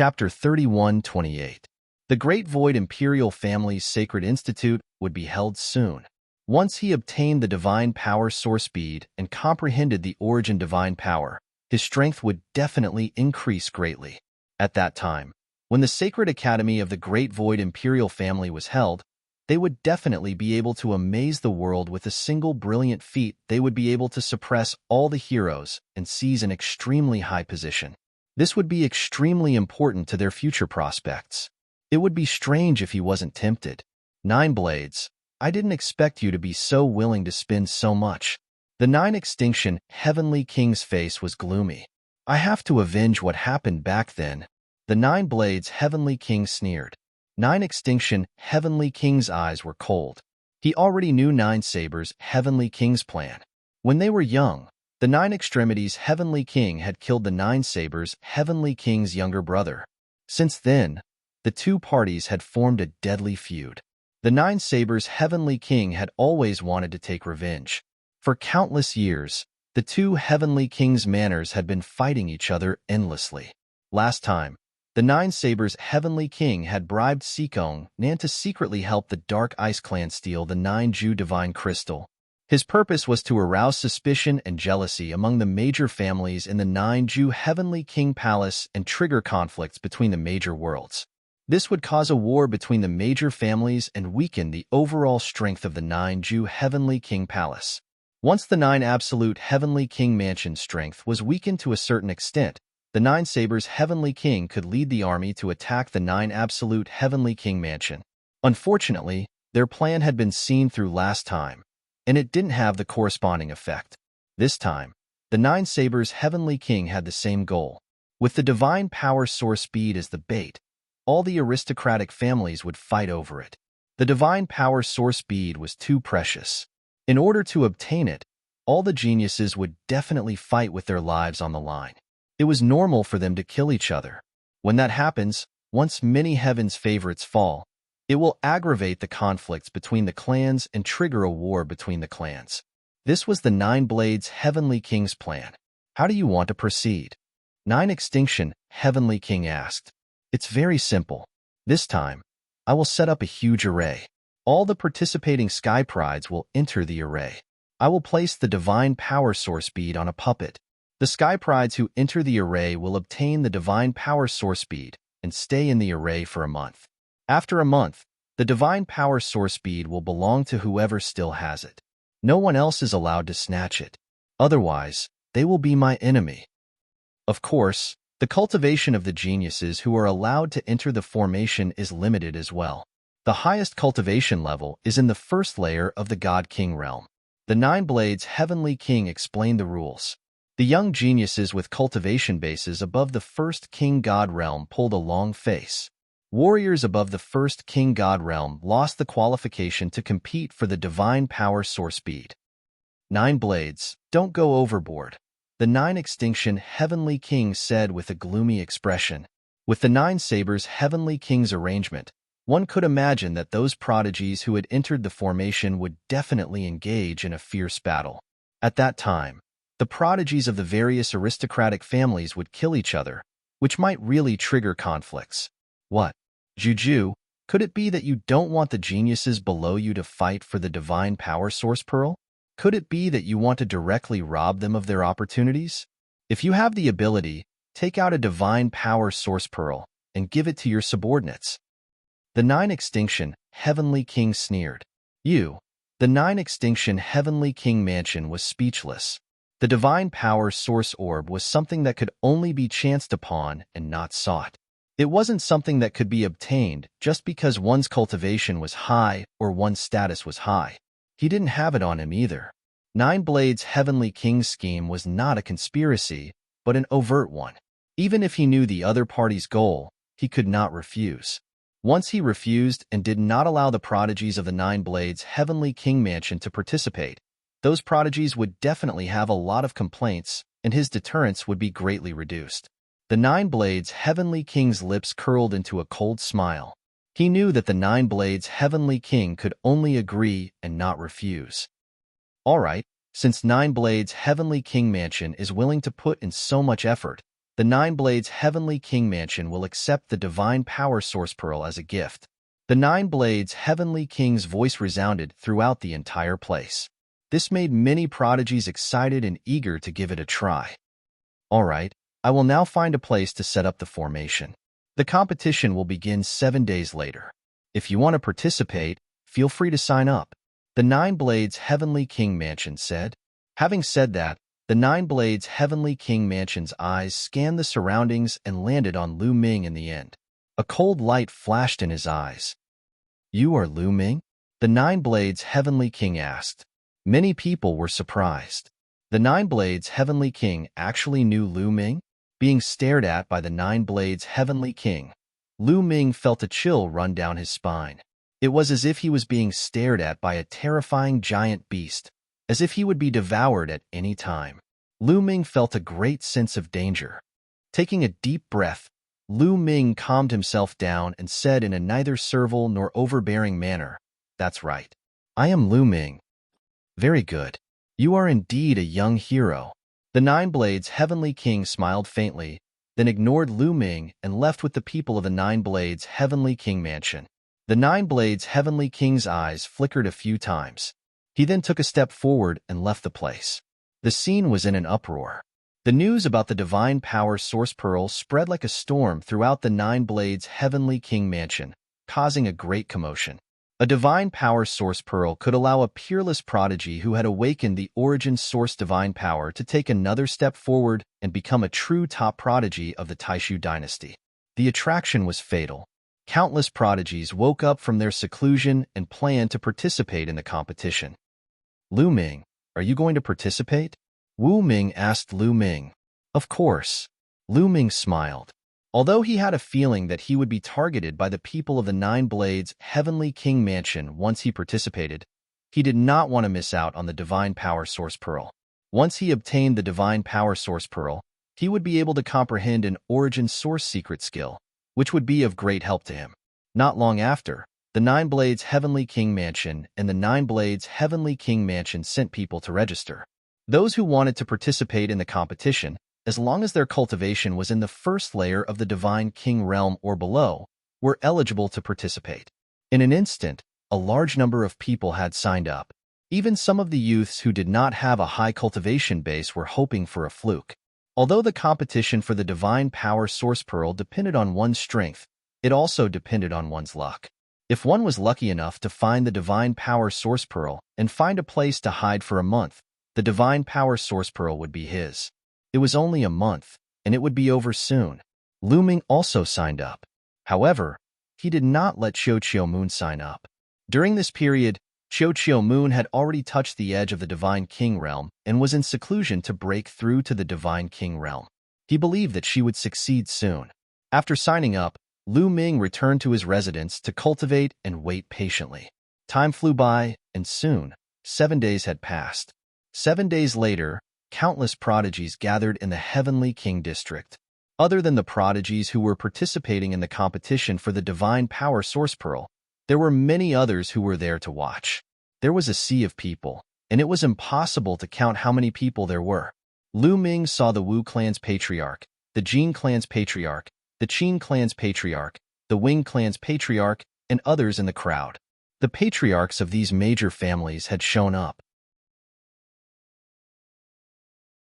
Chapter 31:28. The Great Void Imperial Family's Sacred Institute would be held soon. Once he obtained the divine power source bead and comprehended the origin divine power, his strength would definitely increase greatly. At that time, when the Sacred Academy of the Great Void Imperial Family was held, they would definitely be able to amaze the world with a single brilliant feat. They would be able to suppress all the heroes and seize an extremely high position. This would be extremely important to their future prospects. It would be strange if he wasn't tempted. 9 Blades, I didn't expect you to be so willing to spend so much. The 9 Extinction Heavenly King's face was gloomy. I have to avenge what happened back then. The 9 Blades Heavenly King sneered. 9 Extinction Heavenly King's eyes were cold. He already knew 9 Sabers Heavenly King's plan. When they were young, the 9 Extremities Heavenly King had killed the 9 Sabers Heavenly King's younger brother. Since then, the two parties had formed a deadly feud. The 9 Sabers Heavenly King had always wanted to take revenge. For countless years, the two Heavenly Kings' manners had been fighting each other endlessly. Last time, the 9 Sabers Heavenly King had bribed Seekong Nan to secretly help the Dark Ice Clan steal the 9 Ju Divine Crystal. His purpose was to arouse suspicion and jealousy among the major families in the 9 Ju Heavenly King Palace and trigger conflicts between the major worlds. This would cause a war between the major families and weaken the overall strength of the 9 Ju Heavenly King Palace. Once the 9 Absolute Heavenly King Mansion's strength was weakened to a certain extent, the 9 Sabers Heavenly King could lead the army to attack the 9 Absolute Heavenly King Mansion. Unfortunately, their plan had been seen through last time, and it didn't have the corresponding effect. This time, the 9 Sabers Heavenly King had the same goal. With the divine power source bead as the bait, all the aristocratic families would fight over it. The divine power source bead was too precious. In order to obtain it, all the geniuses would definitely fight with their lives on the line. It was normal for them to kill each other. When that happens, once many heaven's favorites fall, it will aggravate the conflicts between the clans and trigger a war between the clans. This was the 9 Blades Heavenly King's plan. How do you want to proceed? 9 Extinction Heavenly King asked. It's very simple. This time, I will set up a huge array. All the participating Sky Prides will enter the array. I will place the divine power source bead on a puppet. The Sky Prides who enter the array will obtain the divine power source bead and stay in the array for a month. After a month, the divine power source bead will belong to whoever still has it. No one else is allowed to snatch it. Otherwise, they will be my enemy. Of course, the cultivation of the geniuses who are allowed to enter the formation is limited as well. The highest cultivation level is in the first layer of the God King realm. The 9 Blades Heavenly King explained the rules. The young geniuses with cultivation bases above the first King God realm pulled a long face. Warriors above the first King God realm lost the qualification to compete for the divine power source bead. 9 Blades, don't go overboard. The 9 Extinction Heavenly King said with a gloomy expression. With the 9 Sabers Heavenly King's arrangement, one could imagine that those prodigies who had entered the formation would definitely engage in a fierce battle. At that time, the prodigies of the various aristocratic families would kill each other, which might really trigger conflicts. What? Juju, could it be that you don't want the geniuses below you to fight for the divine power source pearl? Could it be that you want to directly rob them of their opportunities? If you have the ability, take out a divine power source pearl and give it to your subordinates. The 9 Extinction Heavenly King sneered. The 9 Extinction Heavenly King Mansion was speechless. The divine power source orb was something that could only be chanced upon and not sought. It wasn't something that could be obtained just because one's cultivation was high or one's status was high. He didn't have it on him either. 9 Blades Heavenly King's scheme was not a conspiracy, but an overt one. Even if he knew the other party's goal, he could not refuse. Once he refused and did not allow the prodigies of the 9 Blades Heavenly King Mansion to participate, those prodigies would definitely have a lot of complaints, and his deterrence would be greatly reduced. The 9 Blades Heavenly King's lips curled into a cold smile. He knew that the 9 Blades Heavenly King could only agree and not refuse. All right, since 9 Blades Heavenly King Mansion is willing to put in so much effort, The Nine Blades Heavenly King Mansion will accept the Divine Power Source Pearl as a gift. The Nine Blades Heavenly King's voice resounded throughout the entire place. This made many prodigies excited and eager to give it a try. All right, I will now find a place to set up the formation. The competition will begin 7 days later. If you want to participate, feel free to sign up. The Nine Blades Heavenly King Mansion said. Having said that, the Nine Blades Heavenly King Mansion's eyes scanned the surroundings and landed on Lu Ming in the end. A cold light flashed in his eyes. You are Lu Ming? The Nine Blades Heavenly King asked. Many people were surprised. The Nine Blades Heavenly King actually knew Lu Ming? Being stared at by the Nine Blades Heavenly King, Lu Ming felt a chill run down his spine. It was as if he was being stared at by a terrifying giant beast, as if he would be devoured at any time. Lu Ming felt a great sense of danger. Taking a deep breath, Lu Ming calmed himself down and said in a neither servile nor overbearing manner, "That's right. I am Lu Ming." "Very good. You are indeed a young hero." The Nine Blades Heavenly King smiled faintly, then ignored Lu Ming and left with the people of the Nine Blades Heavenly King Mansion. The Nine Blades Heavenly King's eyes flickered a few times. He then took a step forward and left the place. The scene was in an uproar. The news about the Divine Power Source Pearl spread like a storm throughout the Nine Blades Heavenly King Mansion, causing a great commotion. A Divine Power Source Pearl could allow a peerless prodigy who had awakened the origin source divine power to take another step forward and become a true top prodigy of the Taishu dynasty. The attraction was fatal. Countless prodigies woke up from their seclusion and planned to participate in the competition. Lu Ming, are you going to participate? Wu Ming asked Lu Ming. Of course. Lu Ming smiled. Although he had a feeling that he would be targeted by the people of the Nine Blades Heavenly King Mansion once he participated, he did not want to miss out on the Divine Power Source Pearl. Once he obtained the Divine Power Source Pearl, he would be able to comprehend an origin source secret skill, which would be of great help to him. Not long after, the Nine Blades Heavenly King Mansion and the Nine Blades Heavenly King Mansion sent people to register. Those who wanted to participate in the competition, as long as their cultivation was in the first layer of the Divine King realm or below, were eligible to participate. In an instant, a large number of people had signed up. Even some of the youths who did not have a high cultivation base were hoping for a fluke. Although the competition for the Divine Power Source Pearl depended on one's strength, it also depended on one's luck. If one was lucky enough to find the Divine Power Source Pearl and find a place to hide for a month, the Divine Power Source Pearl would be his. It was only a month, and it would be over soon. Lu Ming also signed up. However, he did not let Qiu Moon sign up. During this period, Qiu Moon had already touched the edge of the Divine King realm and was in seclusion to break through to the Divine King realm. He believed that she would succeed soon. After signing up, Lu Ming returned to his residence to cultivate and wait patiently. Time flew by, and soon, 7 days had passed. 7 days later, countless prodigies gathered in the Heavenly King District. Other than the prodigies who were participating in the competition for the Divine Power Source Pearl, there were many others who were there to watch. There was a sea of people, and it was impossible to count how many people there were. Lu Ming saw the Wu clan's patriarch, the Jin clan's patriarch, the Qin clan's patriarch, the Wing clan's patriarch, and others in the crowd. The patriarchs of these major families had shown up.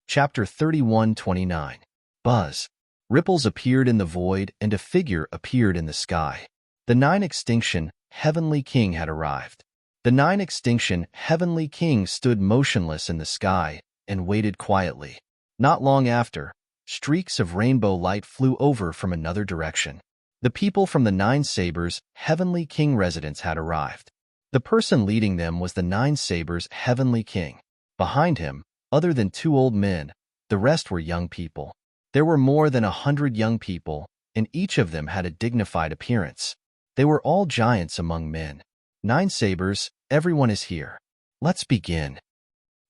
Chapter 31-29. Buzz. Ripples appeared in the void and a figure appeared in the sky. The Nine Extinction Heavenly King had arrived. The Nine Extinction Heavenly King stood motionless in the sky and waited quietly. Not long after, streaks of rainbow light flew over from another direction. The people from the Nine Sabers Heavenly King residence had arrived. The person leading them was the Nine Sabers Heavenly King. Behind him, other than 2 old men, the rest were young people. There were more than 100 young people, and each of them had a dignified appearance. They were all giants among men. Nine Sabers, everyone is here. Let's begin.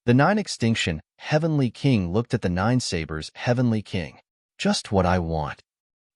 The Nine Extinction Heavenly King looked at the Nine Sabers Heavenly King. Just what I want.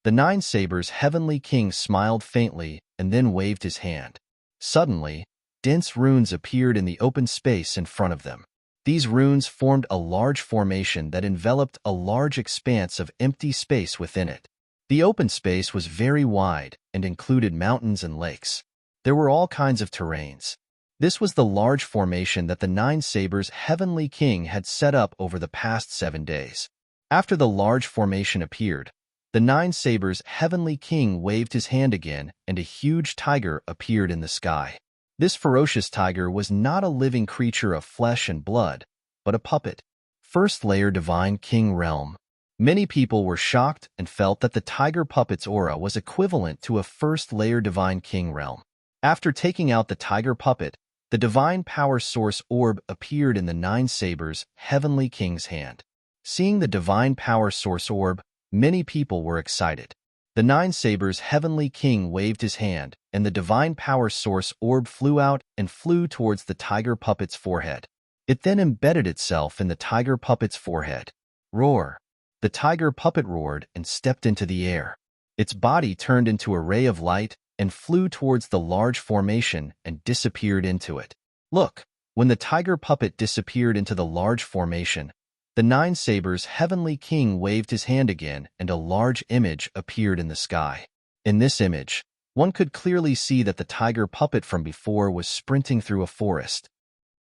The Nine Sabers Heavenly King smiled faintly and then waved his hand. Suddenly, dense runes appeared in the open space in front of them. These runes formed a large formation that enveloped a large expanse of empty space within it. The open space was very wide and included mountains and lakes. There were all kinds of terrains. This was the large formation that the Nine Sabers' heavenly king had set up over the past 7 days. After the large formation appeared, the Nine Sabers' heavenly king waved his hand again, and a huge tiger appeared in the sky. This ferocious tiger was not a living creature of flesh and blood, but a puppet. First layer Divine King Realm. Many people were shocked and felt that the tiger puppet's aura was equivalent to a first-layer Divine King Realm. After taking out the tiger puppet, the Divine Power Source Orb appeared in the Nine Sabers' Heavenly King's hand. Seeing the Divine Power Source Orb, many people were excited. The Nine Sabers' Heavenly King waved his hand, and the Divine Power Source Orb flew out and flew towards the tiger puppet's forehead. It then embedded itself in the tiger puppet's forehead. Roar! The tiger puppet roared and stepped into the air. Its body turned into a ray of light and flew towards the large formation and disappeared into it. Look! When the tiger puppet disappeared into the large formation, the Nine Sabers' Heavenly King waved his hand again and a large image appeared in the sky. In this image, one could clearly see that the tiger puppet from before was sprinting through a forest.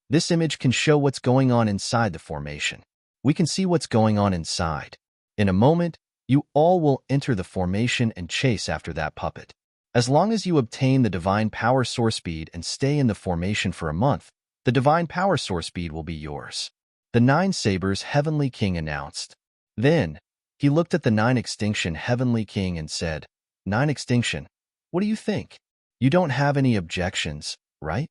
This image can show what's going on inside the formation. We can see what's going on inside. In a moment, you all will enter the formation and chase after that puppet. As long as you obtain the Divine Power Source Bead and stay in the formation for a month, the Divine Power Source Bead will be yours. The Nine Sabers' Heavenly King announced. Then, he looked at the Nine Extinction Heavenly King and said, "Nine Extinction, what do you think? You don't have any objections, right?"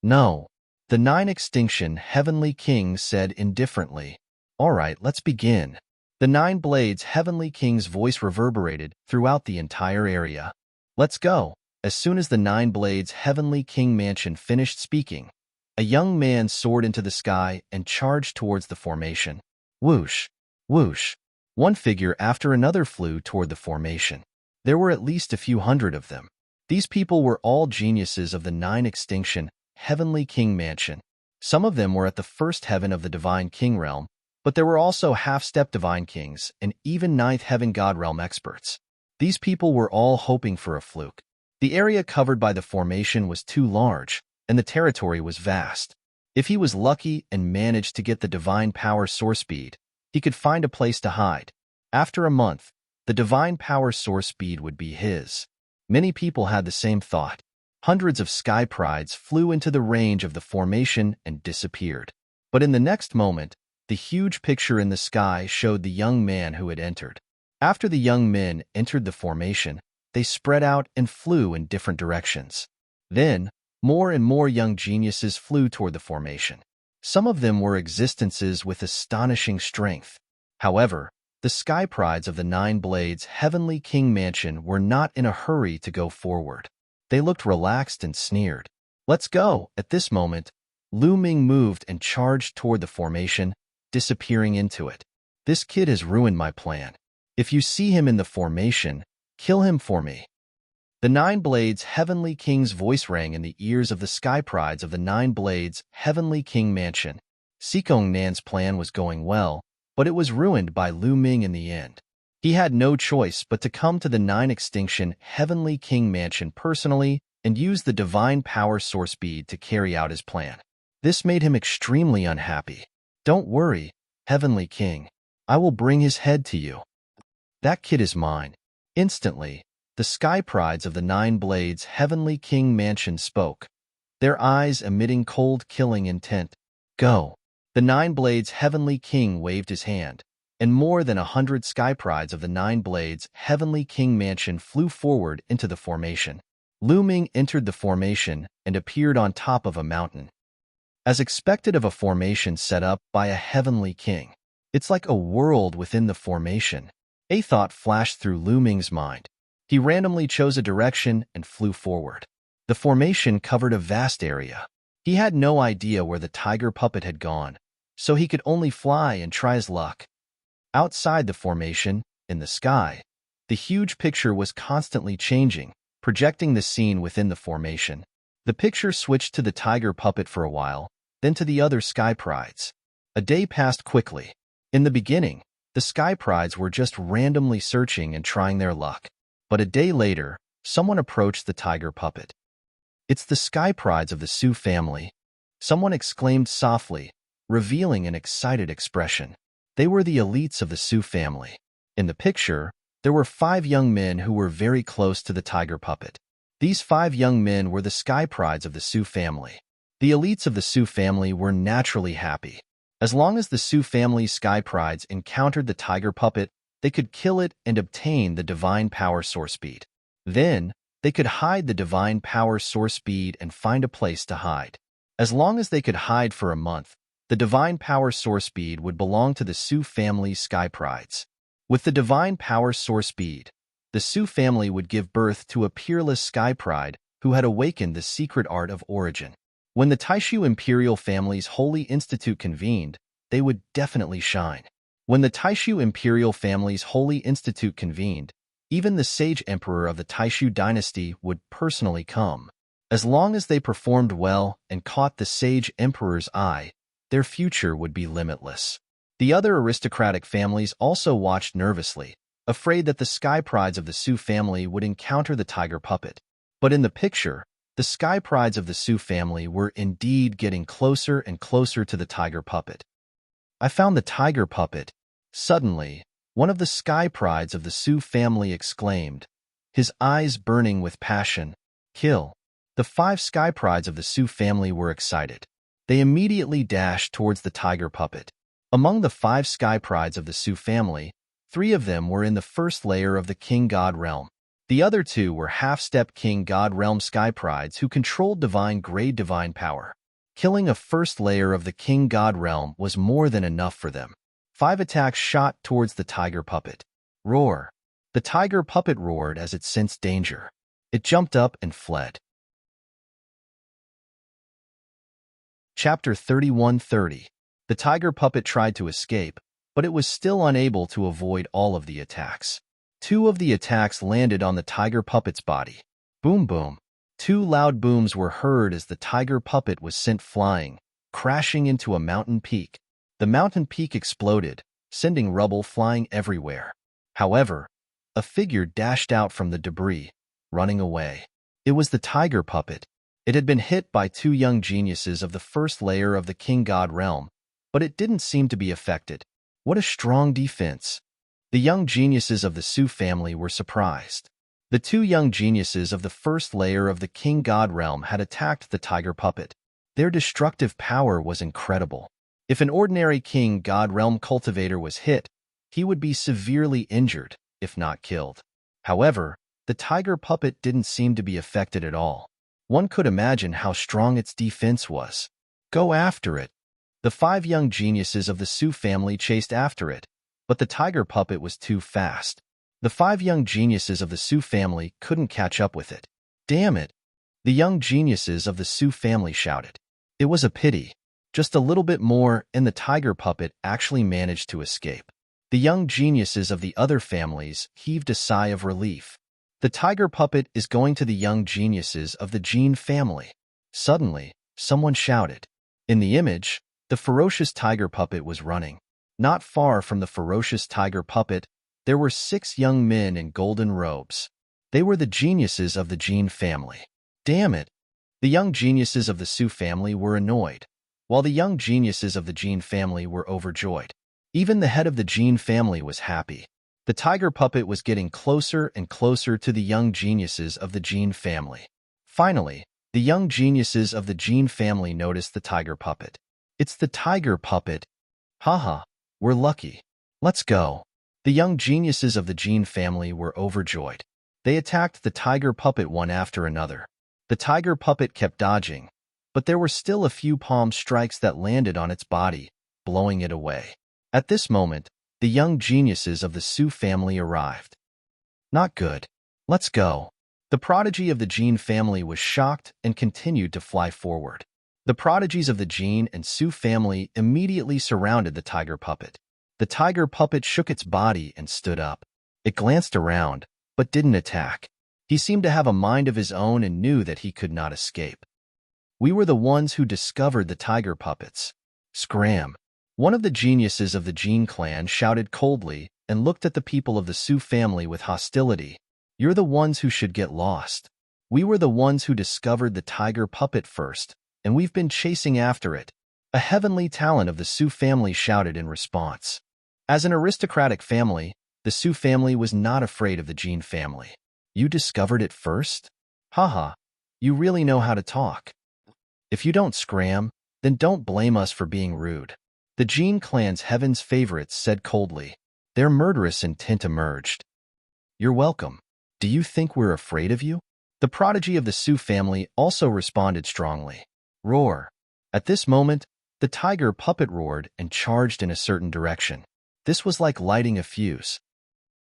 "No." The Nine Extinction Heavenly King said indifferently. "All right, let's begin." The Nine Blades Heavenly King's voice reverberated throughout the entire area. "Let's go." As soon as the Nine Blades Heavenly King Mansion finished speaking, a young man soared into the sky and charged towards the formation. Whoosh! Whoosh! One figure after another flew toward the formation. There were at least a few hundred of them. These people were all geniuses of the Nine Extinction Heavenly King Mansion. Some of them were at the first heaven of the Divine King Realm, but there were also half-step Divine Kings and even Ninth Heaven God Realm experts. These people were all hoping for a fluke. The area covered by the formation was too large, and the territory was vast. If he was lucky and managed to get the Divine Power Source Bead, he could find a place to hide. After a month, the Divine Power Source Bead would be his. Many people had the same thought. Hundreds of sky prides flew into the range of the formation and disappeared. But in the next moment, the huge picture in the sky showed the young man who had entered. After the young men entered the formation, they spread out and flew in different directions. Then, more and more young geniuses flew toward the formation. Some of them were existences with astonishing strength. However, the sky prides of the Nine Blades Heavenly King Mansion were not in a hurry to go forward. They looked relaxed and sneered. "Let's go!" At this moment, Lu Ming moved and charged toward the formation, disappearing into it. "This kid has ruined my plan. If you see him in the formation, kill him for me." The Nine Blades Heavenly King's voice rang in the ears of the sky prides of the Nine Blades Heavenly King Mansion. Sikong Nan's plan was going well, but it was ruined by Lu Ming in the end. He had no choice but to come to the Nine Extinction Heavenly King Mansion personally and use the Divine Power Source Bead to carry out his plan. This made him extremely unhappy. "Don't worry, Heavenly King. I will bring his head to you. That kid is mine." Instantly, the sky prides of the Nine Blades Heavenly King Mansion spoke, their eyes emitting cold killing intent. "Go." The Nine Blades Heavenly King waved his hand, and more than 100 sky prides of the Nine Blades Heavenly King Mansion flew forward into the formation. Lu Ming entered the formation and appeared on top of a mountain. As expected of a formation set up by a heavenly king, it's like a world within the formation. A thought flashed through Lu Ming's mind. He randomly chose a direction and flew forward. The formation covered a vast area. He had no idea where the tiger puppet had gone, so he could only fly and try his luck. Outside the formation, in the sky, the huge picture was constantly changing, projecting the scene within the formation. The picture switched to the tiger puppet for a while, then to the other sky prides. A day passed quickly. In the beginning, the sky prides were just randomly searching and trying their luck. But a day later, someone approached the tiger puppet. "It's the sky prides of the Sioux family," someone exclaimed softly, revealing an excited expression. They were the elites of the Sioux family. In the picture, there were 5 young men who were very close to the tiger puppet. These 5 young men were the sky prides of the Sioux family. The elites of the Sioux family were naturally happy. As long as the Sioux family's sky prides encountered the tiger puppet, they could kill it and obtain the divine power source bead. Then, they could hide the divine power source bead and find a place to hide. As long as they could hide for a month, the divine power source bead would belong to the Sioux family's sky prides. With the divine power source bead, the Sioux family would give birth to a peerless sky pride who had awakened the secret art of origin. When the Taishu imperial family's holy institute convened, they would definitely shine. When the Taishu imperial family's holy institute convened, even the sage emperor of the Taishu dynasty would personally come. As long as they performed well and caught the sage emperor's eye, their future would be limitless. The other aristocratic families also watched nervously, afraid that the sky prides of the Sioux family would encounter the tiger puppet. But in the picture, the sky prides of the Sioux family were indeed getting closer and closer to the tiger puppet. "I found the tiger puppet." Suddenly, one of the sky prides of the Sioux family exclaimed, his eyes burning with passion. "Kill." The 5 sky prides of the Sioux family were excited. They immediately dashed towards the tiger puppet. Among the 5 sky prides of the Sioux family, 3 of them were in the first layer of the King God realm. The other 2 were half-step King God realm sky prides who controlled divine-grade divine power. Killing a first layer of the King God realm was more than enough for them. 5 attacks shot towards the tiger puppet. Roar. The tiger puppet roared as it sensed danger. It jumped up and fled. Chapter 31:30. The tiger puppet tried to escape, but it was still unable to avoid all of the attacks. 2 of the attacks landed on the tiger puppet's body. Boom boom. 2 loud booms were heard as the tiger puppet was sent flying, crashing into a mountain peak. The mountain peak exploded, sending rubble flying everywhere. However, a figure dashed out from the debris, running away. It was the tiger puppet. It had been hit by 2 young geniuses of the first layer of the King God realm, but it didn't seem to be affected. What a strong defense! The young geniuses of the Sioux family were surprised. The 2 young geniuses of the first layer of the King God realm had attacked the tiger puppet. Their destructive power was incredible. If an ordinary King God realm cultivator was hit, he would be severely injured, if not killed. However, the tiger puppet didn't seem to be affected at all. One could imagine how strong its defense was. "Go after it." The 5 young geniuses of the Sioux family chased after it, but the tiger puppet was too fast. The 5 young geniuses of the Sioux family couldn't catch up with it. "Damn it!" The young geniuses of the Sioux family shouted. It was a pity. Just a little bit more and the tiger puppet actually managed to escape. The young geniuses of the other families heaved a sigh of relief. The tiger puppet is going to the young geniuses of the Jean family. Suddenly, someone shouted. In the image, the ferocious tiger puppet was running. Not far from the ferocious tiger puppet, there were 6 young men in golden robes. They were the geniuses of the Jean family. Damn it! The young geniuses of the Sioux family were annoyed, while the young geniuses of the Jean family were overjoyed. Even the head of the Jean family was happy. The tiger puppet was getting closer and closer to the young geniuses of the Jean family. Finally, the young geniuses of the Jean family noticed the tiger puppet. It's the tiger puppet. Haha, we're lucky. Let's go. The young geniuses of the Jean family were overjoyed. They attacked the tiger puppet one after another. The tiger puppet kept dodging, but there were still a few palm strikes that landed on its body, blowing it away. At this moment, the young geniuses of the Sioux family arrived. Not good. Let's go. The prodigy of the Jean family was shocked and continued to fly forward. The prodigies of the Jean and Sioux family immediately surrounded the tiger puppet. The tiger puppet shook its body and stood up. It glanced around, but didn't attack. He seemed to have a mind of his own and knew that he could not escape. We were the ones who discovered the tiger puppets. Scram! One of the geniuses of the Jean clan shouted coldly and looked at the people of the Su family with hostility. You're the ones who should get lost. We were the ones who discovered the tiger puppet first, and we've been chasing after it. A heavenly talent of the Su family shouted in response. As an aristocratic family, the Su family was not afraid of the Jean family. You discovered it first? Haha, you really know how to talk. If you don't scram, then don't blame us for being rude. The Jean clan's heaven's favorites said coldly. Their murderous intent emerged. You're welcome. Do you think we're afraid of you? The prodigy of the Su family also responded strongly. Roar. At this moment, the tiger puppet roared and charged in a certain direction. This was like lighting a fuse.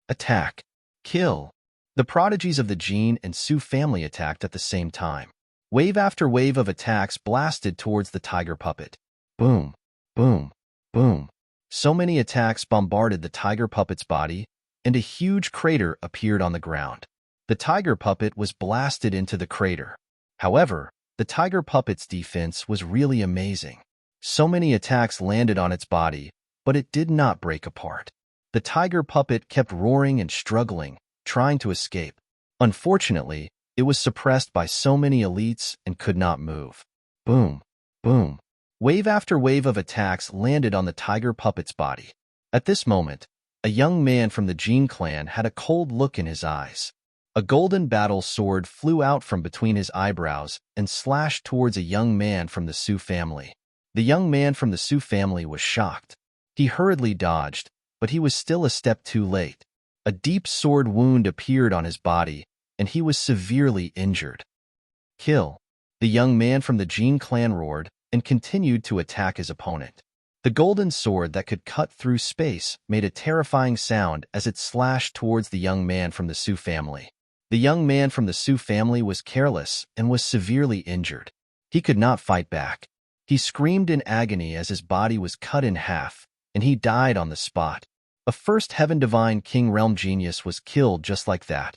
Attack. Kill. The prodigies of the Jean and Su family attacked at the same time. Wave after wave of attacks blasted towards the tiger puppet. Boom, boom, boom. So many attacks bombarded the tiger puppet's body, and a huge crater appeared on the ground. The tiger puppet was blasted into the crater. However, the tiger puppet's defense was really amazing. So many attacks landed on its body, but it did not break apart. The tiger puppet kept roaring and struggling, trying to escape. Unfortunately, it was suppressed by so many elites and could not move. Boom, boom. Wave after wave of attacks landed on the tiger puppet's body. At this moment, a young man from the Jean clan had a cold look in his eyes. A golden battle sword flew out from between his eyebrows and slashed towards a young man from the Su family. The young man from the Su family was shocked. He hurriedly dodged, but he was still a step too late. A deep sword wound appeared on his body, and he was severely injured. Kill. The young man from the Jean clan roared and continued to attack his opponent. The golden sword that could cut through space made a terrifying sound as it slashed towards the young man from the Su family. The young man from the Su family was careless and was severely injured. He could not fight back. He screamed in agony as his body was cut in half, and he died on the spot. A first heaven divine king realm genius was killed just like that.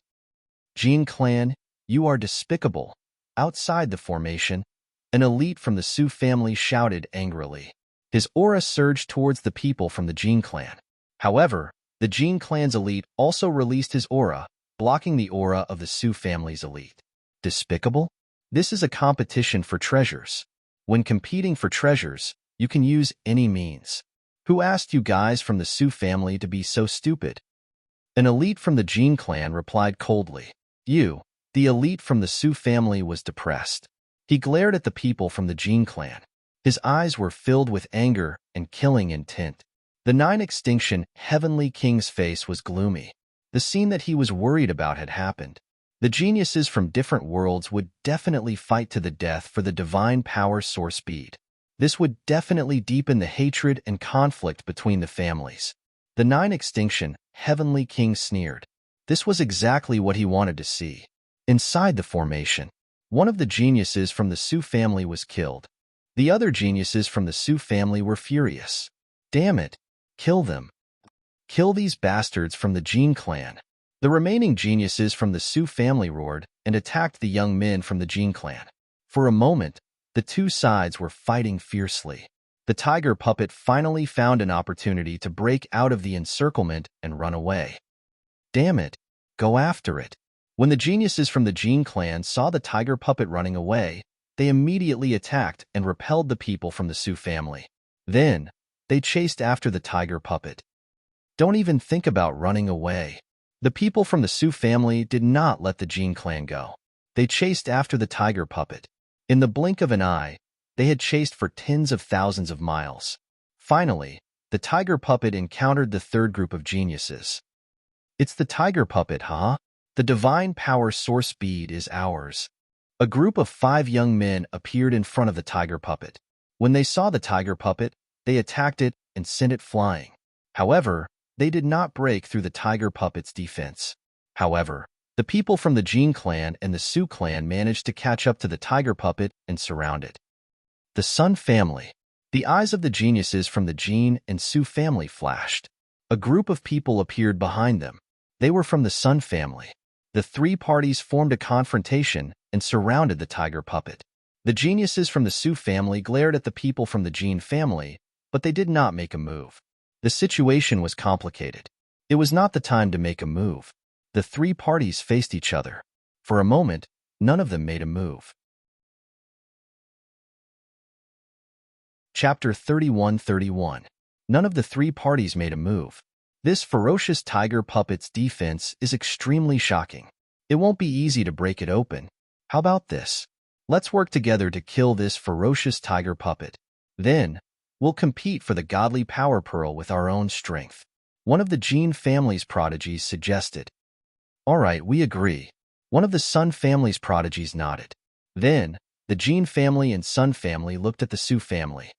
Jean clan, you are despicable. Outside the formation, an elite from the Su family shouted angrily. His aura surged towards the people from the Jean clan. However, the Jean clan's elite also released his aura, blocking the aura of the Su family's elite. Despicable? This is a competition for treasures. When competing for treasures, you can use any means. Who asked you guys from the Su family to be so stupid? An elite from the Jean clan replied coldly. You, the elite from the Su family, was depressed. He glared at the people from the Jean clan. His eyes were filled with anger and killing intent. The Nine Extinction Heavenly King's face was gloomy. The scene that he was worried about had happened. The geniuses from different worlds would definitely fight to the death for the divine power source speed. This would definitely deepen the hatred and conflict between the families. The Nine Extinction Heavenly King sneered. This was exactly what he wanted to see. Inside the formation, one of the geniuses from the Su family was killed. The other geniuses from the Su family were furious. Damn it! Kill them. Kill these bastards from the Jean clan. The remaining geniuses from the Su family roared and attacked the young men from the Jean clan. For a moment, the two sides were fighting fiercely. The tiger puppet finally found an opportunity to break out of the encirclement and run away. Damn it! Go after it. When the geniuses from the Jean clan saw the tiger puppet running away, they immediately attacked and repelled the people from the Su family. Then, they chased after the tiger puppet. Don't even think about running away. The people from the Su family did not let the Jean clan go. They chased after the tiger puppet. In the blink of an eye, they had chased for tens of thousands of miles. Finally, the tiger puppet encountered the third group of geniuses. It's the tiger puppet, huh? The divine power source speed is ours. A group of 5 young men appeared in front of the tiger puppet. When they saw the tiger puppet, they attacked it and sent it flying. However, they did not break through the tiger puppet's defense. However, the people from the Jean clan and the Su clan managed to catch up to the tiger puppet and surround it. The Sun family. The eyes of the geniuses from the Jean and Su family flashed. A group of people appeared behind them. They were from the Sun family. The 3 parties formed a confrontation and surrounded the tiger puppet. The geniuses from the Su family glared at the people from the Jin family, but they did not make a move. The situation was complicated. It was not the time to make a move. The three parties faced each other. For a moment, none of them made a move. Chapter 31:31. None of the three parties made a move. This ferocious tiger puppet's defense is extremely shocking. It won't be easy to break it open. How about this? Let's work together to kill this ferocious tiger puppet. Then, we'll compete for the godly power pearl with our own strength. One of the Jin family's prodigies suggested. All right, we agree. One of the Sun family's prodigies nodded. Then, the Jin family and Sun family looked at the Su family.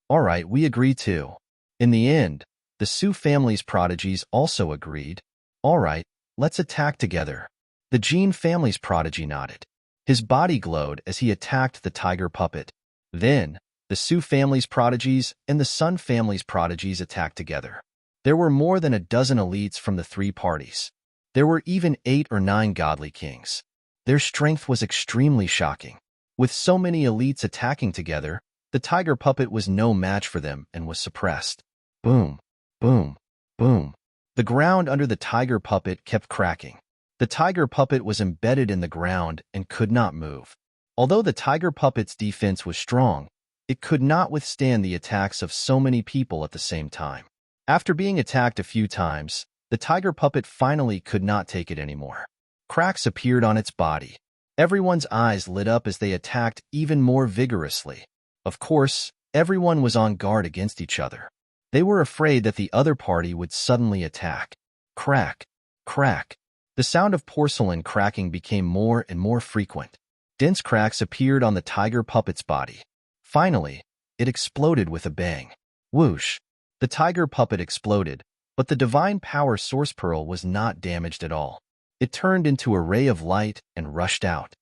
All right, we agree too. In the end, the Su family's prodigies also agreed. All right, let's attack together. The Jin family's prodigy nodded. His body glowed as he attacked the tiger puppet. Then, the Su family's prodigies and the Sun family's prodigies attacked together. There were more than a dozen elites from the three parties. There were even 8 or 9 godly kings. Their strength was extremely shocking. With so many elites attacking together, the tiger puppet was no match for them and was suppressed. Boom, boom, boom. The ground under the tiger puppet kept cracking. The tiger puppet was embedded in the ground and could not move. Although the tiger puppet's defense was strong, it could not withstand the attacks of so many people at the same time. After being attacked a few times, the tiger puppet finally could not take it anymore. Cracks appeared on its body. Everyone's eyes lit up as they attacked even more vigorously. Of course, everyone was on guard against each other. They were afraid that the other party would suddenly attack. Crack, crack. The sound of porcelain cracking became more and more frequent. Dense cracks appeared on the tiger puppet's body. Finally, it exploded with a bang. Whoosh! The tiger puppet exploded, but the divine power source pearl was not damaged at all. It turned into a ray of light and rushed out.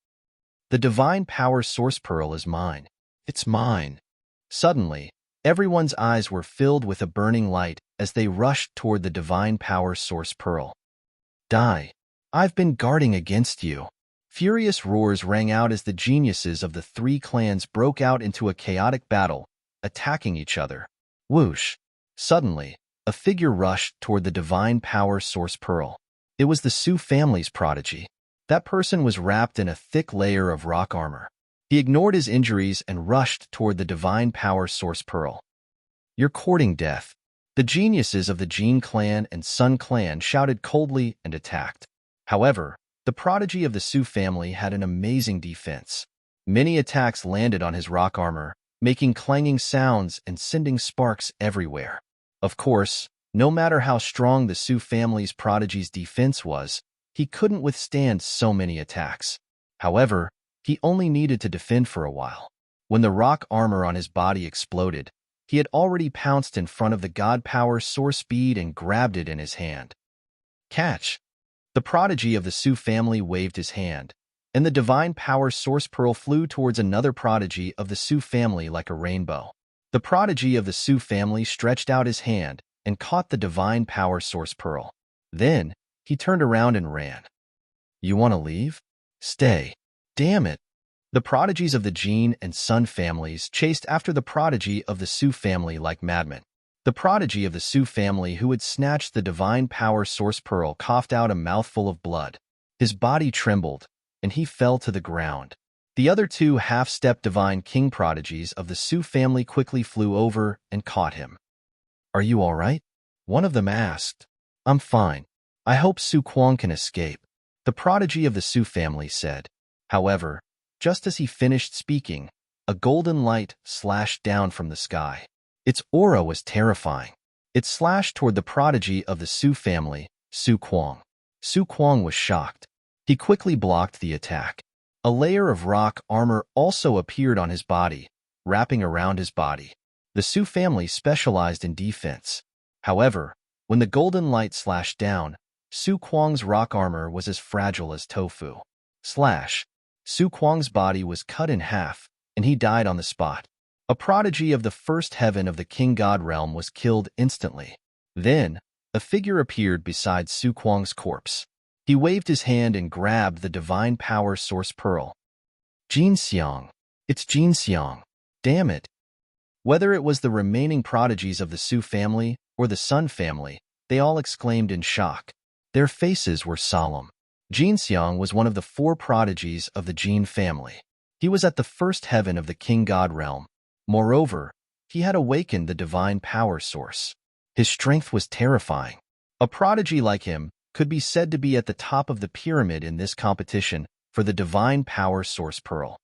The divine power source pearl is mine. It's mine. Suddenly, everyone's eyes were filled with a burning light as they rushed toward the divine power source pearl. Die. I've been guarding against you. Furious roars rang out as the geniuses of the three clans broke out into a chaotic battle, attacking each other. Whoosh! Suddenly, a figure rushed toward the divine power source pearl. It was the Su family's prodigy. That person was wrapped in a thick layer of rock armor. He ignored his injuries and rushed toward the divine power source pearl. You're courting death. The geniuses of the Jin clan and Sun clan shouted coldly and attacked. However, the prodigy of the Su family had an amazing defense. Many attacks landed on his rock armor, making clanging sounds and sending sparks everywhere. Of course, no matter how strong the Su family's prodigy's defense was, he couldn't withstand so many attacks. However, he only needed to defend for a while. When the rock armor on his body exploded, he had already pounced in front of the God Power source bead and grabbed it in his hand. Catch! The prodigy of the Su family waved his hand, and the divine power source pearl flew towards another prodigy of the Su family like a rainbow. The prodigy of the Su family stretched out his hand and caught the divine power source pearl. Then, he turned around and ran. You want to leave? Stay. Damn it. The prodigies of the Jin and Sun families chased after the prodigy of the Su family like madmen. The prodigy of the Su family who had snatched the divine power source pearl coughed out a mouthful of blood. His body trembled, and he fell to the ground. The other 2 half-step divine king prodigies of the Su family quickly flew over and caught him. Are you all right? One of them asked. I'm fine. I hope Su Kwang can escape, the prodigy of the Su family said. However, just as he finished speaking, a golden light slashed down from the sky. Its aura was terrifying. It slashed toward the prodigy of the Su family, Su Kwang. Su Kwang was shocked. He quickly blocked the attack. A layer of rock armor also appeared on his body, wrapping around his body. The Su family specialized in defense. However, when the golden light slashed down, Su Kwang's rock armor was as fragile as tofu. Slash! Su Kwang's body was cut in half, and he died on the spot. A prodigy of the first heaven of the King God realm was killed instantly. Then, a figure appeared beside Su Kwang's corpse. He waved his hand and grabbed the divine power source pearl. Jin Xiang. It's Jin Xiang. Damn it. Whether it was the remaining prodigies of the Su family or the Sun family, they all exclaimed in shock. Their faces were solemn. Jin Xiang was one of the 4 prodigies of the Jin family. He was at the first heaven of the king god realm. Moreover, he had awakened the divine power source. His strength was terrifying. A prodigy like him could be said to be at the top of the pyramid in this competition for the divine power source pearl.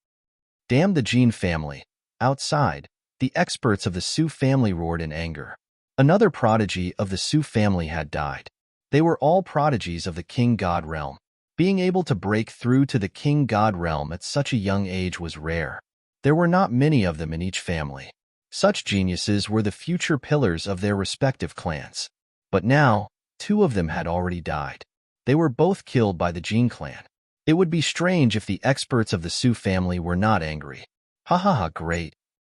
Damn the Jin family. Outside, the experts of the Su family roared in anger. Another prodigy of the Su family had died. They were all prodigies of the king god realm. Being able to break through to the king god realm at such a young age was rare. There were not many of them in each family. Such geniuses were the future pillars of their respective clans. But now, 2 of them had already died. They were both killed by the Jin clan. It would be strange if the experts of the Su family were not angry. Ha ha ha, great.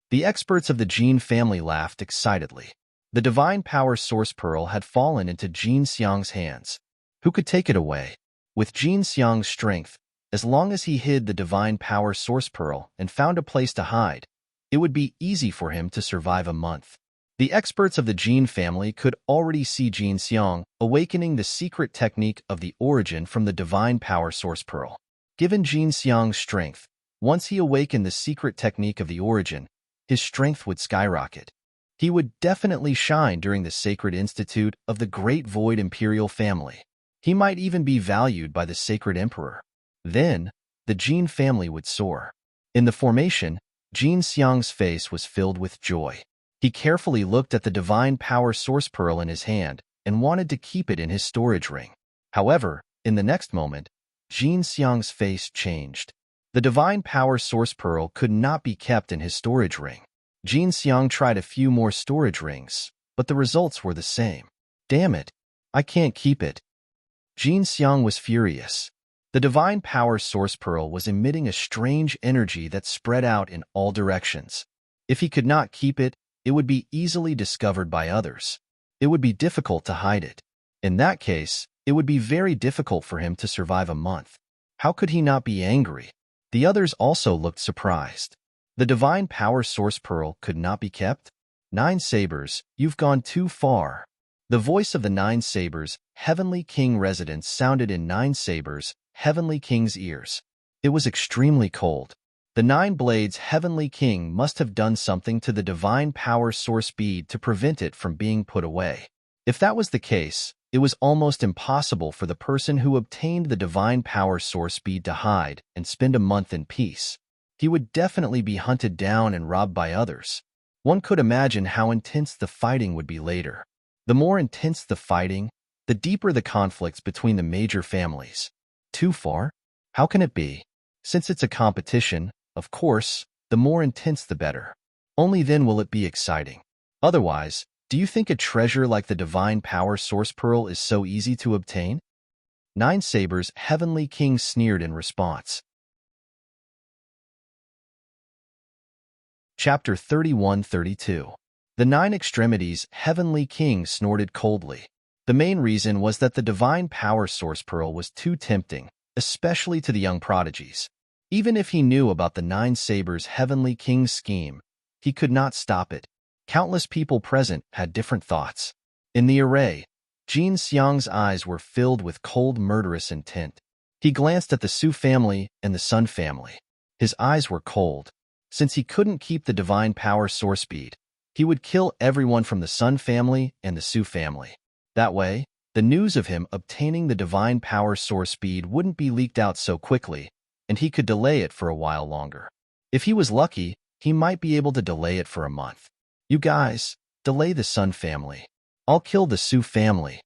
The experts of the Jin family laughed excitedly. The divine power source pearl had fallen into Jin Xiang's hands. Who could take it away? With Jin Xiang's strength, as long as he hid the divine power source pearl and found a place to hide, it would be easy for him to survive a month. The experts of the Jin family could already see Jin Xiang awakening the secret technique of the origin from the divine power source pearl. Given Jin Xiang's strength, once he awakened the secret technique of the origin, his strength would skyrocket. He would definitely shine during the sacred institute of the Great Void Imperial family. He might even be valued by the sacred emperor. Then, the Jin family would soar. In the formation, Jin Xiang's face was filled with joy. He carefully looked at the divine power source pearl in his hand and wanted to keep it in his storage ring. However, in the next moment, Jin Xiang's face changed. The divine power source pearl could not be kept in his storage ring. Jin Xiang tried a few more storage rings, but the results were the same. Damn it, I can't keep it. Jin Xiang was furious. The divine power source pearl was emitting a strange energy that spread out in all directions. If he could not keep it, it would be easily discovered by others. It would be difficult to hide it. In that case, it would be very difficult for him to survive a month. How could he not be angry? The others also looked surprised. The divine power source pearl could not be kept? 9 sabers, you've gone too far. The voice of the 9 sabers, Heavenly King residence sounded in 9 sabers, Heavenly King's ears. It was extremely cold. The 9 blades Heavenly King must have done something to the divine power source bead to prevent it from being put away. If that was the case, it was almost impossible for the person who obtained the divine power source bead to hide and spend a month in peace. He would definitely be hunted down and robbed by others. One could imagine how intense the fighting would be later. The more intense the fighting, the deeper the conflicts between the major families. Too far? How can it be? Since it's a competition, of course, the more intense the better. Only then will it be exciting. Otherwise, do you think a treasure like the divine power source pearl is so easy to obtain? 9 sabers Heavenly King sneered in response. Chapter 31-32. The 9 extremities Heavenly King snorted coldly. The main reason was that the divine power source pearl was too tempting, especially to the young prodigies. Even if he knew about the 9 sabers Heavenly King's scheme, he could not stop it. Countless people present had different thoughts. In the array, Jin Xiang's eyes were filled with cold, murderous intent. He glanced at the Su family and the Sun family. His eyes were cold. Since he couldn't keep the divine power source bead, he would kill everyone from the Sun family and the Su family. That way, the news of him obtaining the divine power source bead wouldn't be leaked out so quickly, and he could delay it for a while longer. If he was lucky, he might be able to delay it for a month. You guys, delay the Sun family. I'll kill the Su family.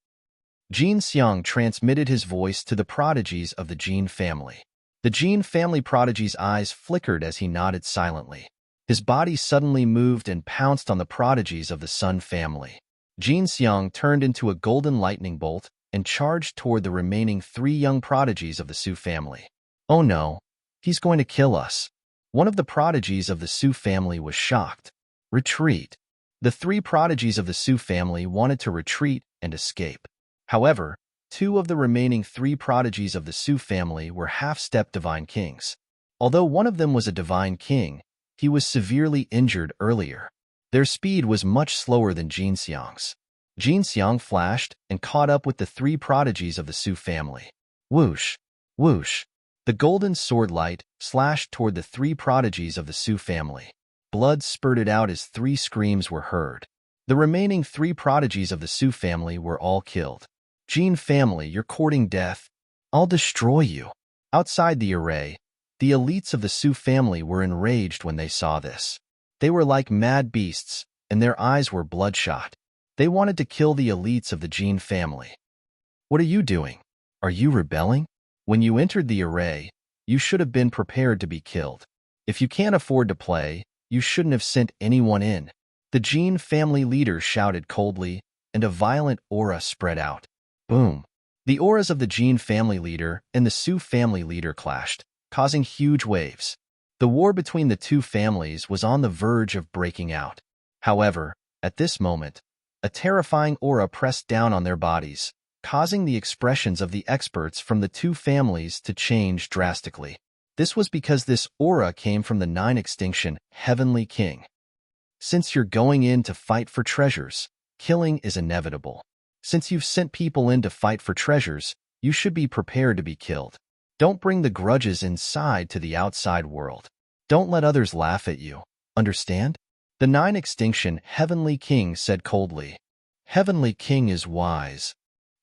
Jin Xiang transmitted his voice to the prodigies of the Jin family. The Jin family prodigy's eyes flickered as he nodded silently. His body suddenly moved and pounced on the prodigies of the Sun family. Jin Xiang turned into a golden lightning bolt and charged toward the remaining 3 young prodigies of the Su family. Oh no, he's going to kill us. One of the prodigies of the Su family was shocked. Retreat. The 3 prodigies of the Su family wanted to retreat and escape. However, 2 of the remaining 3 prodigies of the Su family were half-step divine kings. Although one of them was a divine king, he was severely injured earlier. Their speed was much slower than Jin Xiang's. Jin Xiang flashed and caught up with the three prodigies of the Su family. Whoosh! Whoosh! The golden sword light slashed toward the three prodigies of the Su family. Blood spurted out as three screams were heard. The remaining three prodigies of the Su family were all killed. Jin family, you're courting death. I'll destroy you. Outside the array, the elites of the Su family were enraged when they saw this. They were like mad beasts, and their eyes were bloodshot. They wanted to kill the elites of the Jin family. What are you doing? Are you rebelling? When you entered the array, you should have been prepared to be killed. If you can't afford to play, you shouldn't have sent anyone in. The Jin family leader shouted coldly, and a violent aura spread out. Boom! The auras of the Jin family leader and the Su family leader clashed, causing huge waves. The war between the two families was on the verge of breaking out. However, at this moment, a terrifying aura pressed down on their bodies, causing the expressions of the experts from the two families to change drastically. This was because this aura came from the 9 extinction Heavenly King. Since you're going in to fight for treasures, killing is inevitable. Since you've sent people in to fight for treasures, you should be prepared to be killed. Don't bring the grudges inside to the outside world. Don't let others laugh at you. Understand? The 9 extinction Heavenly King said coldly. Heavenly King is wise.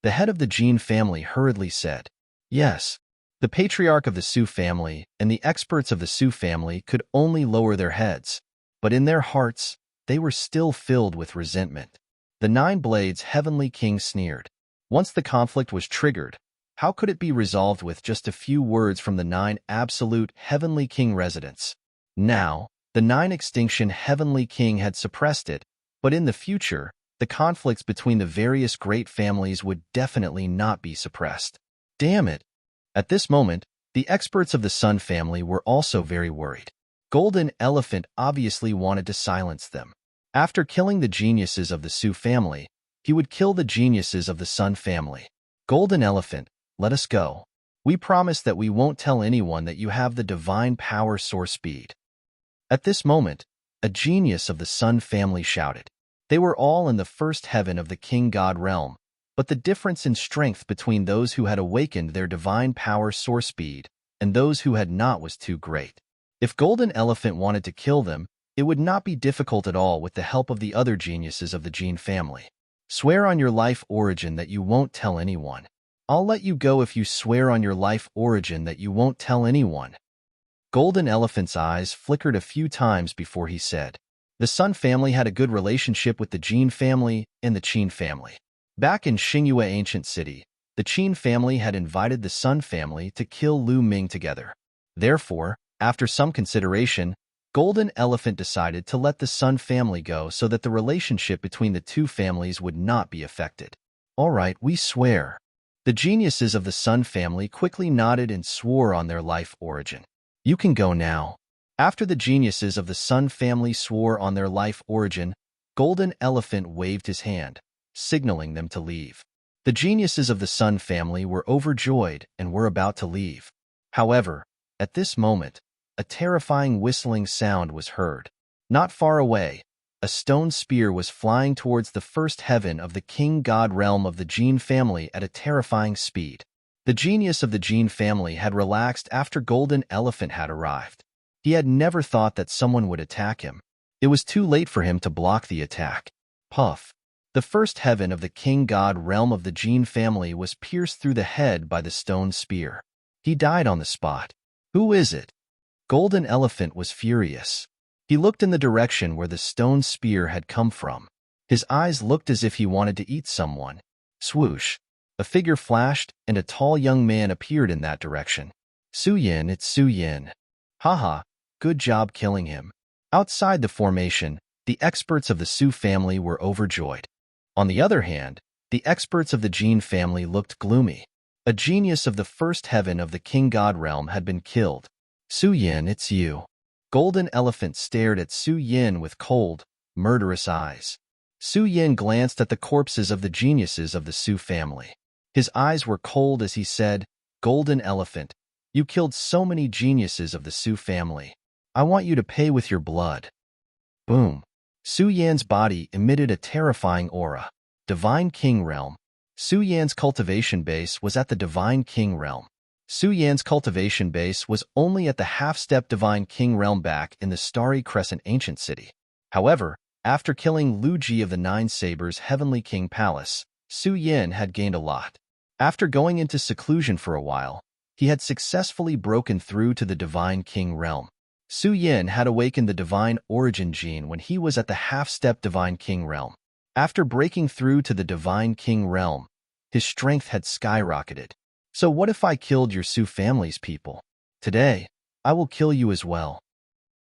The head of the Jin family hurriedly said, yes. The patriarch of the Su family and the experts of the Su family could only lower their heads, but in their hearts, they were still filled with resentment. The 9 Blades Heavenly King sneered. Once the conflict was triggered, how could it be resolved with just a few words from the 9 absolute Heavenly King residents? Now, the 9 extinction Heavenly King had suppressed it, but in the future, the conflicts between the various great families would definitely not be suppressed. Damn it! At this moment, the experts of the Sun family were also very worried. Golden Elephant obviously wanted to silence them. After killing the geniuses of the Su family, he would kill the geniuses of the Sun family. Golden Elephant, let us go. We promise that we won't tell anyone that you have the divine power source speed. At this moment, a genius of the Sun family shouted. They were all in the first heaven of the King God realm, but the difference in strength between those who had awakened their divine power source speed and those who had not was too great. If Golden Elephant wanted to kill them, it would not be difficult at all with the help of the other geniuses of the Jin family. Swear on your life origin that you won't tell anyone. I'll let you go if you swear on your life origin that you won't tell anyone. Golden Elephant's eyes flickered a few times before he said, the Sun family had a good relationship with the Jin family and the Qin family. Back in Xingyue Ancient City, the Qin family had invited the Sun family to kill Lu Ming together. Therefore, after some consideration, Golden Elephant decided to let the Sun family go so that the relationship between the two families would not be affected. All right, we swear. The geniuses of the Sun family quickly nodded and swore on their life origin. You can go now. After the geniuses of the Sun family swore on their life origin, Golden Elephant waved his hand, signaling them to leave. The geniuses of the Sun family were overjoyed and were about to leave. However, at this moment, a terrifying whistling sound was heard. Not far away, a stone spear was flying towards the first heaven of the King God realm of the Jin family at a terrifying speed. The genius of the Jin family had relaxed after Golden Elephant had arrived. He had never thought that someone would attack him. It was too late for him to block the attack. Puff! The first heaven of the King God realm of the Jin family was pierced through the head by the stone spear. He died on the spot. Who is it? Golden Elephant was furious. He looked in the direction where the stone spear had come from. His eyes looked as if he wanted to eat someone. Swoosh! A figure flashed, and a tall young man appeared in that direction. Su Yin, it's Su Yin. Haha, good job killing him. Outside the formation, the experts of the Su family were overjoyed. On the other hand, the experts of the Jin family looked gloomy. A genius of the first heaven of the King God realm had been killed. Su Yin, it's you. Golden Elephant stared at Su Yin with cold, murderous eyes. Su Yin glanced at the corpses of the geniuses of the Su family. His eyes were cold as he said, Golden Elephant, you killed so many geniuses of the Su family. I want you to pay with your blood. Boom. Su Yan's body emitted a terrifying aura. Divine King Realm. Su Yan's cultivation base was at the Divine King Realm. Su Yan's cultivation base was only at the half-step Divine King Realm back in the Starry Crescent Ancient City. However, after killing Lu Ji of the Nine Sabers' Heavenly King Palace, Su Yan had gained a lot. After going into seclusion for a while, he had successfully broken through to the Divine King Realm. Su Yan had awakened the Divine Origin gene when he was at the half-step Divine King Realm. After breaking through to the Divine King Realm, his strength had skyrocketed. So what if I killed your Su family's people? Today, I will kill you as well.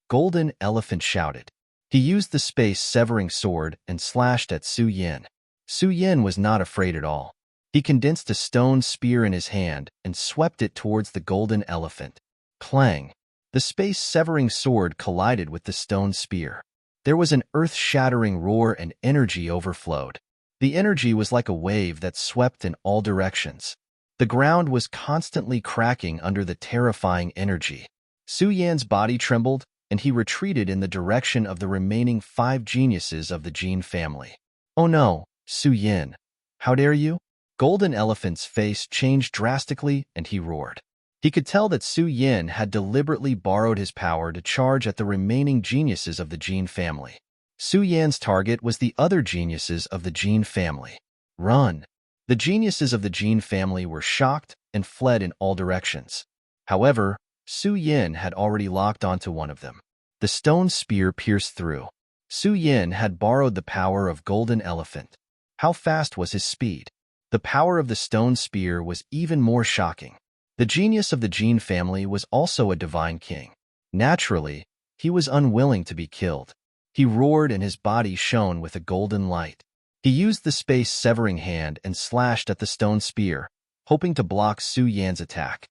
Golden Elephant shouted. He used the space-severing sword and slashed at Su Yan. Su Yan was not afraid at all. He condensed a stone spear in his hand and swept it towards the Golden Elephant. Clang! The space-severing sword collided with the stone spear. There was an earth-shattering roar and energy overflowed. The energy was like a wave that swept in all directions. The ground was constantly cracking under the terrifying energy. Su Yan's body trembled, and he retreated in the direction of the remaining 5 geniuses of the Jin family. Oh no, Su Yan! How dare you? Golden Elephant's face changed drastically, and he roared. He could tell that Su Yan had deliberately borrowed his power to charge at the remaining geniuses of the Jin family. Su Yan's target was the other geniuses of the Jin family. Run! The geniuses of the Jin family were shocked and fled in all directions. However, Su Yan had already locked onto one of them. The stone spear pierced through. Su Yan had borrowed the power of Golden Elephant. How fast was his speed? The power of the stone spear was even more shocking. The genius of the Jin family was also a divine king. Naturally, he was unwilling to be killed. He roared and his body shone with a golden light. He used the space-severing hand and slashed at the stone spear, hoping to block Su Yan's attack.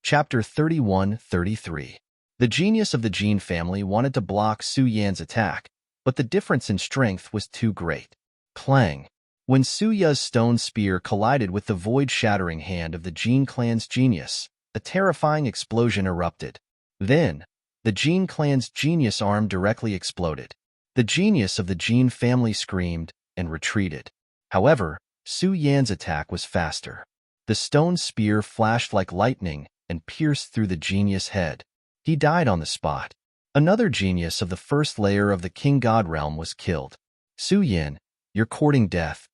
Chapter 31-33. The genius of the Jin family wanted to block Su Yan's attack, but the difference in strength was too great. Clang! When Su Ya's stone spear collided with the void-shattering hand of the Jin clan's genius, a terrifying explosion erupted. Then, the Jin clan's genius arm directly exploded. The genius of the Jin family screamed and retreated. However, Su Yan's attack was faster. The stone spear flashed like lightning and pierced through the genius head. He died on the spot. Another genius of the first layer of the King God realm was killed. Su Yan, you're courting death.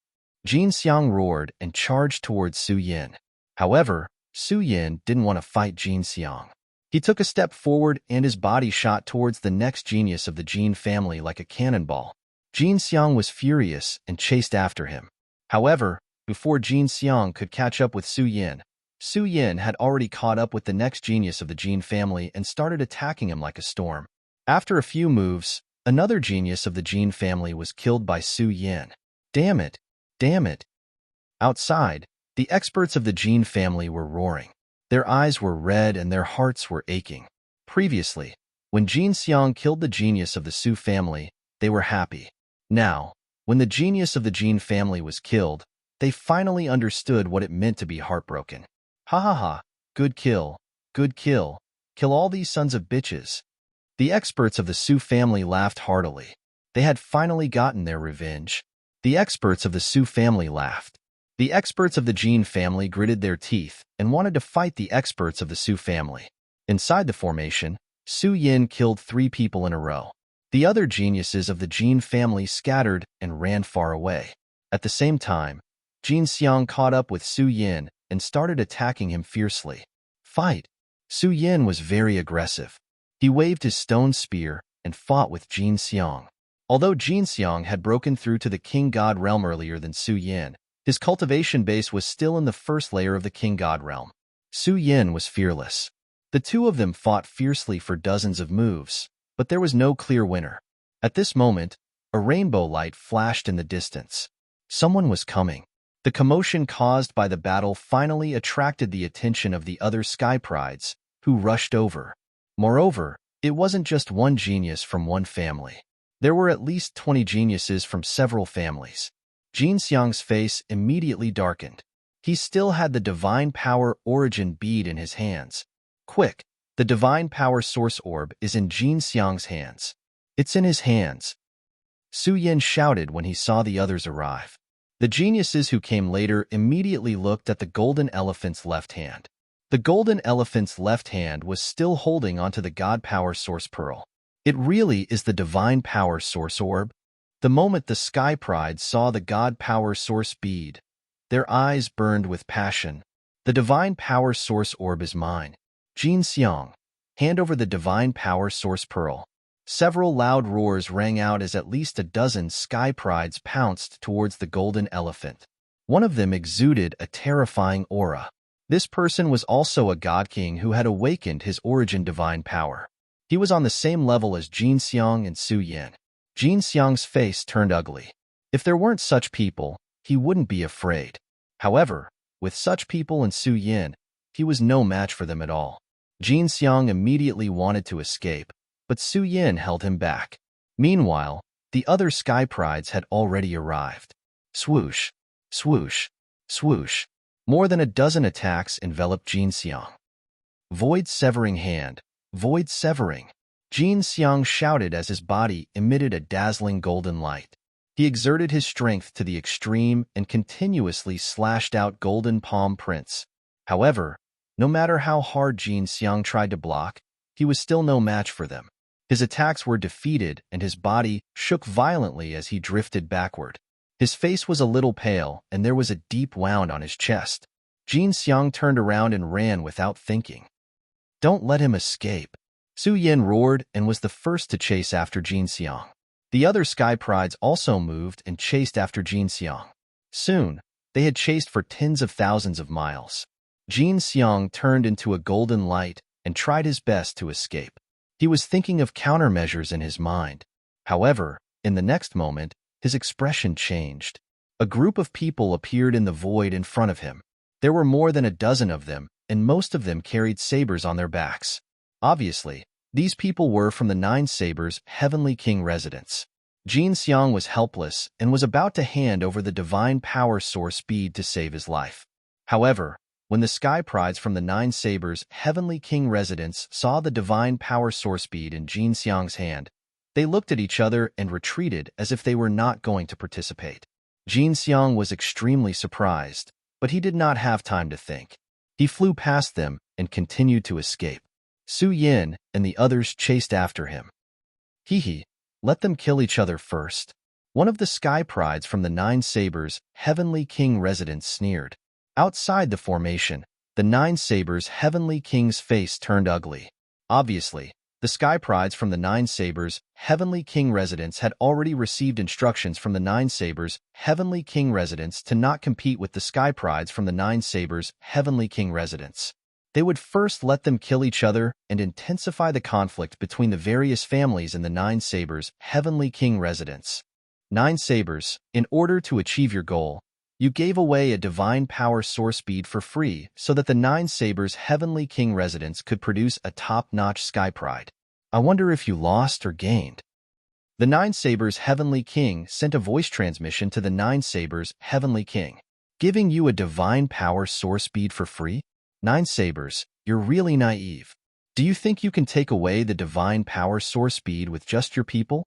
Jin Xiang roared and charged towards Su Yan. However, Su Yan didn't want to fight Jin Xiang. He took a step forward and his body shot towards the next genius of the Jin family like a cannonball. Jin Xiang was furious and chased after him. However, before Jin Xiang could catch up with Su Yan had already caught up with the next genius of the Jin family and started attacking him like a storm. After a few moves, another genius of the Jin family was killed by Su Yan. Damn it! Damn it! Outside, the experts of the Jin family were roaring. Their eyes were red and their hearts were aching. Previously, when Jin Xiang killed the genius of the Su family, they were happy. Now, when the genius of the Jin family was killed, they finally understood what it meant to be heartbroken. Ha ha ha, good kill, kill all these sons of bitches. The experts of the Su family laughed heartily. They had finally gotten their revenge. The experts of the Su family laughed. The experts of the Jin family gritted their teeth and wanted to fight the experts of the Su family. Inside the formation, Su Yan killed 3 people in a row. The other geniuses of the Jin family scattered and ran far away. At the same time, Jin Xiang caught up with Su Yan and started attacking him fiercely. Fight! Su Yan was very aggressive. He waved his stone spear and fought with Jin Xiang. Although Jin Xiang had broken through to the King God realm earlier than Su Yan, his cultivation base was still in the first layer of the King God realm. Su Yan was fearless. The two of them fought fiercely for dozens of moves, but there was no clear winner. At this moment, a rainbow light flashed in the distance. Someone was coming. The commotion caused by the battle finally attracted the attention of the other Sky Prides, who rushed over. Moreover, it wasn't just one genius from one family. There were at least 20 geniuses from several families. Jin Xiang's face immediately darkened. He still had the Divine Power Origin bead in his hands. Quick, the Divine Power Source Orb is in Jin Xiang's hands. It's in his hands. Su Yin shouted when he saw the others arrive. The geniuses who came later immediately looked at the golden elephant's left hand. The golden elephant's left hand was still holding onto the God Power Source Pearl. It really is the Divine Power Source Orb. The moment the Sky Pride saw the God Power Source bead, their eyes burned with passion. The Divine Power Source Orb is mine. Jin Xiang, hand over the Divine Power Source Pearl. Several loud roars rang out as at least a dozen Sky Prides pounced towards the golden elephant. One of them exuded a terrifying aura. This person was also a God King who had awakened his origin divine power. He was on the same level as Jin Xiang and Su Yin. Jin Xiang's face turned ugly. If there weren't such people, he wouldn't be afraid. However, with such people and Su Yin, he was no match for them at all. Jin Xiang immediately wanted to escape, but Su Yin held him back. Meanwhile, the other Sky Prides had already arrived. Swoosh, swoosh, swoosh. More than a dozen attacks enveloped Jin Xiang. Void severing hand, void severing. Jin Xiang shouted as his body emitted a dazzling golden light. He exerted his strength to the extreme and continuously slashed out golden palm prints. However, no matter how hard Jin Xiang tried to block, he was still no match for them. His attacks were defeated and his body shook violently as he drifted backward. His face was a little pale and there was a deep wound on his chest. Jin Xiang turned around and ran without thinking. Don't let him escape. Su Yin roared and was the first to chase after Jin Xiang. The other Sky Prides also moved and chased after Jin Xiang. Soon, they had chased for tens of thousands of miles. Jin Xiang turned into a golden light and tried his best to escape. He was thinking of countermeasures in his mind. However, in the next moment, his expression changed. A group of people appeared in the void in front of him. There were more than a dozen of them, and most of them carried sabers on their backs. Obviously, these people were from the Nine Sabers' Heavenly King residence. Jin Xiang was helpless and was about to hand over the Divine Power Source bead to save his life. However, when the Sky Prides from the Nine Sabers' Heavenly King residence saw the Divine Power Source bead in Jin Xiang's hand, they looked at each other and retreated as if they were not going to participate. Jin Xiang was extremely surprised, but he did not have time to think. He flew past them and continued to escape. Su Yin and the others chased after him. Hee, let them kill each other first. One of the Sky Prides from the Nine Sabers' Heavenly King residence sneered. Outside the formation, the Nine Sabers' Heavenly King's face turned ugly. Obviously, the Sky Prides from the Nine Sabers' Heavenly King residence had already received instructions from the Nine Sabers' Heavenly King residence to not compete with the Sky Prides from the Nine Sabers' Heavenly King residence. They would first let them kill each other and intensify the conflict between the various families in the Nine Sabers' Heavenly King residence. Nine Sabers, in order to achieve your goal, you gave away a Divine Power Source bead for free so that the Nine Sabers' Heavenly King residence could produce a top-notch Sky Pride. I wonder if you lost or gained. The Nine Sabers' Heavenly King sent a voice transmission to the Nine Sabers' Heavenly King, giving you a Divine Power Source bead for free? Nine Sabers, you're really naive. Do you think you can take away the Divine Power Source bead with just your people?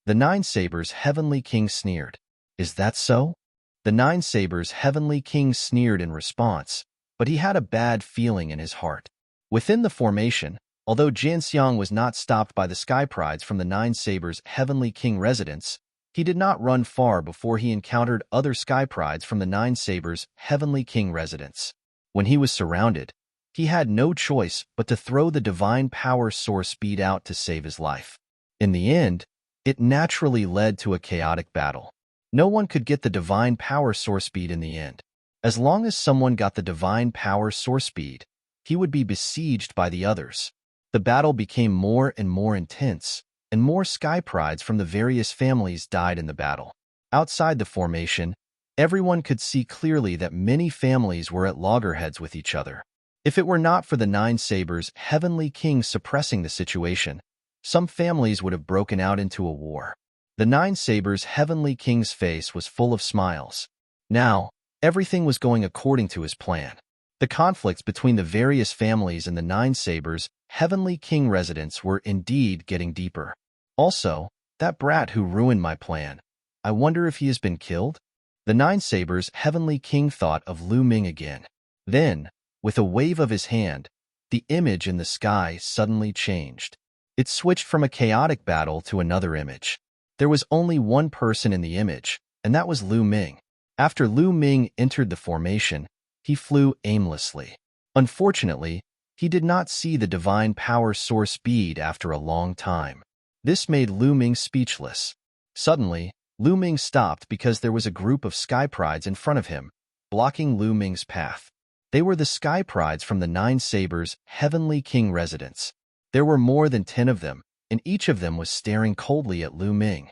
The Nine Sabers' Heavenly King sneered. Is that so? The Nine Sabers' Heavenly King sneered in response, but he had a bad feeling in his heart. Within the formation, although Jin Xiang was not stopped by the Sky Prides from the Nine Sabers' Heavenly King residence, he did not run far before he encountered other Sky Prides from the Nine Sabers' Heavenly King residence. When he was surrounded, he had no choice but to throw the Divine Power Source bead out to save his life. In the end, it naturally led to a chaotic battle. No one could get the Divine Power Source bead in the end. As long as someone got the Divine Power Source bead, he would be besieged by the others. The battle became more and more intense, and more Sky Prides from the various families died in the battle. Outside the formation, everyone could see clearly that many families were at loggerheads with each other. If it were not for the Nine Sabers' Heavenly King suppressing the situation, some families would have broken out into a war. The Nine Sabers' Heavenly King's face was full of smiles. Now, Everything was going according to his plan. The conflicts between the various families in the Nine Sabers' Heavenly King residence were indeed getting deeper. Also, that brat who ruined my plan. I wonder if he has been killed? The Nine Sabers' Heavenly King thought of Lu Ming again. Then, with a wave of his hand, the image in the sky suddenly changed. It switched from a chaotic battle to another image. There was only one person in the image, and that was Lu Ming. After Lu Ming entered the formation, he flew aimlessly. Unfortunately, he did not see the divine power source bead after a long time. This made Lu Ming speechless. Suddenly, Lu Ming stopped because there was a group of Sky Prides in front of him, blocking Lu Ming's path. They were the Sky Prides from the Nine Sabers' Heavenly King residence. There were more than 10 of them, and each of them was staring coldly at Lu Ming.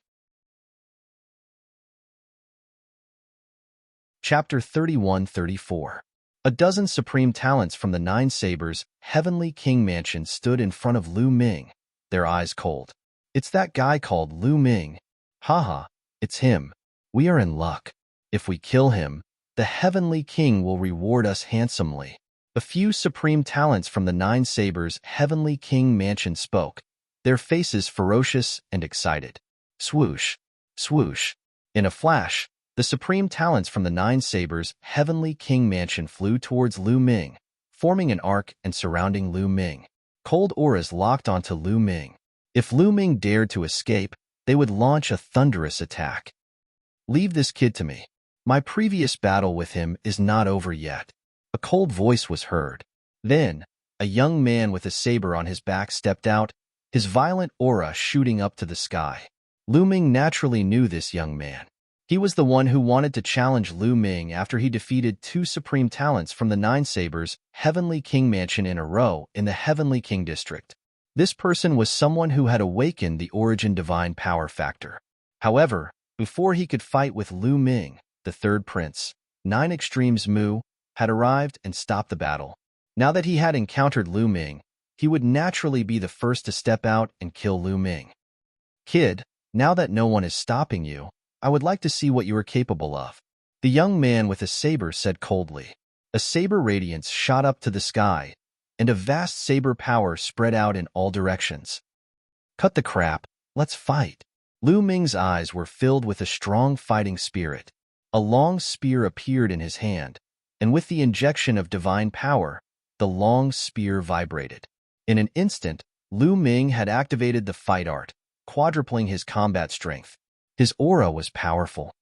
Chapter 31-34. A dozen supreme talents from the Nine Sabers' Heavenly King mansion stood in front of Lu Ming, their eyes cold. It's that guy called Lu Ming. Haha, it's him. We are in luck. If we kill him, the Heavenly King will reward us handsomely. A few supreme talents from the Nine Sabers' Heavenly King mansion spoke, their faces ferocious and excited. Swoosh, swoosh. In a flash, the supreme talents from the Nine Sabers' Heavenly King mansion flew towards Lu Ming, forming an arc and surrounding Lu Ming. Cold auras locked onto Lu Ming. If Lu Ming dared to escape, they would launch a thunderous attack. Leave this kid to me. My previous battle with him is not over yet. A cold voice was heard. Then, a young man with a saber on his back stepped out, his violent aura shooting up to the sky. Lu Ming naturally knew this young man. He was the one who wanted to challenge Lu Ming after he defeated 2 supreme talents from the Nine Sabers' Heavenly King mansion in a row in the Heavenly King district. This person was someone who had awakened the origin divine power factor. However, before he could fight with Lu Ming, the third prince, 9 Extremes Mu, had arrived and stopped the battle. Now that he had encountered Lu Ming, he would naturally be the first to step out and kill Lu Ming. Kid, now that no one is stopping you, I would like to see what you are capable of. The young man with a saber said coldly. A saber radiance shot up to the sky, and a vast saber power spread out in all directions. Cut the crap, let's fight. Lu Ming's eyes were filled with a strong fighting spirit. A long spear appeared in his hand, and with the injection of divine power, the long spear vibrated. In an instant, Lu Ming had activated the fight art, quadrupling his combat strength. His aura was powerful.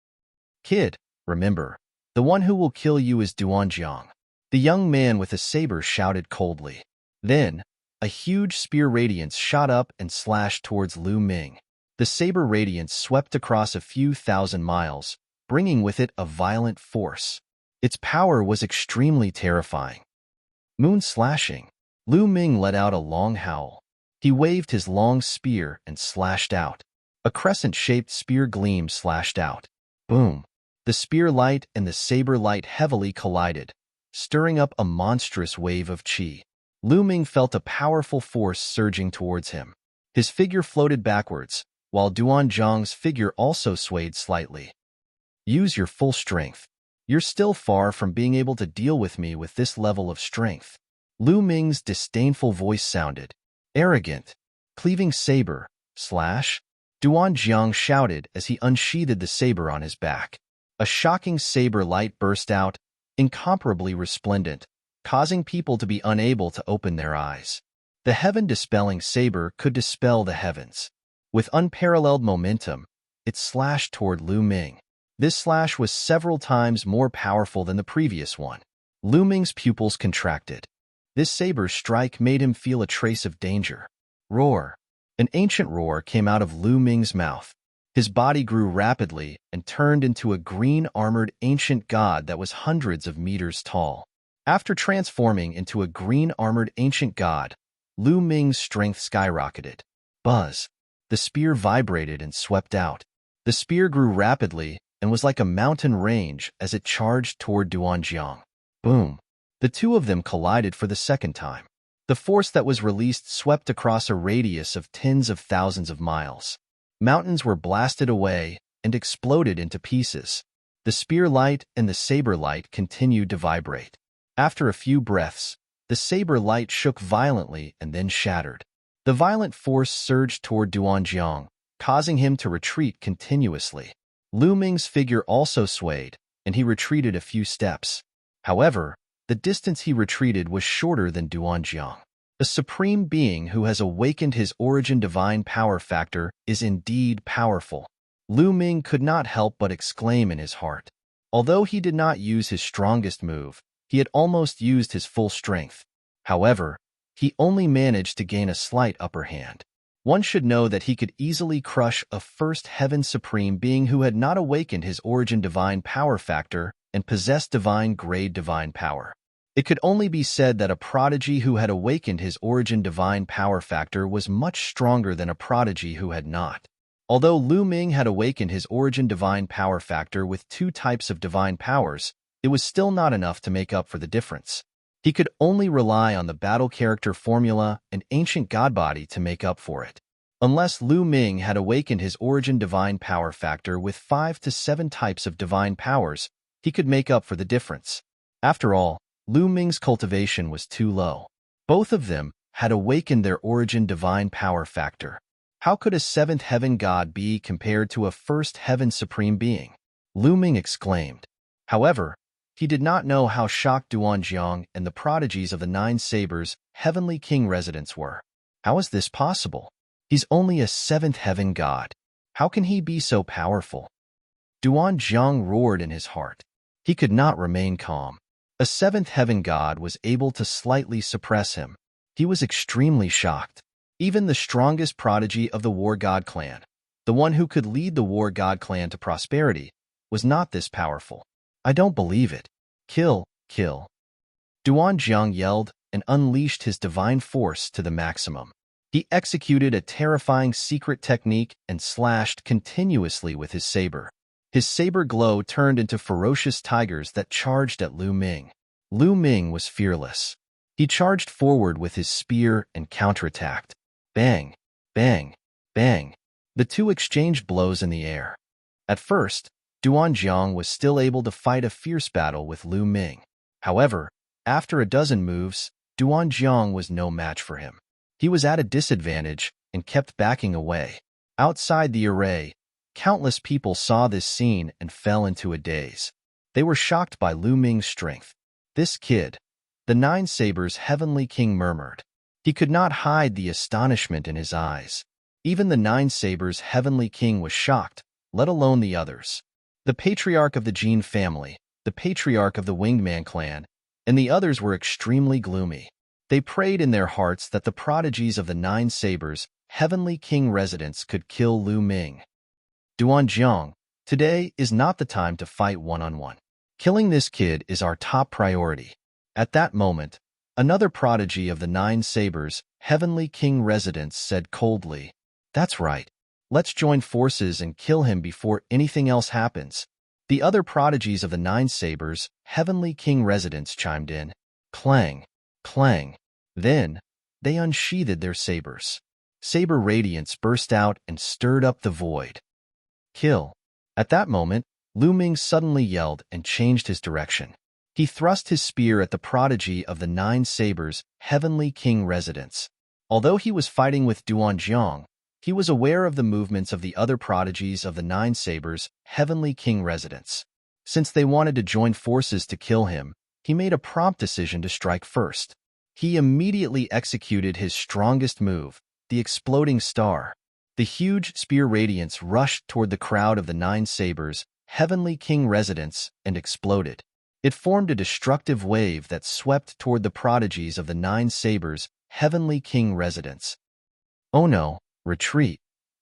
Kid, remember, the one who will kill you is Duanjiang. The young man with a saber shouted coldly. Then, a huge spear radiance shot up and slashed towards Lu Ming. The saber radiance swept across a few thousand miles, bringing with it a violent force. Its power was extremely terrifying. Moon slashing. Lu Ming let out a long howl. He waved his long spear and slashed out. A crescent-shaped spear gleam slashed out. Boom! The spear light and the saber light heavily collided, stirring up a monstrous wave of qi. Lu Ming felt a powerful force surging towards him. His figure floated backwards, while Duanjiang's figure also swayed slightly. Use your full strength. You're still far from being able to deal with me with this level of strength. Lu Ming's disdainful voice sounded. Arrogant. Cleaving saber. Slash. Duanjiang shouted as he unsheathed the saber on his back. A shocking saber light burst out, incomparably resplendent, causing people to be unable to open their eyes. The heaven-dispelling saber could dispel the heavens. With unparalleled momentum, it slashed toward Lu Ming. This slash was several times more powerful than the previous one. Lu Ming's pupils contracted. This saber strike made him feel a trace of danger. Roar. An ancient roar came out of Lu Ming's mouth. His body grew rapidly and turned into a green-armored ancient god that was hundreds of meters tall. After transforming into a green-armored ancient god, Lu Ming's strength skyrocketed. Buzz. The spear vibrated and swept out. The spear grew rapidly and was like a mountain range as it charged toward Duanjiang. Boom. The two of them collided for the second time. The force that was released swept across a radius of tens of thousands of miles. Mountains were blasted away and exploded into pieces. The spear light and the saber light continued to vibrate. After a few breaths, the saber light shook violently and then shattered. The violent force surged toward Duanjiang, causing him to retreat continuously. Lu Ming's figure also swayed, and he retreated a few steps. However, the distance he retreated was shorter than Duanjiang. A supreme being who has awakened his origin divine power factor is indeed powerful. Lu Ming could not help but exclaim in his heart. Although he did not use his strongest move, he had almost used his full strength. However, he only managed to gain a slight upper hand. One should know that he could easily crush a first heaven supreme being who had not awakened his origin divine power factor and possessed divine grade divine power. It could only be said that a prodigy who had awakened his origin divine power factor was much stronger than a prodigy who had not. Although Lu Ming had awakened his origin divine power factor with 2 types of divine powers, it was still not enough to make up for the difference. He could only rely on the battle character formula and ancient god body to make up for it. Unless Lu Ming had awakened his origin divine power factor with 5 to 7 types of divine powers, he could make up for the difference. After all, Lu Ming's cultivation was too low. Both of them had awakened their origin divine power factor. How could a 7th heaven god be compared to a 1st heaven supreme being? Lu Ming exclaimed. However, he did not know how shocked Duanjiang and the prodigies of the 9 sabers heavenly king residents were. How is this possible? He's only a 7th heaven god. How can he be so powerful? Duanjiang roared in his heart. He could not remain calm. A 7th heaven god was able to slightly suppress him. He was extremely shocked. Even the strongest prodigy of the War God clan, the one who could lead the War God clan to prosperity, was not this powerful. I don't believe it. Kill, kill. Duanjiang yelled and unleashed his divine force to the maximum. He executed a terrifying secret technique and slashed continuously with his saber. His saber glow turned into ferocious tigers that charged at Lu Ming. Lu Ming was fearless. He charged forward with his spear and counterattacked. Bang, bang, bang. The 2 exchanged blows in the air. At first, Duanjiang was still able to fight a fierce battle with Lu Ming. However, after a dozen moves, Duanjiang was no match for him. He was at a disadvantage and kept backing away. Outside the array, countless people saw this scene and fell into a daze. They were shocked by Lu Ming's strength. This kid, the 9 sabers heavenly king murmured. He could not hide the astonishment in his eyes. Even the 9 sabers heavenly king was shocked, let alone the others. The patriarch of the Jin family, the patriarch of the Winged Man clan, and the others were extremely gloomy. They prayed in their hearts that the prodigies of the 9 sabers heavenly king residents could kill Lu Ming. Duanjiang, today is not the time to fight one-on-one. Killing this kid is our top priority. At that moment, another prodigy of the 9 sabers heavenly king residents said coldly, "That's right. Let's join forces and kill him before anything else happens." The other prodigies of the 9 sabers heavenly king residents chimed in. Clang, clang. Then, they unsheathed their sabers. Saber radiance burst out and stirred up the void. Kill. At that moment, Lu Ming suddenly yelled and changed his direction. He thrust his spear at the prodigy of the 9 sabers heavenly king residents. Although he was fighting with Duanjiang, he was aware of the movements of the other prodigies of the 9 sabers heavenly king residents. Since they wanted to join forces to kill him, he made a prompt decision to strike first. He immediately executed his strongest move, the exploding star. The huge spear radiance rushed toward the crowd of the 9 sabers heavenly king residents and exploded. It formed a destructive wave that swept toward the prodigies of the 9 sabers heavenly king residents. Oh no, retreat.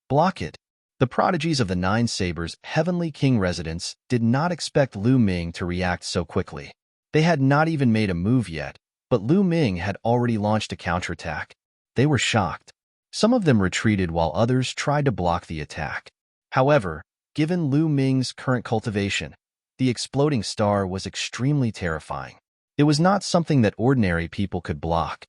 Block it. The prodigies of the 9 sabers heavenly king residents did not expect Lu Ming to react so quickly. They had not even made a move yet, but Lu Ming had already launched a counterattack. They were shocked. Some of them retreated while others tried to block the attack. However, given Lu Ming's current cultivation, the exploding star was extremely terrifying. It was not something that ordinary people could block.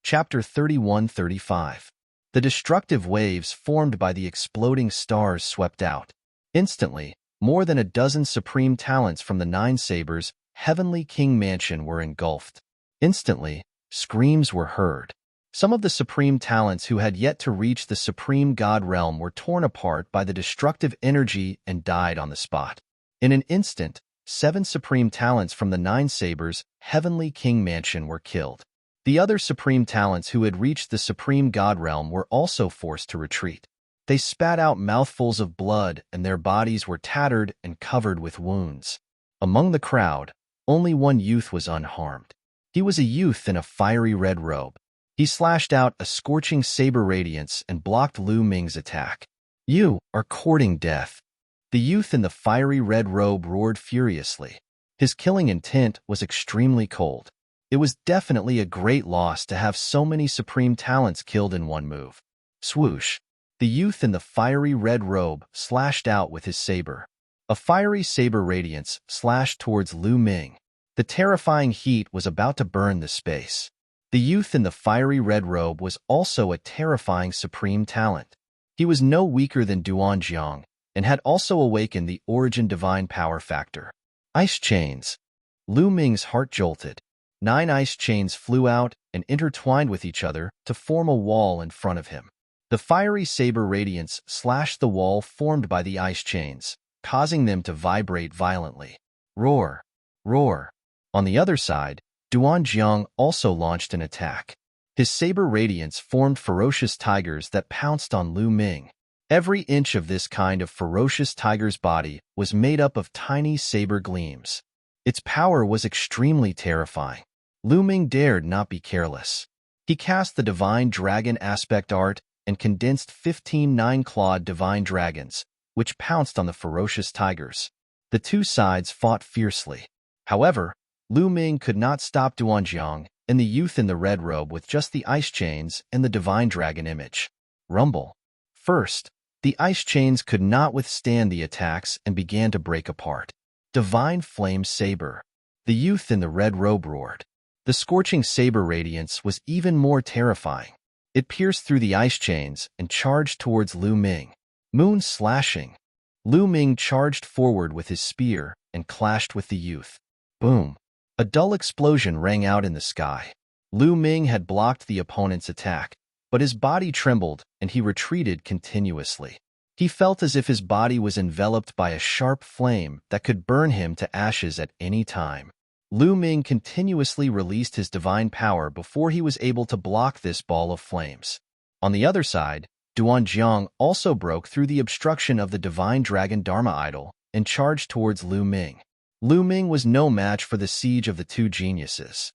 Chapter 31-35. The destructive waves formed by the exploding stars swept out. Instantly, more than a dozen supreme talents from the Nine Sabers' heavenly king mansion were engulfed. Instantly, screams were heard. Some of the supreme talents who had yet to reach the supreme god realm were torn apart by the destructive energy and died on the spot. In an instant, 7 supreme talents from the Nine Sabers' heavenly king mansion were killed. The other supreme talents who had reached the supreme god realm were also forced to retreat. They spat out mouthfuls of blood, and their bodies were tattered and covered with wounds. Among the crowd, only one youth was unharmed. He was a youth in a fiery red robe. He slashed out a scorching saber radiance and blocked Lu Ming's attack. "You are courting death." The youth in the fiery red robe roared furiously. His killing intent was extremely cold. It was definitely a great loss to have so many supreme talents killed in one move. Swoosh! The youth in the fiery red robe slashed out with his saber. A fiery saber radiance slashed towards Lu Ming. The terrifying heat was about to burn the space. The youth in the fiery red robe was also a terrifying supreme talent. He was no weaker than Duanjiang and had also awakened the origin divine power factor. Ice chains. Lu Ming's heart jolted. 9 ice chains flew out and intertwined with each other to form a wall in front of him. The fiery saber radiance slashed the wall formed by the ice chains, causing them to vibrate violently. Roar! Roar! On the other side, Duanjiang also launched an attack. His saber radiance formed ferocious tigers that pounced on Lu Ming. Every inch of this kind of ferocious tiger's body was made up of tiny saber gleams. Its power was extremely terrifying. Lu Ming dared not be careless. He cast the Divine Dragon aspect art and condensed 15 nine-clawed divine dragons, which pounced on the ferocious tigers. The two sides fought fiercely. However, Lu Ming could not stop Duanjiang and the youth in the red robe with just the ice chains and the divine dragon image. Rumble. First, the ice chains could not withstand the attacks and began to break apart. Divine Flame Saber. The youth in the red robe roared. The scorching saber radiance was even more terrifying. It pierced through the ice chains and charged towards Lu Ming. Moon slashing. Lu Ming charged forward with his spear and clashed with the youth. Boom. A dull explosion rang out in the sky. Lu Ming had blocked the opponent's attack, but his body trembled and he retreated continuously. He felt as if his body was enveloped by a sharp flame that could burn him to ashes at any time. Lu Ming continuously released his divine power before he was able to block this ball of flames. On the other side, Duanjiang also broke through the obstruction of the divine dragon Dharma idol and charged towards Lu Ming. Lu Ming was no match for the siege of the two geniuses.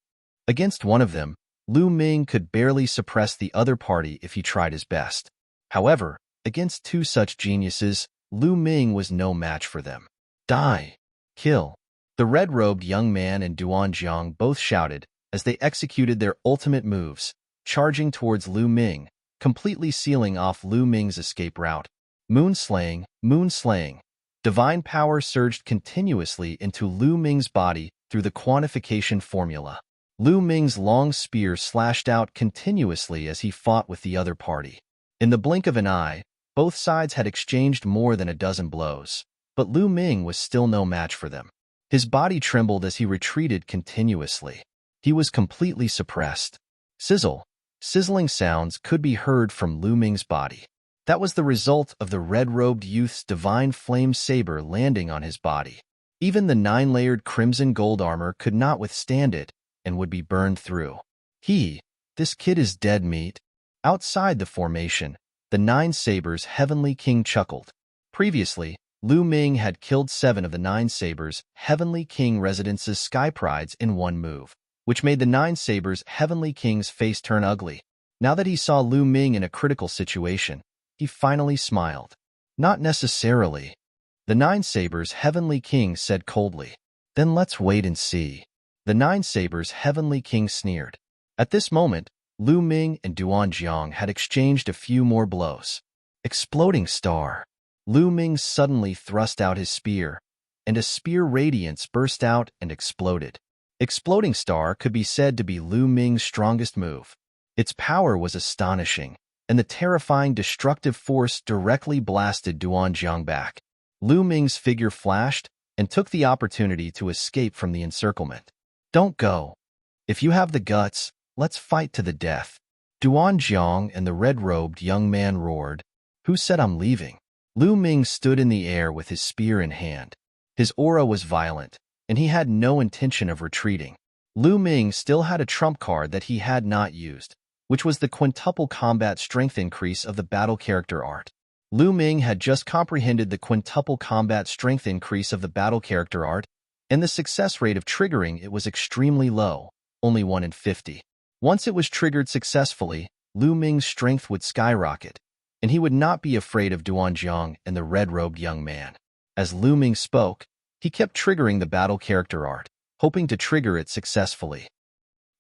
Against one of them, Lu Ming could barely suppress the other party if he tried his best. However, against two such geniuses, Lu Ming was no match for them. Die! Kill! The red-robed young man and Duanjiang both shouted as they executed their ultimate moves, charging towards Lu Ming, completely sealing off Lu Ming's escape route. Moonslaying, moonslaying. Divine power surged continuously into Lu Ming's body through the quantification formula. Lu Ming's long spear slashed out continuously as he fought with the other party. In the blink of an eye, both sides had exchanged more than a dozen blows, but Lu Ming was still no match for them. His body trembled as he retreated continuously. He was completely suppressed. Sizzle. Sizzling sounds could be heard from Lu Ming's body. That was the result of the red-robed youth's divine flame saber landing on his body. Even the 9-layered crimson gold armor could not withstand it and would be burned through. This kid is dead meat. Outside the formation, the 9 Sabers' heavenly king chuckled. Previously, Lu Ming had killed 7 of the 9 Sabers' heavenly king residence's sky prides in one move, which made the 9 Sabers' heavenly king's face turn ugly. Now that he saw Lu Ming in a critical situation, he finally smiled. Not necessarily. The 9 Sabers' heavenly king said coldly. Then let's wait and see. The 9 Sabers' heavenly king sneered. At this moment, Lu Ming and Duanjiang had exchanged a few more blows. Exploding star. Lu Ming suddenly thrust out his spear, and a spear radiance burst out and exploded. Exploding star could be said to be Lu Ming's strongest move. Its power was astonishing, and the terrifying destructive force directly blasted Duanjiang back. Lu Ming's figure flashed and took the opportunity to escape from the encirclement. Don't go. If you have the guts, let's fight to the death. Duanjiang and the red-robed young man roared. Who said I'm leaving? Lu Ming stood in the air with his spear in hand. His aura was violent, and he had no intention of retreating. Lu Ming still had a trump card that he had not used, which was the quintuple combat strength increase of the battle character art. Lu Ming had just comprehended the quintuple combat strength increase of the battle character art, and the success rate of triggering it was extremely low, only 1 in 50. Once it was triggered successfully, Lu Ming's strength would skyrocket, and he would not be afraid of Duanjiang and the red-robed young man. As Lu Ming spoke, he kept triggering the battle character art, hoping to trigger it successfully.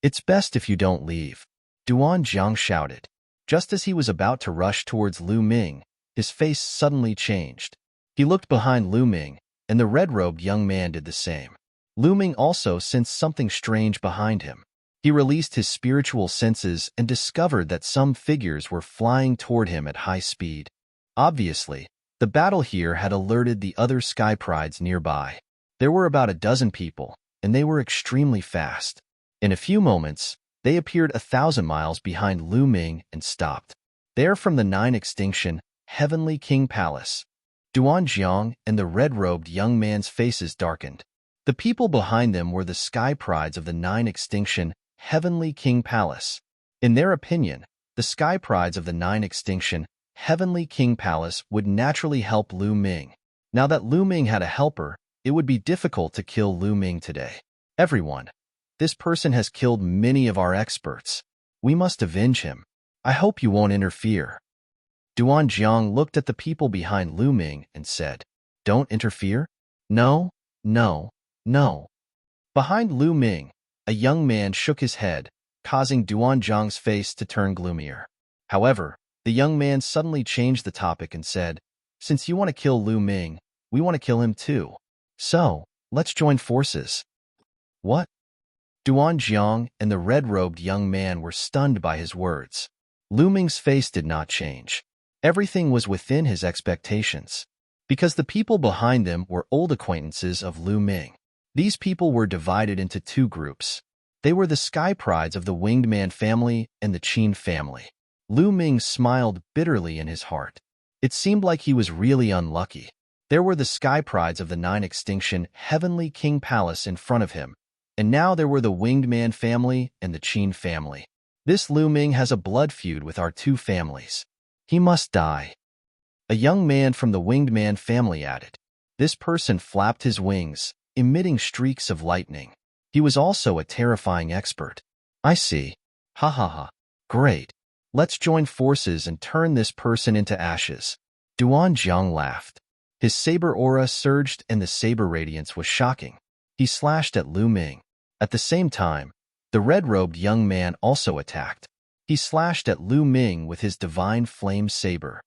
It's best if you don't leave, Duanjiang shouted. Just as he was about to rush towards Lu Ming, his face suddenly changed. He looked behind Lu Ming, and the red-robed young man did the same. Lu Ming also sensed something strange behind him. He released his spiritual senses and discovered that some figures were flying toward him at high speed. Obviously, the battle here had alerted the other sky prides nearby. There were about a dozen people, and they were extremely fast. In a few moments, they appeared 1,000 miles behind Lu Ming and stopped. They are from the 9 Extinction, Heavenly King Palace. Duanjiang and the red-robed young man's faces darkened. The people behind them were the sky prides of the 9 Extinction, Heavenly King Palace. In their opinion, the sky prides of the 9 Extinction, Heavenly King Palace would naturally help Lu Ming. Now that Lu Ming had a helper, it would be difficult to kill Lu Ming today. Everyone, this person has killed many of our experts. We must avenge him. I hope you won't interfere. Duanjiang looked at the people behind Lu Ming and said, Don't interfere? No, no, no. Behind Lu Ming, a young man shook his head, causing Duanjiang's face to turn gloomier. However, the young man suddenly changed the topic and said, Since you want to kill Lu Ming, we want to kill him too. So, let's join forces. What? Duanjiang and the red-robed young man were stunned by his words. Lu Ming's face did not change. Everything was within his expectations. Because the people behind them were old acquaintances of Lu Ming. These people were divided into 2 groups. They were the sky prides of the Winged Man family and the Qin family. Lu Ming smiled bitterly in his heart. It seemed like he was really unlucky. There were the sky prides of the 9 Extinction Heavenly King Palace in front of him, and now there were the Winged Man family and the Qin family. This Lu Ming has a blood feud with our 2 families. He must die. A young man from the Winged Man family added. This person flapped his wings, emitting streaks of lightning. He was also a terrifying expert. I see. Ha ha ha. Great. Let's join forces and turn this person into ashes. Duanjiang laughed. His saber aura surged and the saber radiance was shocking. He slashed at Lu Ming. At the same time, the red-robed young man also attacked. He slashed at Lu Ming with his divine flame saber.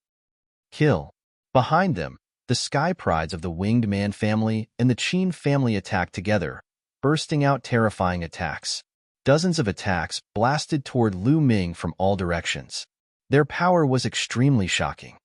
Kill. Behind them, the sky prides of the Winged Man family and the Qin family attacked together, bursting out terrifying attacks. Dozens of attacks blasted toward Lu Ming from all directions. Their power was extremely shocking.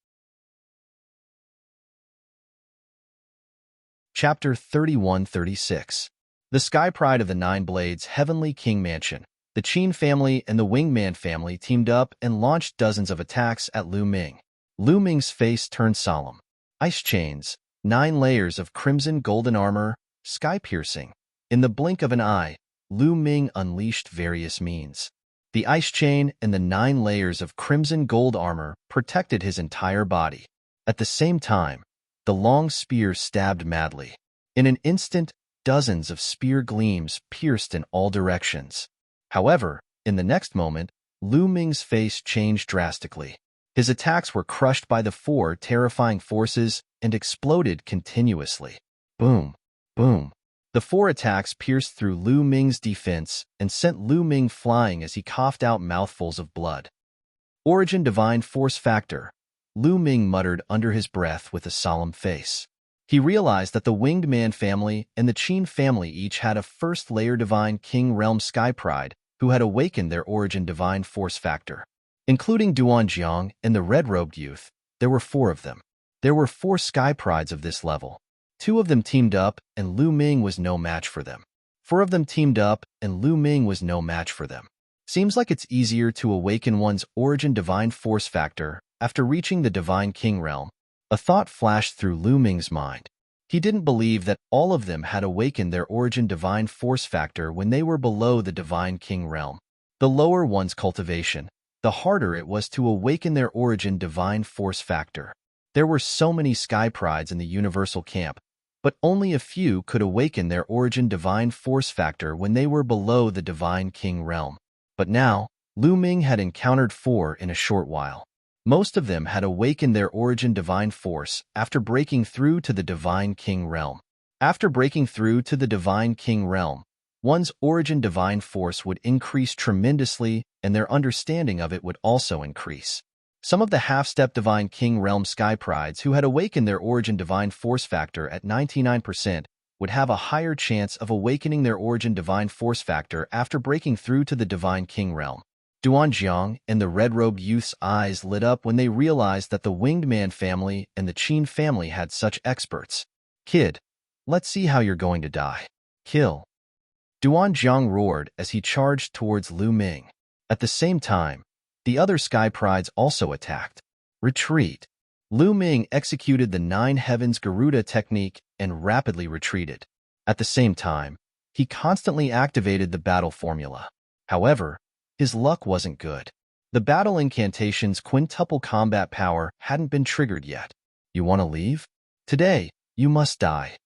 Chapter 31-36. The Sky Pride of the 9 Blades Heavenly King Mansion. The Qin family and the Winged Man family teamed up and launched dozens of attacks at Lu Ming. Lu Ming's face turned solemn. Ice chains, 9 layers of crimson golden armor, sky-piercing. In the blink of an eye, Lu Ming unleashed various means. The ice chain and the 9 layers of crimson gold armor protected his entire body. At the same time, the long spear stabbed madly. In an instant, dozens of spear gleams pierced in all directions. However, in the next moment, Lu Ming's face changed drastically. His attacks were crushed by the 4 terrifying forces and exploded continuously. Boom, boom. The 4 attacks pierced through Lu Ming's defense and sent Lu Ming flying as he coughed out mouthfuls of blood. Origin Divine Force Factor, Lu Ming muttered under his breath with a solemn face. He realized that the Winged Man family and the Qin family each had a first-layer Divine King Realm Sky Pride who had awakened their Origin Divine Force Factor. Including Duanjiang and the red-robed youth, there were 4 of them. There were 4 sky prides of this level. 2 of them teamed up, and Lu Ming was no match for them. 4 of them teamed up, and Lu Ming was no match for them. Seems like it's easier to awaken one's origin divine force factor after reaching the Divine King realm. A thought flashed through Lu Ming's mind. He didn't believe that all of them had awakened their origin divine force factor when they were below the Divine King realm. The lower one's cultivation, the harder it was to awaken their origin divine force factor. There were so many sky prides in the universal camp, but only a few could awaken their origin divine force factor when they were below the Divine King realm. But now, Lu Ming had encountered 4 in a short while. Most of them had awakened their origin divine force after breaking through to the Divine King realm. After breaking through to the Divine King realm, one's origin divine force would increase tremendously, and their understanding of it would also increase. Some of the half-step Divine King realm sky prides who had awakened their origin divine force factor at 99% would have a higher chance of awakening their origin divine force factor after breaking through to the Divine King realm. Duanjiang and the red-robed youth's eyes lit up when they realized that the Winged Man family and the Qin family had such experts. "Kid, let's see how you're going to die. Kill." Duanjiang roared as he charged towards Lu Ming. At the same time, the other sky prides also attacked. "Retreat." Lu Ming executed the 9 Heavens Garuda technique and rapidly retreated. At the same time, he constantly activated the battle formula. However, his luck wasn't good. The battle incantation's quintuple combat power hadn't been triggered yet. "You want to leave? Today, you must die."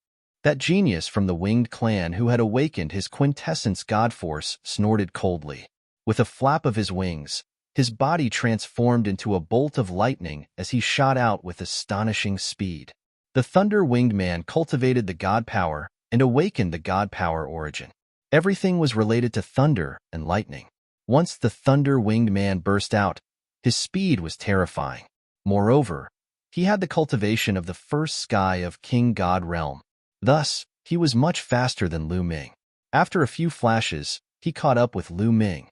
That genius from the Winged Clan who had awakened his quintessence god force snorted coldly. With a flap of his wings, his body transformed into a bolt of lightning as he shot out with astonishing speed. The Thunder-Winged Man cultivated the god power and awakened the god power origin. Everything was related to thunder and lightning. Once the Thunder-Winged Man burst out, his speed was terrifying. Moreover, he had the cultivation of the first sky of King God realm. Thus, he was much faster than Lu Ming. After a few flashes, he caught up with Lu Ming.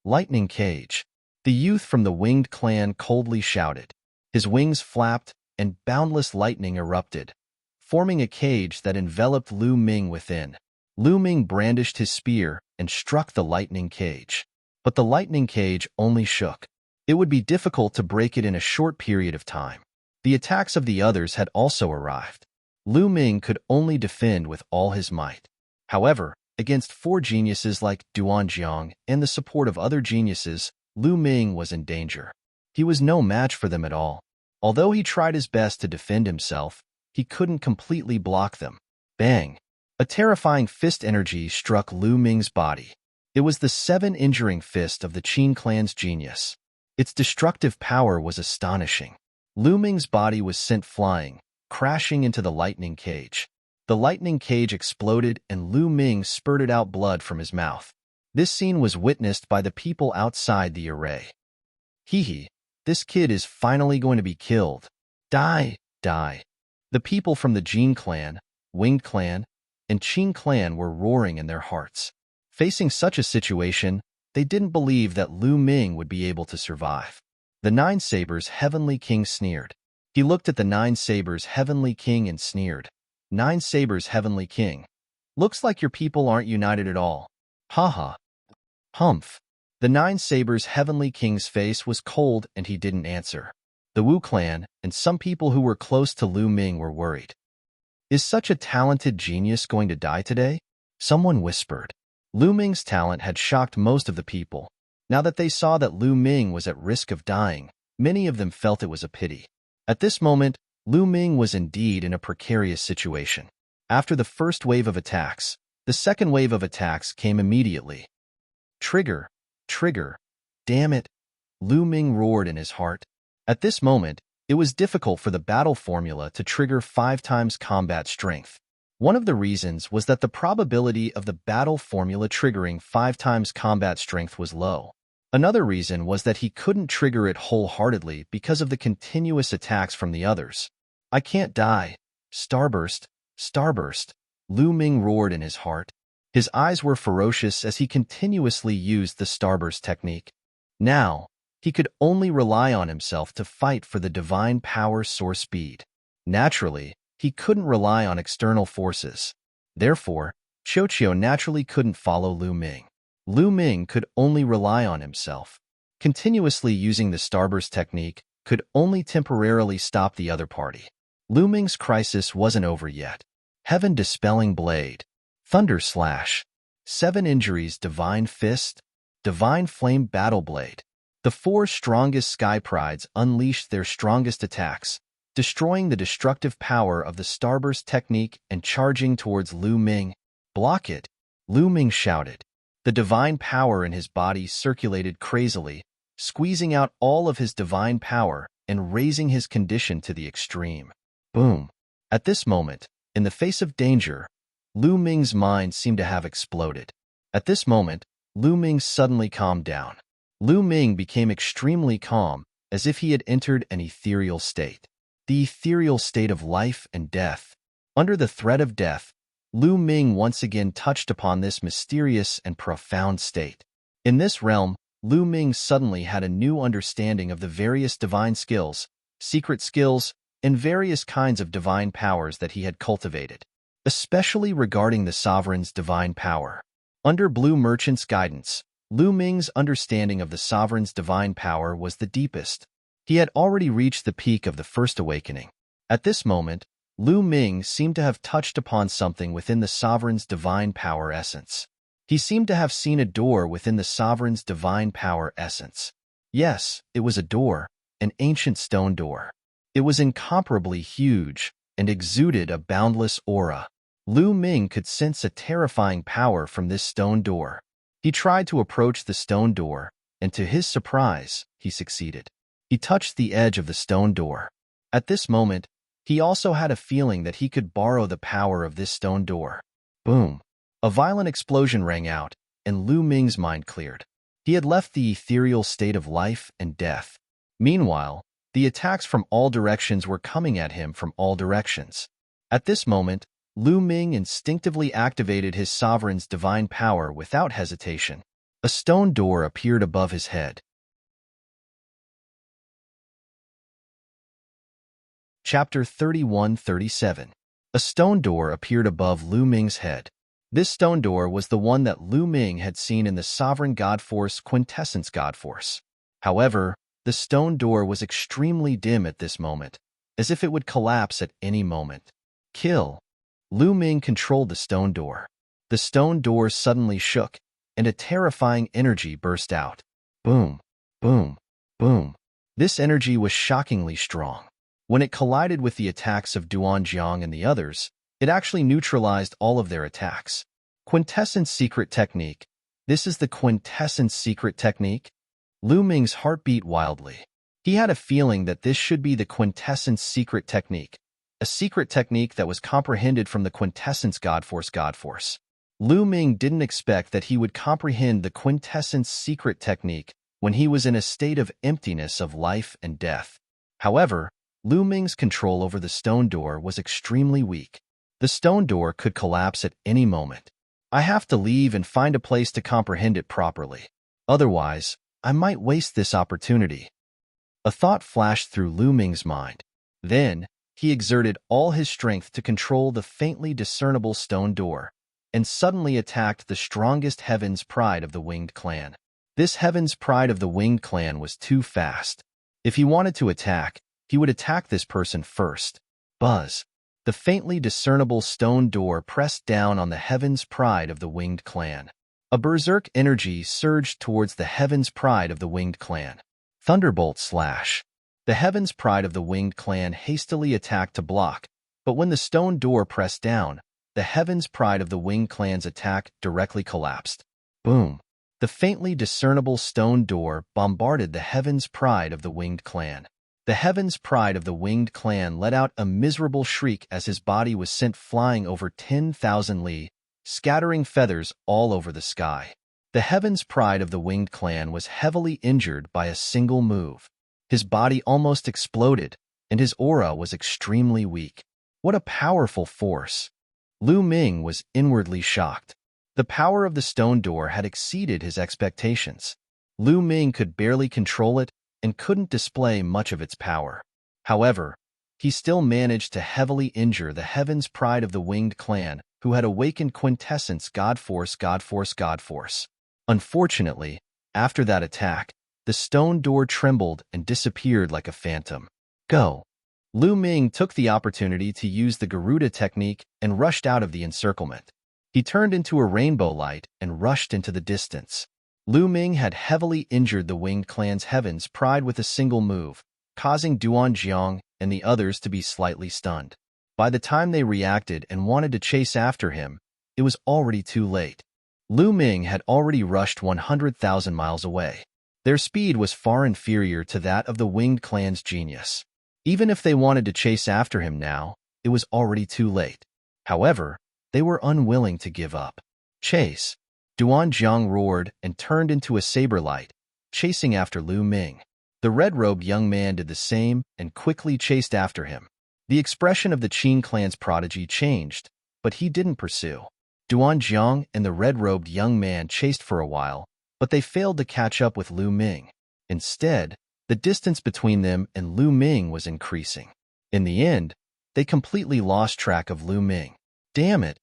"Lightning Cage." The youth from the Winged Clan coldly shouted. His wings flapped, and boundless lightning erupted, forming a cage that enveloped Lu Ming within. Lu Ming brandished his spear and struck the lightning cage. But the lightning cage only shook. It would be difficult to break it in a short period of time. The attacks of the others had also arrived. Lu Ming could only defend with all his might. However, against 4 geniuses like Duanjiang and the support of other geniuses, Lu Ming was in danger. He was no match for them at all. Although he tried his best to defend himself, he couldn't completely block them. Bang! A terrifying fist energy struck Lu Ming's body. It was the 7-injuring fist of the Qin clan's genius. Its destructive power was astonishing. Lu Ming's body was sent flying, crashing into the lightning cage. The lightning cage exploded and Lu Ming spurted out blood from his mouth. This scene was witnessed by the people outside the array. "Hee, this kid is finally going to be killed. Die, die." The people from the Jin clan, Winged clan, and Qin clan were roaring in their hearts. Facing such a situation, they didn't believe that Lu Ming would be able to survive. The 9 Sabers Heavenly King sneered. He looked at the 9 Sabers Heavenly King and sneered. "9 Sabers Heavenly King, looks like your people aren't united at all. Haha. Humph." The 9 Sabers Heavenly King's face was cold and he didn't answer. The Wu clan and some people who were close to Lu Ming were worried. "Is such a talented genius going to die today?" Someone whispered. Lu Ming's talent had shocked most of the people. Now that they saw that Lu Ming was at risk of dying, many of them felt it was a pity. At this moment, Lu Ming was indeed in a precarious situation. After the first wave of attacks, the second wave of attacks came immediately. "Trigger, trigger, damn it," Lu Ming roared in his heart. At this moment, it was difficult for the battle formula to trigger 5 times combat strength. One of the reasons was that the probability of the battle formula triggering 5 times combat strength was low. Another reason was that he couldn't trigger it wholeheartedly because of the continuous attacks from the others. "I can't die. Starburst, starburst," Lu Ming roared in his heart. His eyes were ferocious as he continuously used the starburst technique. Now, He could only rely on himself to fight for the divine power source speed. Naturally, he couldn't rely on external forces. Therefore, Qiuqiu naturally couldn't follow Lu Ming. Lu Ming could only rely on himself. Continuously using the starburst technique could only temporarily stop the other party. Lu Ming's crisis wasn't over yet. Heaven Dispelling Blade, Thunder Slash, 7 Injuries Divine Fist, Divine Flame Battle Blade. The 4 strongest Sky Prides unleashed their strongest attacks, destroying the destructive power of the starburst technique and charging towards Lu Ming. Block it, Lu Ming shouted. The divine power in his body circulated crazily, squeezing out all of his divine power and raising his condition to the extreme. Boom. At this moment, in the face of danger, Lu Ming's mind seemed to have exploded. At this moment, Lu Ming suddenly calmed down. Lu Ming became extremely calm, as if he had entered an ethereal state. The ethereal state of life and death. Under the threat of death, Lu Ming once again touched upon this mysterious and profound state. In this realm, Lu Ming suddenly had a new understanding of the various divine skills, secret skills, and various kinds of divine powers that he had cultivated, especially regarding the Sovereign's divine power. Under Blue Merchant's guidance, Lu Ming's understanding of the Sovereign's divine power was the deepest. He had already reached the peak of the First Awakening. At this moment, Lu Ming seemed to have touched upon something within the Sovereign's divine power essence. He seemed to have seen a door within the Sovereign's divine power essence. Yes, it was a door, an ancient stone door. It was incomparably huge and exuded a boundless aura. Lu Ming could sense a terrifying power from this stone door. He tried to approach the stone door, and to his surprise, he succeeded. He touched the edge of the stone door. At this moment, he also had a feeling that he could borrow the power of this stone door. Boom! A violent explosion rang out, and Lu Ming's mind cleared. He had left the ethereal state of life and death. Meanwhile, the attacks from all directions were coming at him from all directions. At this moment, Lu Ming instinctively activated his sovereign's divine power without hesitation. A stone door appeared above his head. Chapter 31-37. A stone door appeared above Lu Ming's head. This stone door was the one that Lu Ming had seen in the Sovereign God Force Quintessence God Force. However, the stone door was extremely dim at this moment, as if it would collapse at any moment. Kill! Lu Ming controlled the stone door. The stone door suddenly shook, and a terrifying energy burst out. Boom! Boom! Boom! This energy was shockingly strong. When it collided with the attacks of Duanjiang and the others, it actually neutralized all of their attacks. Quintessence Secret Technique. This is the Quintessence Secret Technique? Lu Ming's heart beat wildly. He had a feeling that this should be the Quintessence Secret Technique, a secret technique that was comprehended from the Quintessence God Force. Lu Ming didn't expect that he would comprehend the Quintessence Secret Technique when he was in a state of emptiness of life and death. However, Lu Ming's control over the stone door was extremely weak. The stone door could collapse at any moment. I have to leave and find a place to comprehend it properly. Otherwise, I might waste this opportunity. A thought flashed through Lu Ming's mind. Then, he exerted all his strength to control the faintly discernible stone door, and suddenly attacked the strongest Heaven's Pride of the Winged Clan. This Heaven's Pride of the Winged Clan was too fast. If he wanted to attack, he would attack this person first. Buzz! The faintly discernible stone door pressed down on the Heaven's Pride of the Winged Clan. A berserk energy surged towards the Heaven's Pride of the Winged Clan. Thunderbolt Slash! The Heaven's Pride of the Winged Clan hastily attacked to block, but when the stone door pressed down, the Heaven's Pride of the Winged Clan's attack directly collapsed. Boom! The faintly discernible stone door bombarded the Heaven's Pride of the Winged Clan. The Heaven's Pride of the Winged Clan let out a miserable shriek as his body was sent flying over 10,000 li, scattering feathers all over the sky. The Heaven's Pride of the Winged Clan was heavily injured by a single move. His body almost exploded, and his aura was extremely weak. What a powerful force! Lu Ming was inwardly shocked. The power of the stone door had exceeded his expectations. Lu Ming could barely control it and couldn't display much of its power. However, he still managed to heavily injure the Heaven's Pride of the Winged Clan, who had awakened Quintessence God Force, God Force, God Force. Unfortunately, after that attack, the stone door trembled and disappeared like a phantom. Go! Lu Ming took the opportunity to use the Garuda technique and rushed out of the encirclement. He turned into a rainbow light and rushed into the distance. Lu Ming had heavily injured the Winged Clan's Heaven's Pride with a single move, causing Duan Jiang and the others to be slightly stunned. By the time they reacted and wanted to chase after him, it was already too late. Lu Ming had already rushed 100,000 miles away. Their speed was far inferior to that of the Winged Clan's genius. Even if they wanted to chase after him now, it was already too late. However, they were unwilling to give up. Chase! Duan Jiang roared and turned into a saber light, chasing after Lu Ming. The red-robed young man did the same and quickly chased after him. The expression of the Qin clan's prodigy changed, but he didn't pursue. Duan Jiang and the red-robed young man chased for a while, but they failed to catch up with Lu Ming. Instead, the distance between them and Lu Ming was increasing. In the end, they completely lost track of Lu Ming. Damn it!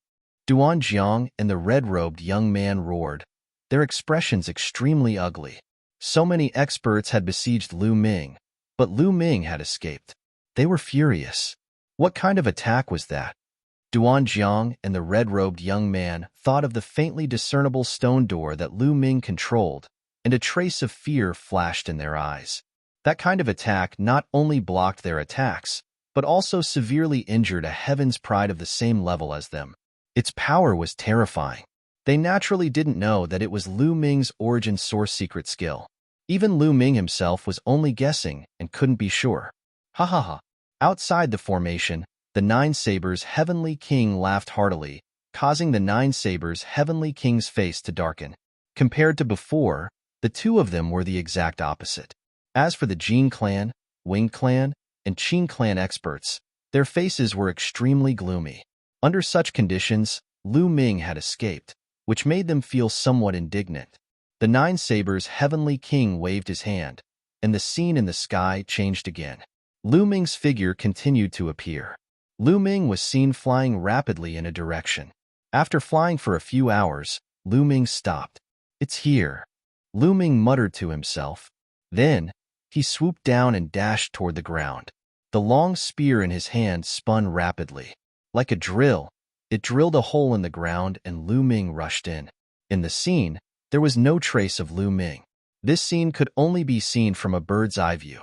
Duan Jiang and the red-robed young man roared, their expressions extremely ugly. So many experts had besieged Lu Ming, but Lu Ming had escaped. They were furious. What kind of attack was that? Duan Jiang and the red-robed young man thought of the faintly discernible stone door that Lu Ming controlled, and a trace of fear flashed in their eyes. That kind of attack not only blocked their attacks, but also severely injured a Heaven's Pride of the same level as them. Its power was terrifying. They naturally didn't know that it was Lu Ming's origin source secret skill. Even Lu Ming himself was only guessing and couldn't be sure. Ha ha ha. Outside the formation, the Nine Sabers' Heavenly King laughed heartily, causing the Nine Sabers' Heavenly King's face to darken. Compared to before, the two of them were the exact opposite. As for the Jin clan, Wing clan, and Qin clan experts, their faces were extremely gloomy. Under such conditions, Lu Ming had escaped, which made them feel somewhat indignant. The Nine Sabers' Heavenly King waved his hand, and the scene in the sky changed again. Lu Ming's figure continued to appear. Lu Ming was seen flying rapidly in a direction. After flying for a few hours, Lu Ming stopped. It's here, Lu Ming muttered to himself. Then, he swooped down and dashed toward the ground. The long spear in his hand spun rapidly. Like a drill, it drilled a hole in the ground and Lu Ming rushed in. In the scene, there was no trace of Lu Ming. This scene could only be seen from a bird's eye view.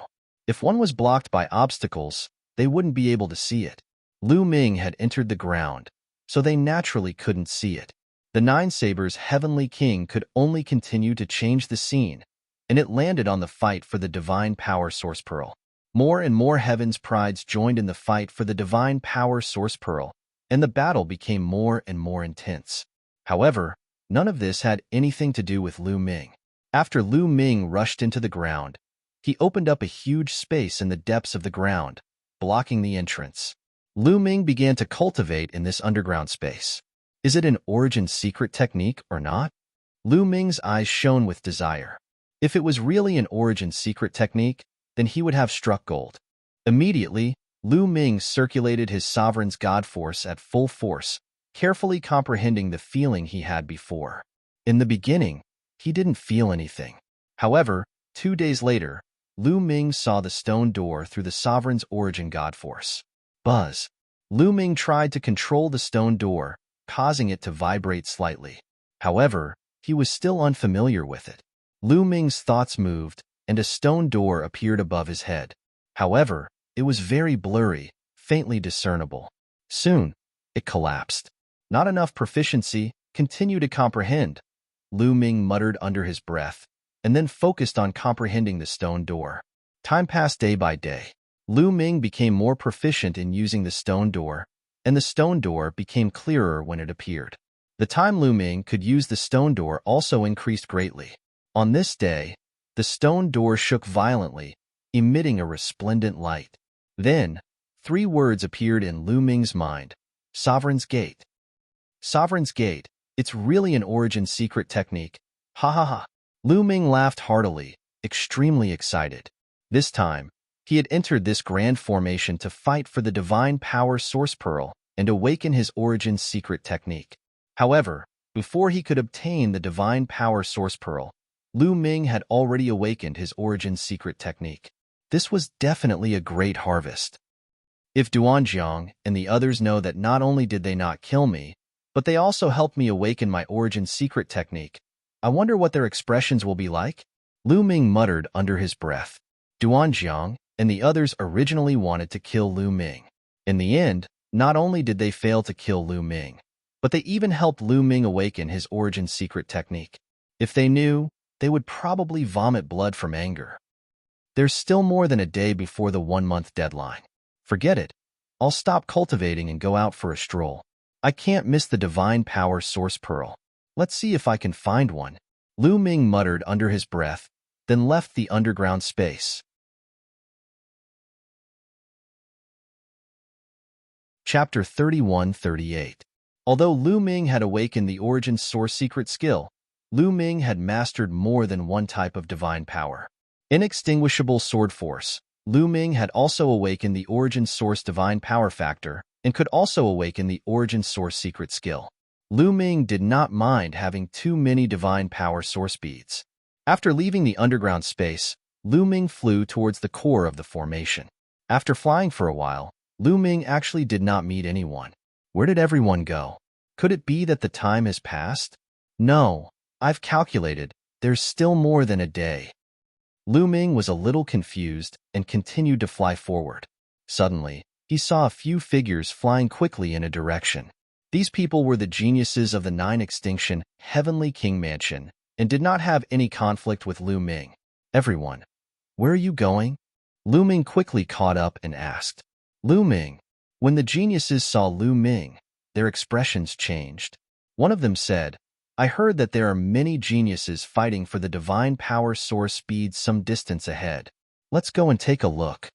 If one was blocked by obstacles, they wouldn't be able to see it. Lu Ming had entered the ground, so they naturally couldn't see it. The Nine Sabers' Heavenly King could only continue to change the scene, and it landed on the fight for the Divine Power Source Pearl. More and more Heaven's Prides joined in the fight for the Divine Power Source Pearl, and the battle became more and more intense. However, none of this had anything to do with Lu Ming. After Lu Ming rushed into the ground, he opened up a huge space in the depths of the ground, blocking the entrance. Lu Ming began to cultivate in this underground space. Is it an origin secret technique or not? Lu Ming's eyes shone with desire. If it was really an origin secret technique, then he would have struck gold. Immediately, Lu Ming circulated his sovereign's God Force at full force, carefully comprehending the feeling he had before. In the beginning, he didn't feel anything. However, 2 days later, Lu Ming saw the stone door through the sovereign's origin God Force. Buzz. Lu Ming tried to control the stone door, causing it to vibrate slightly. However, he was still unfamiliar with it. Lu Ming's thoughts moved, and a stone door appeared above his head. However, it was very blurry, faintly discernible. Soon, it collapsed. Not enough proficiency, continue to comprehend, Lu Ming muttered under his breath, and then focused on comprehending the stone door. Time passed day by day. Lu Ming became more proficient in using the stone door, and the stone door became clearer when it appeared. The time Lu Ming could use the stone door also increased greatly. On this day, the stone door shook violently, emitting a resplendent light. Then, 3 words appeared in Lu Ming's mind. Sovereign's Gate. Sovereign's Gate, it's really an origin secret technique. Ha ha ha. Lu Ming laughed heartily, extremely excited. This time, he had entered this grand formation to fight for the divine power source pearl and awaken his origin's secret technique. However, before he could obtain the divine power source pearl, Lu Ming had already awakened his origin's secret technique. This was definitely a great harvest. If Duanjiang and the others know that not only did they not kill me, but they also helped me awaken my origin's secret technique, I wonder what their expressions will be like? Lu Ming muttered under his breath. Duanjiang and the others originally wanted to kill Lu Ming. In the end, not only did they fail to kill Lu Ming, but they even helped Lu Ming awaken his origin's secret technique. If they knew, they would probably vomit blood from anger. There's still more than a day before the 1-month deadline. Forget it. I'll stop cultivating and go out for a stroll. I can't miss the divine power source pearl. Let's see if I can find one. Lu Ming muttered under his breath, then left the underground space. Chapter 31-38. Although Lu Ming had awakened the origin source secret skill, Lu Ming had mastered more than one type of divine power. Inextinguishable sword force. Lu Ming had also awakened the origin source divine power factor and could also awaken the origin source secret skill. Lu Ming did not mind having too many divine power source beads. After leaving the underground space, Lu Ming flew towards the core of the formation. After flying for a while, Lu Ming actually did not meet anyone. Where did everyone go? Could it be that the time has passed? No, I've calculated. There's still more than a day. Lu Ming was a little confused and continued to fly forward. Suddenly, he saw a few figures flying quickly in a direction. These people were the geniuses of the 9 Extinction Heavenly King Mansion and did not have any conflict with Lu Ming. Everyone, where are you going? Lu Ming quickly caught up and asked. Lu Ming. When the geniuses saw Lu Ming, their expressions changed. One of them said, I heard that there are many geniuses fighting for the divine power source speed some distance ahead. Let's go and take a look.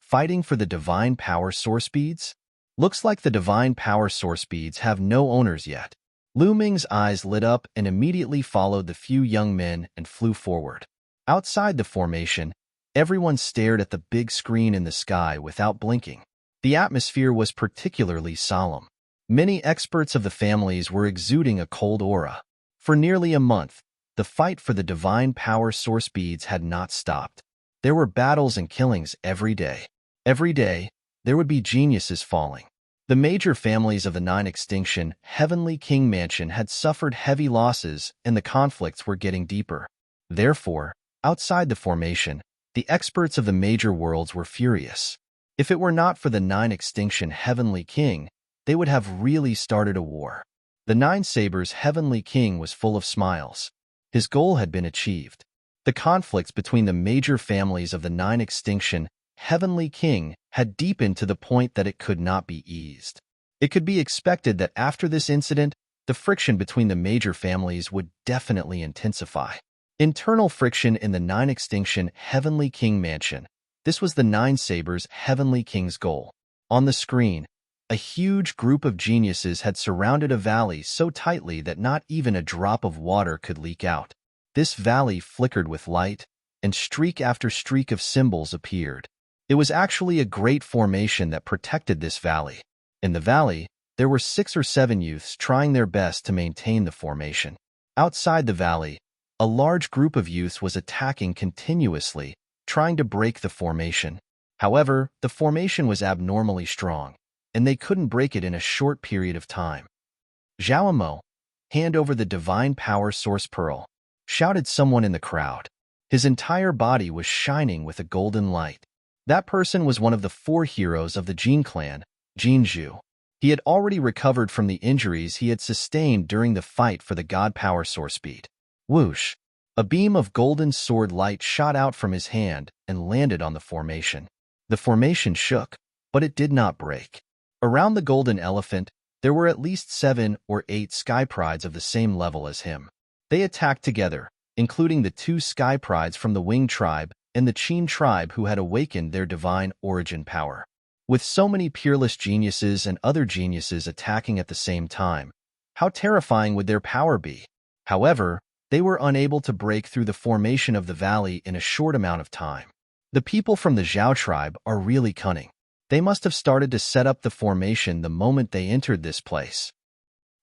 Fighting for the divine power source beads? Looks like the divine power source beads have no owners yet. Lu Ming's eyes lit up and immediately followed the few young men and flew forward. Outside the formation, everyone stared at the big screen in the sky without blinking. The atmosphere was particularly solemn. Many experts of the families were exuding a cold aura. For nearly a month, the fight for the divine power source beads had not stopped. There were battles and killings every day. Every day, there would be geniuses falling. The major families of the 9 Extinction Heavenly King Mansion had suffered heavy losses and the conflicts were getting deeper. Therefore, outside the formation, the experts of the major worlds were furious. If it were not for the 9 Extinction Heavenly King, they would have really started a war. The 9 Sabers Heavenly King was full of smiles. His goal had been achieved. The conflicts between the major families of the 9 Extinction Heavenly King had deepened to the point that it could not be eased. It could be expected that after this incident, the friction between the major families would definitely intensify. Internal friction in the 9 Extinction Heavenly King Mansion. This was the 9 Sabers Heavenly King's goal. On the screen, a huge group of geniuses had surrounded a valley so tightly that not even a drop of water could leak out. This valley flickered with light, and streak after streak of symbols appeared. It was actually a great formation that protected this valley. In the valley, there were 6 or 7 youths trying their best to maintain the formation. Outside the valley, a large group of youths was attacking continuously, trying to break the formation. However, the formation was abnormally strong, and they couldn't break it in a short period of time. Zhao, hand over the divine power source pearl, shouted someone in the crowd. His entire body was shining with a golden light. That person was one of the 4 heroes of the Jin clan, Jinzhu. He had already recovered from the injuries he had sustained during the fight for the god power source bead. Whoosh! A beam of golden sword light shot out from his hand and landed on the formation. The formation shook, but it did not break. Around the golden elephant, there were at least 7 or 8 sky prides of the same level as him. They attacked together, including the 2 sky prides from the Wing tribe and the Qin tribe who had awakened their divine origin power. With so many peerless geniuses and other geniuses attacking at the same time, how terrifying would their power be? However, They were unable to break through the formation of the valley in a short amount of time. The people from the Zhao tribe are really cunning. They must have started to set up the formation the moment they entered this place.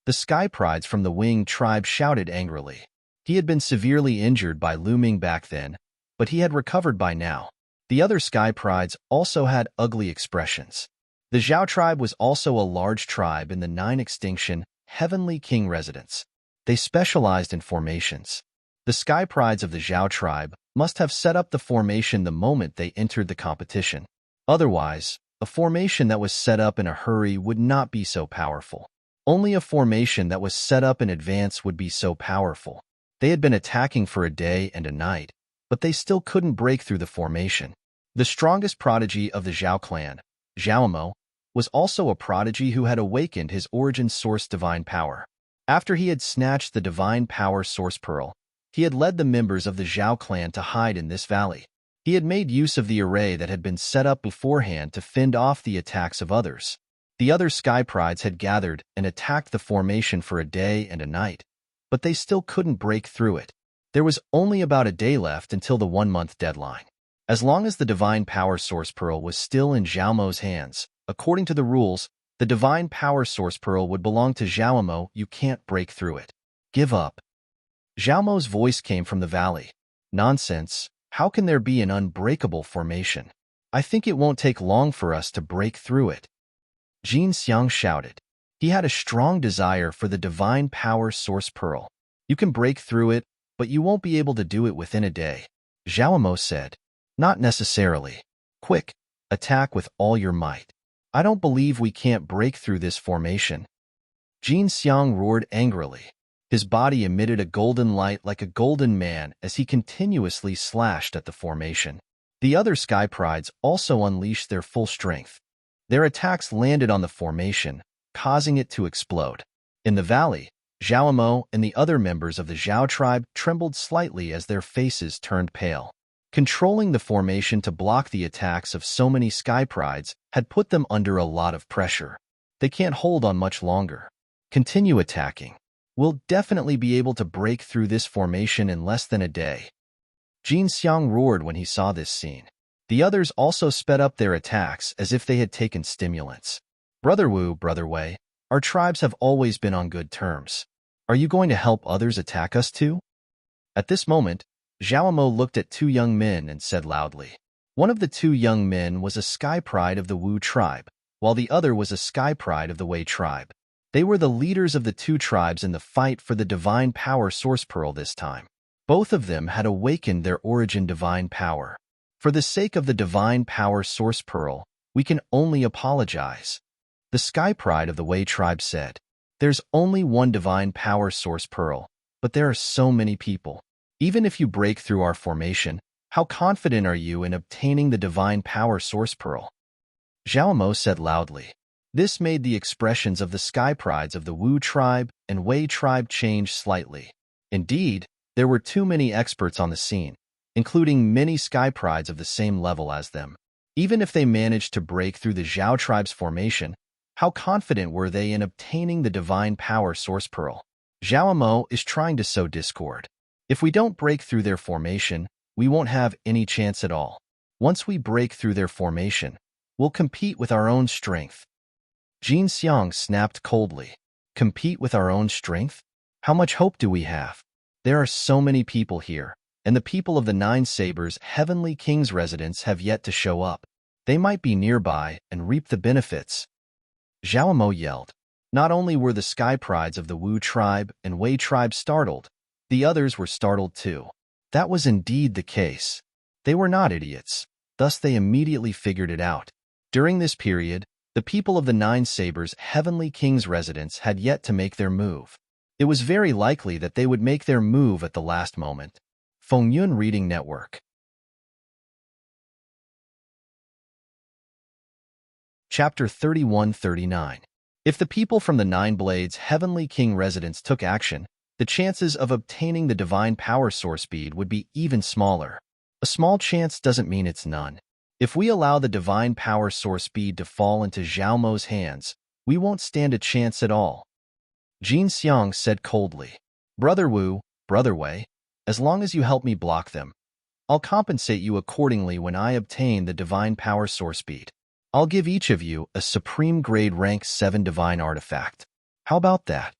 The Sky Prides from the Wing tribe shouted angrily. He had been severely injured by looming back then, but he had recovered by now. The other Sky Prides also had ugly expressions. The Zhao tribe was also a large tribe in the 9 extinction Heavenly King residence. They specialized in formations. The Sky Prides of the Zhao tribe must have set up the formation the moment they entered the competition. Otherwise, a formation that was set up in a hurry would not be so powerful. Only a formation that was set up in advance would be so powerful. They had been attacking for a day and a night, but they still couldn't break through the formation. The strongest prodigy of the Zhao clan, Zhaomo, was also a prodigy who had awakened his origin source divine power. After he had snatched the divine power source pearl, he had led the members of the Zhao clan to hide in this valley. He had made use of the array that had been set up beforehand to fend off the attacks of others. The other Sky Prides had gathered and attacked the formation for a day and a night, but they still couldn't break through it. There was only about a day left until the 1-month deadline. As long as the divine power source pearl was still in Zhaomo's hands, according to the rules, the divine power source pearl would belong to Zhaomo. You can't break through it. Give up. Zhaomo's voice came from the valley. Nonsense. How can there be an unbreakable formation? I think it won't take long for us to break through it. Jin Xiang shouted. He had a strong desire for the divine power source pearl. You can break through it, but you won't be able to do it within a day. Zhaomo said. Not necessarily. Quick, attack with all your might. I don't believe we can't break through this formation. Jin Xiang roared angrily. His body emitted a golden light like a golden man as he continuously slashed at the formation. The other Sky Prides also unleashed their full strength. Their attacks landed on the formation, causing it to explode. In the valley, Zhaomo and the other members of the Zhao tribe trembled slightly as their faces turned pale. Controlling the formation to block the attacks of so many Sky Prides had put them under a lot of pressure. They can't hold on much longer. Continue attacking. We'll definitely be able to break through this formation in less than a day. Jin Xiang roared when he saw this scene. The others also sped up their attacks as if they had taken stimulants. Brother Wu, Brother Wei, our tribes have always been on good terms. Are you going to help others attack us too? At this moment, Zhaomo looked at 2 young men and said loudly. One of the 2 young men was a Sky Pride of the Wu tribe, while the other was a Sky Pride of the Wei tribe. They were the leaders of the 2 tribes in the fight for the divine power source pearl this time. Both of them had awakened their origin divine power. For the sake of the divine power source pearl, we can only apologize. The Sky Pride of the Wei tribe said, There's only one divine power source pearl, but there are so many people. Even if you break through our formation, how confident are you in obtaining the divine power source pearl? Zhaomo said loudly. This made the expressions of the Sky Prides of the Wu tribe and Wei tribe change slightly. Indeed, there were too many experts on the scene, including many Sky Prides of the same level as them. Even if they managed to break through the Zhao tribe's formation, how confident were they in obtaining the divine power source pearl? Zhaomo is trying to sow discord. If we don't break through their formation, we won't have any chance at all. Once we break through their formation, we'll compete with our own strength. Jin Xiang snapped coldly. Compete with our own strength? How much hope do we have? There are so many people here, and the people of the 9 Sabers Heavenly King's residence have yet to show up. They might be nearby and reap the benefits. Zhaomo yelled. Not only were the Sky Prides of the Wu tribe and Wei tribe startled, the others were startled too. That was indeed the case. They were not idiots, thus they immediately figured it out. During this period, the people of the 9 Sabers Heavenly King's residence had yet to make their move. It was very likely that they would make their move at the last moment. Fengyun Reading Network. Chapter 31-39. If the people from the 9 Blades Heavenly King residence took action, the chances of obtaining the divine power source bead would be even smaller. A small chance doesn't mean it's none. If we allow the divine power source bead to fall into Zhaomo's hands, we won't stand a chance at all. Jin Xiang said coldly. Brother Wu, Brother Wei, as long as you help me block them, I'll compensate you accordingly when I obtain the divine power source bead. I'll give each of you a supreme grade rank 7 divine artifact. How about that?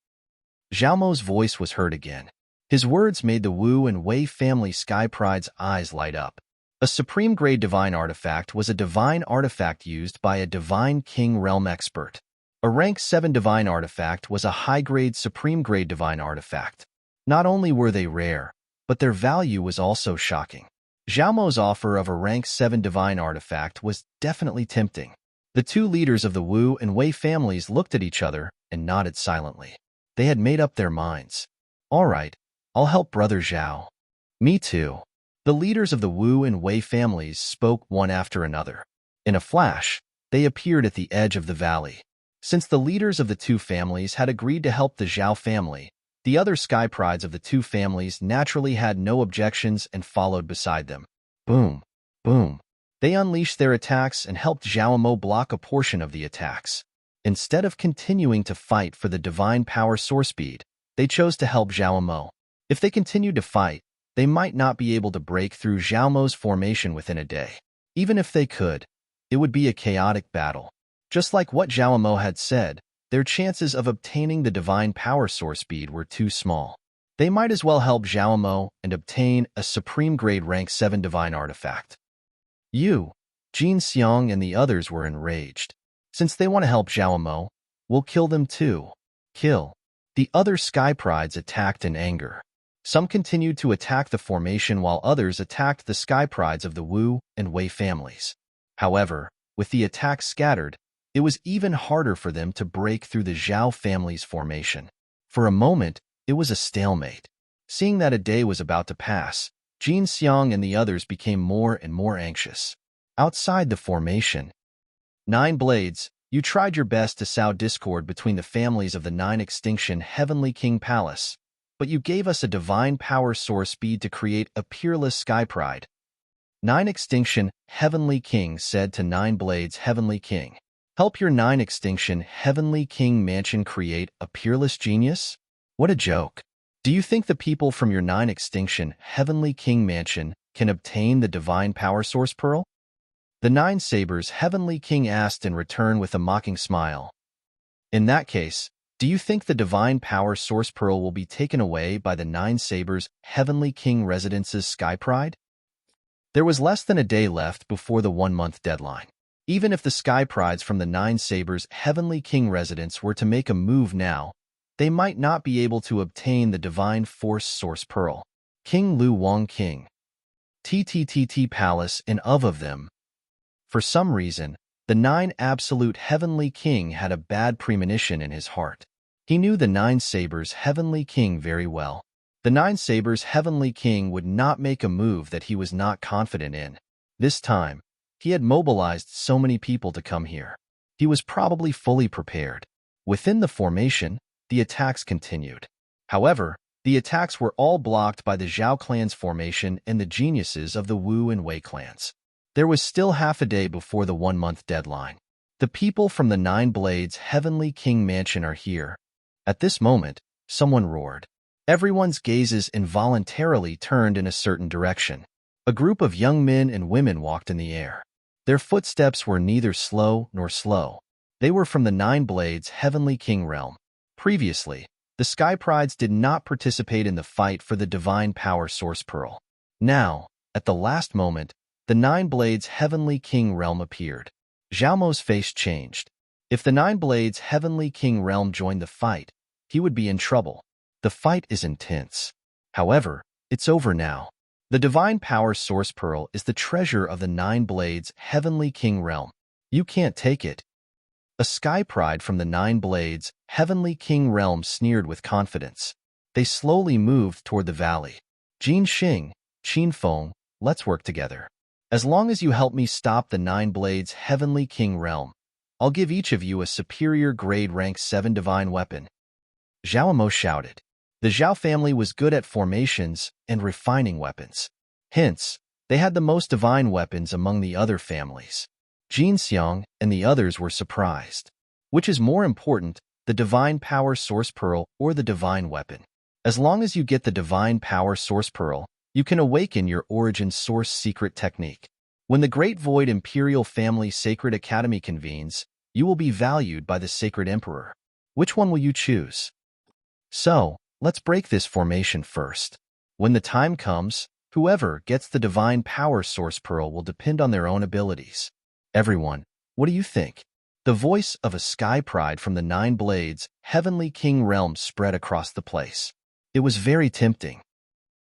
Zhao Mo's voice was heard again. His words made the Wu and Wei family Sky Pride's eyes light up. A supreme grade divine artifact was a divine artifact used by a divine king realm expert. A rank 7 divine artifact was a high-grade supreme grade divine artifact. Not only were they rare, but their value was also shocking. Zhao Mo's offer of a rank 7 divine artifact was definitely tempting. The two leaders of the Wu and Wei families looked at each other and nodded silently. They had made up their minds. All right, I'll help Brother Zhao. Me too. The leaders of the Wu and Wei families spoke one after another. In a flash, they appeared at the edge of the valley. Since the leaders of the two families had agreed to help the Zhao family, the other Sky Prides of the two families naturally had no objections and followed beside them. Boom, boom. They unleashed their attacks and helped Zhao Mo block a portion of the attacks. Instead of continuing to fight for the divine power source bead, they chose to help Zhao Mo. If they continued to fight, they might not be able to break through Zhao Mo's formation within a day. Even if they could, it would be a chaotic battle. Just like what Zhao Mo had said, their chances of obtaining the divine power source bead were too small. They might as well help Zhao Mo and obtain a supreme grade rank 7 divine artifact. Yu, Jin Xiang and the others were enraged. Since they want to help Zhao Mo, we'll kill them too. Kill. The other Sky Prides attacked in anger. Some continued to attack the formation while others attacked the Sky Prides of the Wu and Wei families. However, with the attacks scattered, it was even harder for them to break through the Zhao family's formation. For a moment, it was a stalemate. Seeing that a day was about to pass, Jin Xiang and the others became more and more anxious. Outside the formation, 9 Blades, you tried your best to sow discord between the families of the 9 Extinction Heavenly King Palace, but you gave us a divine power source bead to create a peerless Sky Pride. 9 Extinction Heavenly King said to 9 Blades Heavenly King, help your 9 Extinction Heavenly King mansion create a peerless genius? What a joke. Do you think the people from your 9 Extinction Heavenly King mansion can obtain the divine power source pearl? The 9 Sabers Heavenly King asked in return with a mocking smile. In that case, do you think the divine power source pearl will be taken away by the 9 Sabers Heavenly King Residence's Sky Pride? There was less than a day left before the 1-month deadline. Even if the Sky Prides from the 9 Sabers Heavenly King Residence were to make a move now, they might not be able to obtain the divine force source pearl. King Lu Wang King. TTTT Palace and of them. For some reason, the 9 Absolute Heavenly King had a bad premonition in his heart. He knew the 9 Sabers Heavenly King very well. The 9 Sabers Heavenly King would not make a move that he was not confident in. This time, he had mobilized so many people to come here. He was probably fully prepared. Within the formation, the attacks continued. However, the attacks were all blocked by the Zhao clan's formation and the geniuses of the Wu and Wei clans. There was still half a day before the 1-month deadline. The people from the 9 Blades Heavenly King Mansion are here. At this moment, someone roared. Everyone's gazes involuntarily turned in a certain direction. A group of young men and women walked in the air. Their footsteps were neither slow nor slow. They were from the 9 Blades Heavenly King realm. Previously, the Sky Prides did not participate in the fight for the divine power source pearl. Now, at the last moment, the 9 Blades Heavenly King realm appeared. Zhao Mo's face changed. If the 9 Blades Heavenly King realm joined the fight, he would be in trouble. The fight is intense. However, it's over now. The divine power source pearl is the treasure of the 9 Blades Heavenly King realm. You can't take it. A Sky Pride from the 9 Blades Heavenly King realm sneered with confidence. They slowly moved toward the valley. Jin Xing, Qin Feng, let's work together. As long as you help me stop the 9 Blades Heavenly King realm, I'll give each of you a superior grade rank 7 divine weapon. Zhao Mo shouted. The Zhao family was good at formations and refining weapons. Hence, they had the most divine weapons among the other families. Jin Xiang and the others were surprised. Which is more important, the divine power source pearl or the divine weapon? As long as you get the Divine Power Source Pearl, you can awaken your Origin Source secret technique. When the Great Void Imperial Family Sacred Academy convenes, you will be valued by the Sacred Emperor. Which one will you choose? So, let's break this formation first. When the time comes, whoever gets the Divine Power Source Pearl will depend on their own abilities. Everyone, what do you think? The voice of a sky pride from the Nine Blades, Heavenly King realm spread across the place. It was very tempting.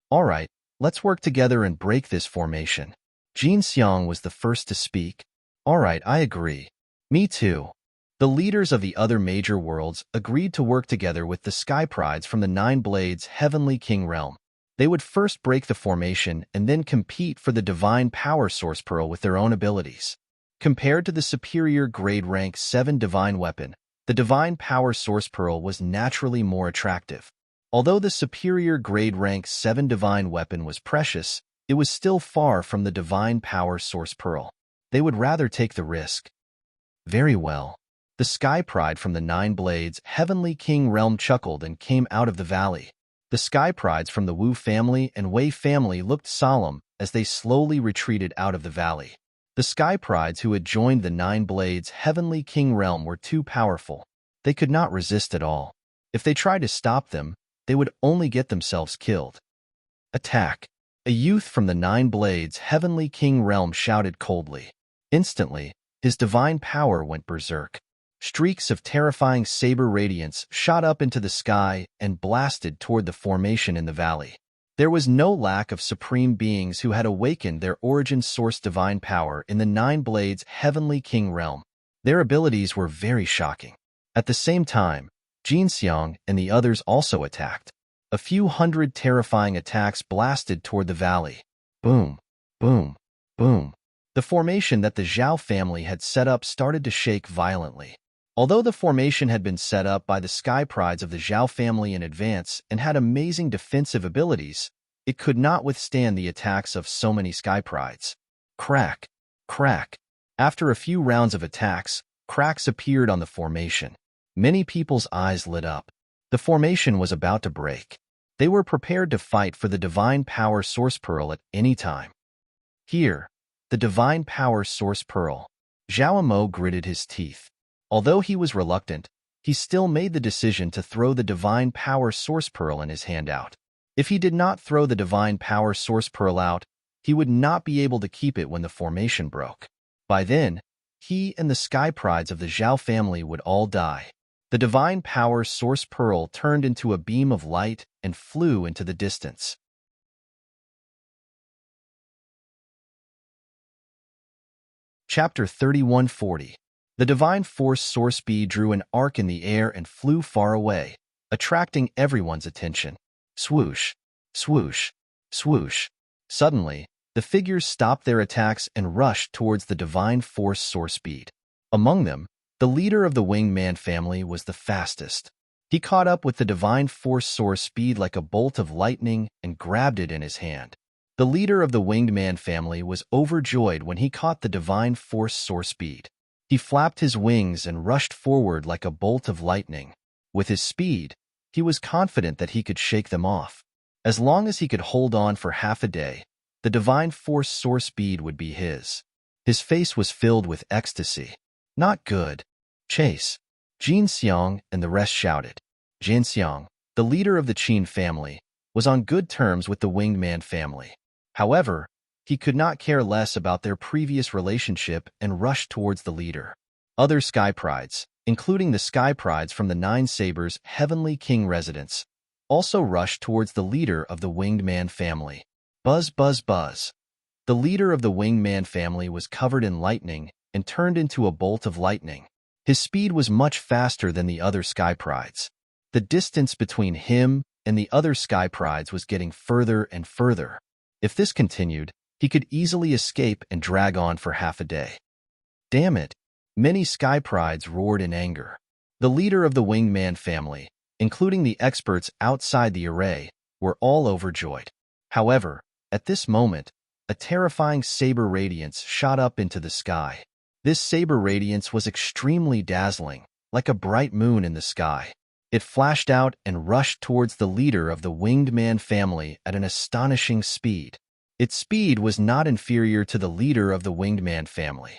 All right, let's work together and break this formation. Jin Xiang was the first to speak. All right, I agree. Me too. The leaders of the other major worlds agreed to work together with the Sky Prides from the Nine Blades Heavenly King realm. They would first break the formation and then compete for the Divine Power Source Pearl with their own abilities. Compared to the superior grade rank 7 divine weapon, the Divine Power Source Pearl was naturally more attractive. Although the superior grade rank 7 divine weapon was precious, it was still far from the Divine Power Source Pearl. They would rather take the risk. Very well. The Sky Pride from the Nine Blades Heavenly King realm chuckled and came out of the valley. The Sky Prides from the Wu family and Wei family looked solemn as they slowly retreated out of the valley. The Sky Prides who had joined the Nine Blades Heavenly King realm were too powerful. They could not resist at all. If they tried to stop them, they would only get themselves killed. Attack! A youth from the Nine Blades Heavenly King realm shouted coldly. Instantly, his divine power went berserk. Streaks of terrifying saber radiance shot up into the sky and blasted toward the formation in the valley. There was no lack of supreme beings who had awakened their origin source divine power in the Nine Blades Heavenly King realm. Their abilities were very shocking. At the same time, Jin Xiang and the others also attacked. A few hundred terrifying attacks blasted toward the valley. Boom, boom, boom. The formation that the Zhao family had set up started to shake violently. Although the formation had been set up by the Sky Prides of the Zhao family in advance and had amazing defensive abilities, it could not withstand the attacks of so many Sky Prides. Crack, crack. After a few rounds of attacks, cracks appeared on the formation. Many people's eyes lit up. The formation was about to break. They were prepared to fight for the Divine Power Source Pearl at any time. Here, the Divine Power Source Pearl. Zhao Mo gritted his teeth. Although he was reluctant, he still made the decision to throw the Divine Power Source Pearl in his hand out. If he did not throw the Divine Power Source Pearl out, he would not be able to keep it when the formation broke. By then, he and the Sky Prides of the Zhao family would all die. The Divine Power Source Pearl turned into a beam of light and flew into the distance. Chapter 3140. The Divine Force Source Bee drew an arc in the air and flew far away, attracting everyone's attention. Swoosh, swoosh, swoosh. Suddenly, the figures stopped their attacks and rushed towards the Divine Force Source Bead. Among them, the leader of the Winged Man family was the fastest. He caught up with the Divine Force Source Speed like a bolt of lightning and grabbed it in his hand. The leader of the Winged Man family was overjoyed when he caught the Divine Force Source Speed. He flapped his wings and rushed forward like a bolt of lightning. With his speed, he was confident that he could shake them off. As long as he could hold on for half a day, the Divine Force Source Speed would be his. His face was filled with ecstasy. Not good. Chase. Jin Xiang and the rest shouted. Jin Xiang, the leader of the Qin family, was on good terms with the Winged Man family. However, he could not care less about their previous relationship and rushed towards the leader. Other Sky Prides, including the Sky Prides from the Nine Sabers Heavenly King residence, also rushed towards the leader of the Winged Man family. Buzz, buzz, buzz. The leader of the Winged Man family was covered in lightning and turned into a bolt of lightning. His speed was much faster than the other Sky Prides. The distance between him and the other Sky Prides was getting further and further. If this continued, he could easily escape and drag on for half a day. Damn it! Many Sky Prides roared in anger. The leader of the Winged Man family, including the experts outside the array, were all overjoyed. However, at this moment, a terrifying saber radiance shot up into the sky. This saber radiance was extremely dazzling, like a bright moon in the sky. It flashed out and rushed towards the leader of the winged man family at an astonishing speed. Its speed was not inferior to the leader of the winged man family.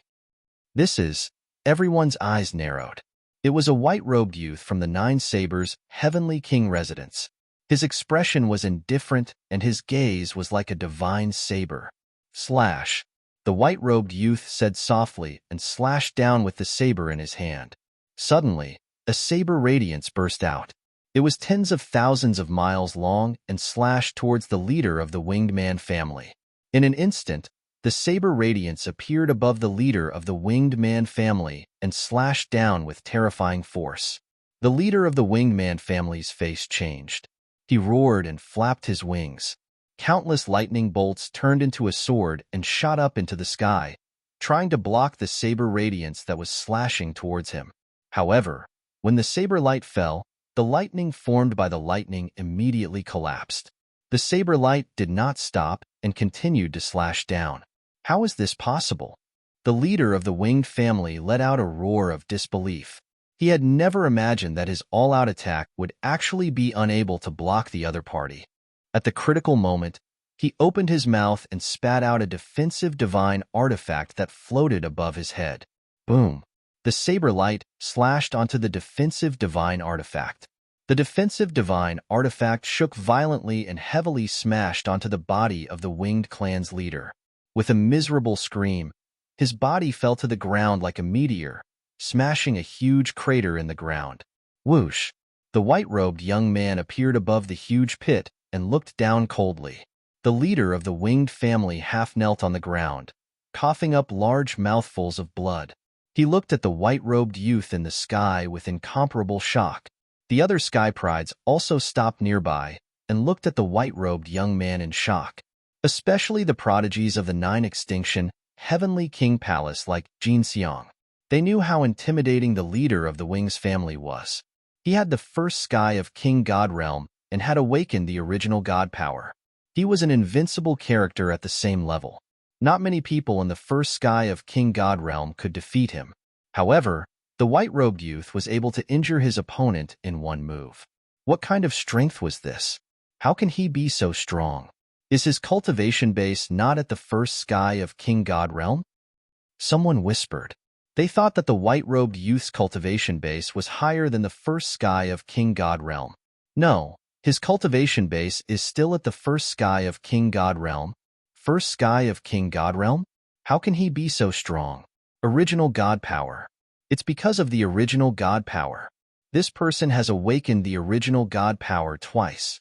Everyone's eyes narrowed. It was a white-robed youth from the Nine Sabers' Heavenly King residence. His expression was indifferent, and his gaze was like a divine saber. Slash! The white-robed youth said softly and slashed down with the saber in his hand. Suddenly, a saber radiance burst out. It was tens of thousands of miles long and slashed towards the leader of the winged man family. In an instant, the saber radiance appeared above the leader of the winged man family and slashed down with terrifying force. The leader of the winged man family's face changed. He roared and flapped his wings. Countless lightning bolts turned into a sword and shot up into the sky, trying to block the saber radiance that was slashing towards him. However, when the saber light fell, the lightning formed by the lightning immediately collapsed. The saber light did not stop and continued to slash down. How is this possible? The leader of the winged family let out a roar of disbelief. He had never imagined that his all-out attack would actually be unable to block the other party. At the critical moment, he opened his mouth and spat out a defensive divine artifact that floated above his head. Boom! The saber light slashed onto the defensive divine artifact. The defensive divine artifact shook violently and heavily smashed onto the body of the winged clan's leader. With a miserable scream, his body fell to the ground like a meteor, smashing a huge crater in the ground. Whoosh! The white-robed young man appeared above the huge pit and looked down coldly. The leader of the winged family half knelt on the ground, coughing up large mouthfuls of blood. He looked at the white-robed youth in the sky with incomparable shock. The other sky prides also stopped nearby and looked at the white-robed young man in shock, especially the prodigies of the Nine Extinction Heavenly King Palace like Jin Xiang. They knew how intimidating the leader of the Wings family was. He had the first sky of King God Realm and had awakened the original God power. He was an invincible character at the same level. Not many people in the first sky of King God Realm could defeat him. However, the white-robed youth was able to injure his opponent in one move. What kind of strength was this? How can he be so strong? Is his cultivation base not at the first sky of King God Realm? Someone whispered. They thought that the white-robed youth's cultivation base was higher than the first sky of King God Realm. No, his cultivation base is still at the first sky of King God Realm. First sky of King God Realm? How can he be so strong? Original God power. It's because of the original God power. This person has awakened the original God power twice.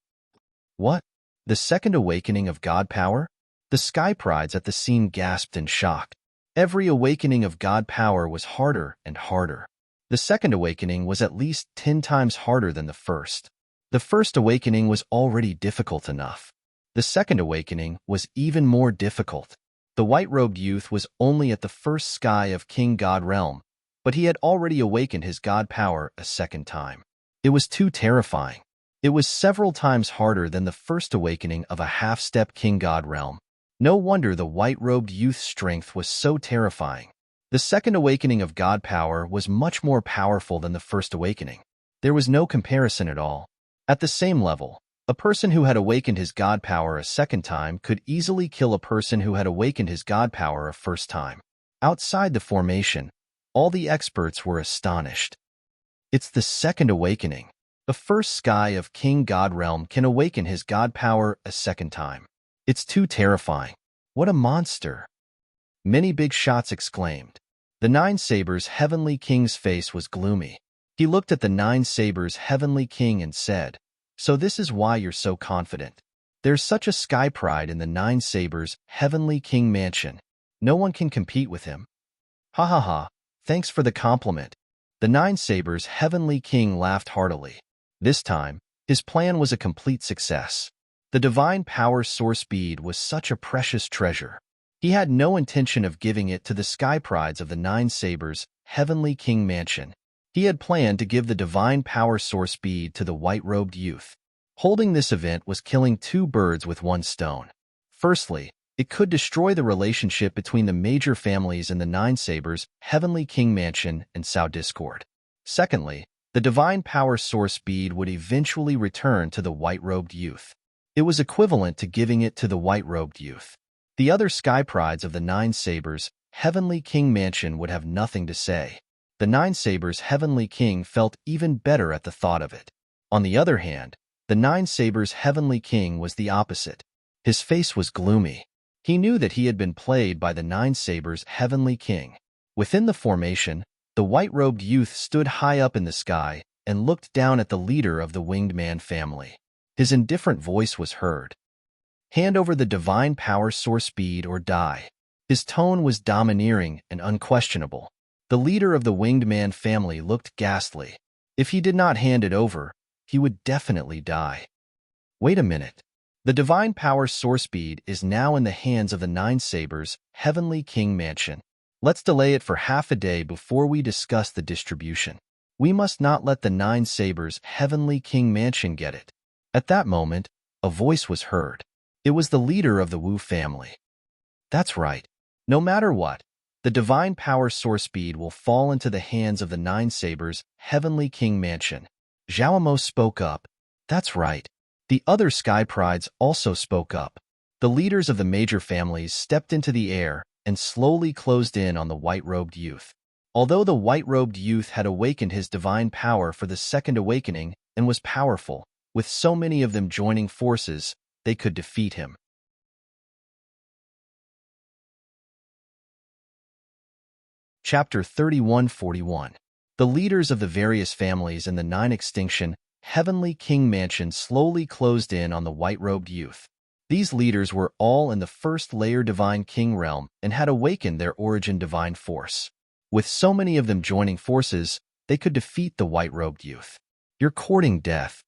What? The second awakening of God power? The sky prides at the scene gasped in shock. Every awakening of God power was harder and harder. The second awakening was at least 10 times harder than the first. The first awakening was already difficult enough. The second awakening was even more difficult. The white-robed youth was only at the first sky of King God Realm, but he had already awakened his God power a second time. It was too terrifying. It was several times harder than the first awakening of a half-step King God Realm. No wonder the white-robed youth's strength was so terrifying. The second awakening of God power was much more powerful than the first awakening. There was no comparison at all. At the same level, a person who had awakened his God power a second time could easily kill a person who had awakened his God power a first time. Outside the formation, all the experts were astonished. It's the second awakening. The first sky of King God Realm can awaken his God power a second time. It's too terrifying. What a monster! Many big shots exclaimed. The Nine Sabers' Heavenly King's face was gloomy. He looked at the Nine Sabers' Heavenly King and said, "So this is why you're so confident. There's such a sky pride in the Nine Sabers' Heavenly King mansion. No one can compete with him." Ha ha ha, thanks for the compliment. The Nine Sabers' Heavenly King laughed heartily. This time, his plan was a complete success. The divine power source bead was such a precious treasure. He had no intention of giving it to the sky prides of the Nine Sabers' Heavenly King mansion. He had planned to give the divine power source bead to the white-robed youth. Holding this event was killing two birds with one stone. Firstly, it could destroy the relationship between the major families in the Nine Sabers' Heavenly King mansion and sow discord. Secondly, The divine power source bead would eventually return to the white-robed youth. It was equivalent to giving it to the white-robed youth. The other sky prides of the Nine Sabers' Heavenly King Mansion would have nothing to say. The Nine Sabers' Heavenly King felt even better at the thought of it. On the other hand, the Nine Sabers' Heavenly King was the opposite. His face was gloomy. He knew that he had been played by the Nine Sabers' Heavenly King. Within the formation, the white-robed youth stood high up in the sky and looked down at the leader of the Winged Man family. His indifferent voice was heard. Hand over the divine power source bead or die. His tone was domineering and unquestionable. The leader of the Winged Man family looked ghastly. If he did not hand it over, he would definitely die. Wait a minute. The divine power source bead is now in the hands of the Nine Sabers' Heavenly King Mansion. Let's delay it for half a day before we discuss the distribution. We must not let the Nine Sabers' Heavenly King Mansion get it. At that moment, a voice was heard. It was the leader of the Wu family. That's right. No matter what, the divine power source bead will fall into the hands of the Nine Sabers' Heavenly King Mansion. Zhao Mo spoke up. That's right. The other sky prides also spoke up. The leaders of the major families stepped into the air and slowly closed in on the white-robed youth. Although the white-robed youth had awakened his divine power for the second awakening and was powerful, with so many of them joining forces, they could defeat him. Chapter 3141. The leaders of the various families in the Nine Extinction Heavenly King Mansion slowly closed in on the white-robed youth. These leaders were all in the first-layer Divine King realm and had awakened their origin divine force. With so many of them joining forces, they could defeat the white-robed youth. You're courting death,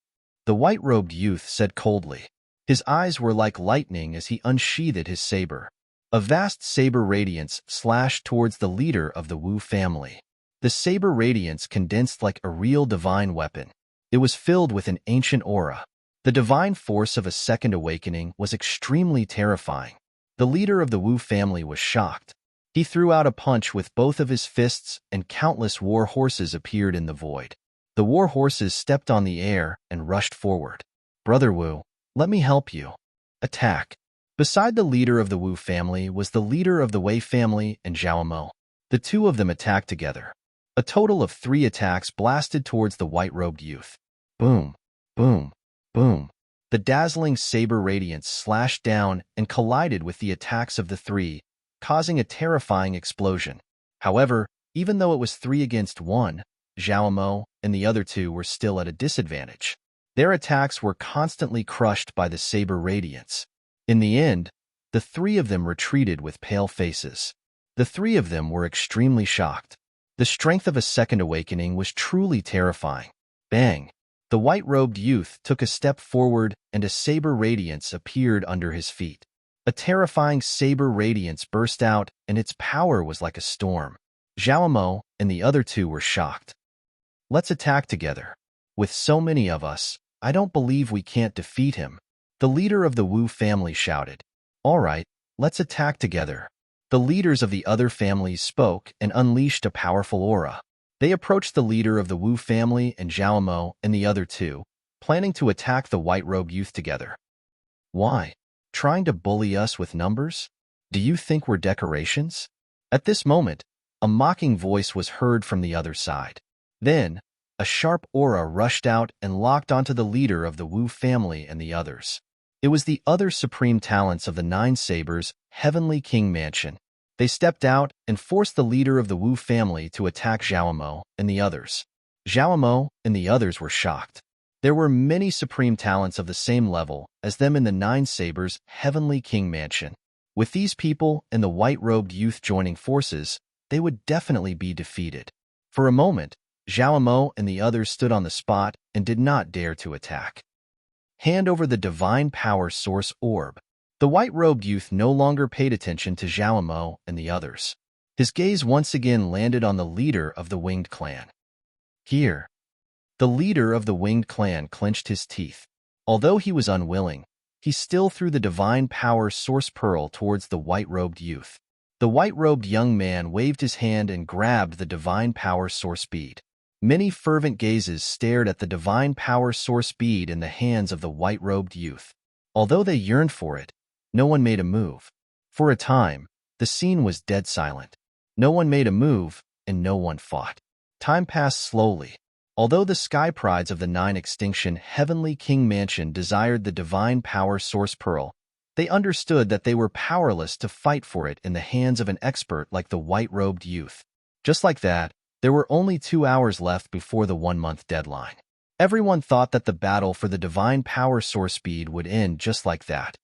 the white-robed youth said coldly. His eyes were like lightning as he unsheathed his saber. A vast saber radiance slashed towards the leader of the Wu family. The saber radiance condensed like a real divine weapon. It was filled with an ancient aura. The divine force of a second awakening was extremely terrifying. The leader of the Wu family was shocked. He threw out a punch with both of his fists and countless war horses appeared in the void. The war horses stepped on the air and rushed forward. Brother Wu, let me help you. Attack. Beside the leader of the Wu family was the leader of the Wei family and Zhao Mo. The two of them attacked together. A total of 3 attacks blasted towards the white-robed youth. Boom, boom, boom. The dazzling saber radiance slashed down and collided with the attacks of the 3, causing a terrifying explosion. However, even though it was 3 against 1, Zhao Mo and the other 2 were still at a disadvantage. Their attacks were constantly crushed by the saber radiance. In the end, the 3 of them retreated with pale faces. The 3 of them were extremely shocked. The strength of a second awakening was truly terrifying. Bang! The white-robed youth took a step forward and a saber radiance appeared under his feet. A terrifying saber radiance burst out and its power was like a storm. Zhao Mo and the other 2 were shocked. Let's attack together. With so many of us, I don't believe we can't defeat him. The leader of the Wu family shouted. All right, let's attack together. The leaders of the other families spoke and unleashed a powerful aura. They approached the leader of the Wu family and Zhao Mo and the other 2, planning to attack the white-robed youth together. Why? Trying to bully us with numbers? Do you think we're decorations? At this moment, a mocking voice was heard from the other side. Then, a sharp aura rushed out and locked onto the leader of the Wu family and the others. It was the other supreme talents of the Nine Sabers' Heavenly King Mansion. They stepped out and forced the leader of the Wu family to attack Zhao Mo and the others. Zhao Mo and the others were shocked. There were many supreme talents of the same level as them in the Nine Sabers' Heavenly King Mansion. With these people and the white-robed youth joining forces, they would definitely be defeated. For a moment, Zhao Mo and the others stood on the spot and did not dare to attack. Hand over the divine power source orb. The white-robed youth no longer paid attention to Zhao Mo and the others. His gaze once again landed on the leader of the Winged Clan. Here. The leader of the Winged Clan clenched his teeth. Although he was unwilling, he still threw the divine power source pearl towards the white-robed youth. The white-robed young man waved his hand and grabbed the divine power source bead. Many fervent gazes stared at the divine power source bead in the hands of the white-robed youth. Although they yearned for it, no one made a move. For a time, the scene was dead silent. No one made a move, and no one fought. Time passed slowly. Although the sky prides of the Nine Extinction Heavenly King Mansion desired the divine power source pearl, they understood that they were powerless to fight for it in the hands of an expert like the white-robed youth. Just like that, there were only 2 hours left before the 1-month deadline. Everyone thought that the battle for the divine power source bead would end just like that.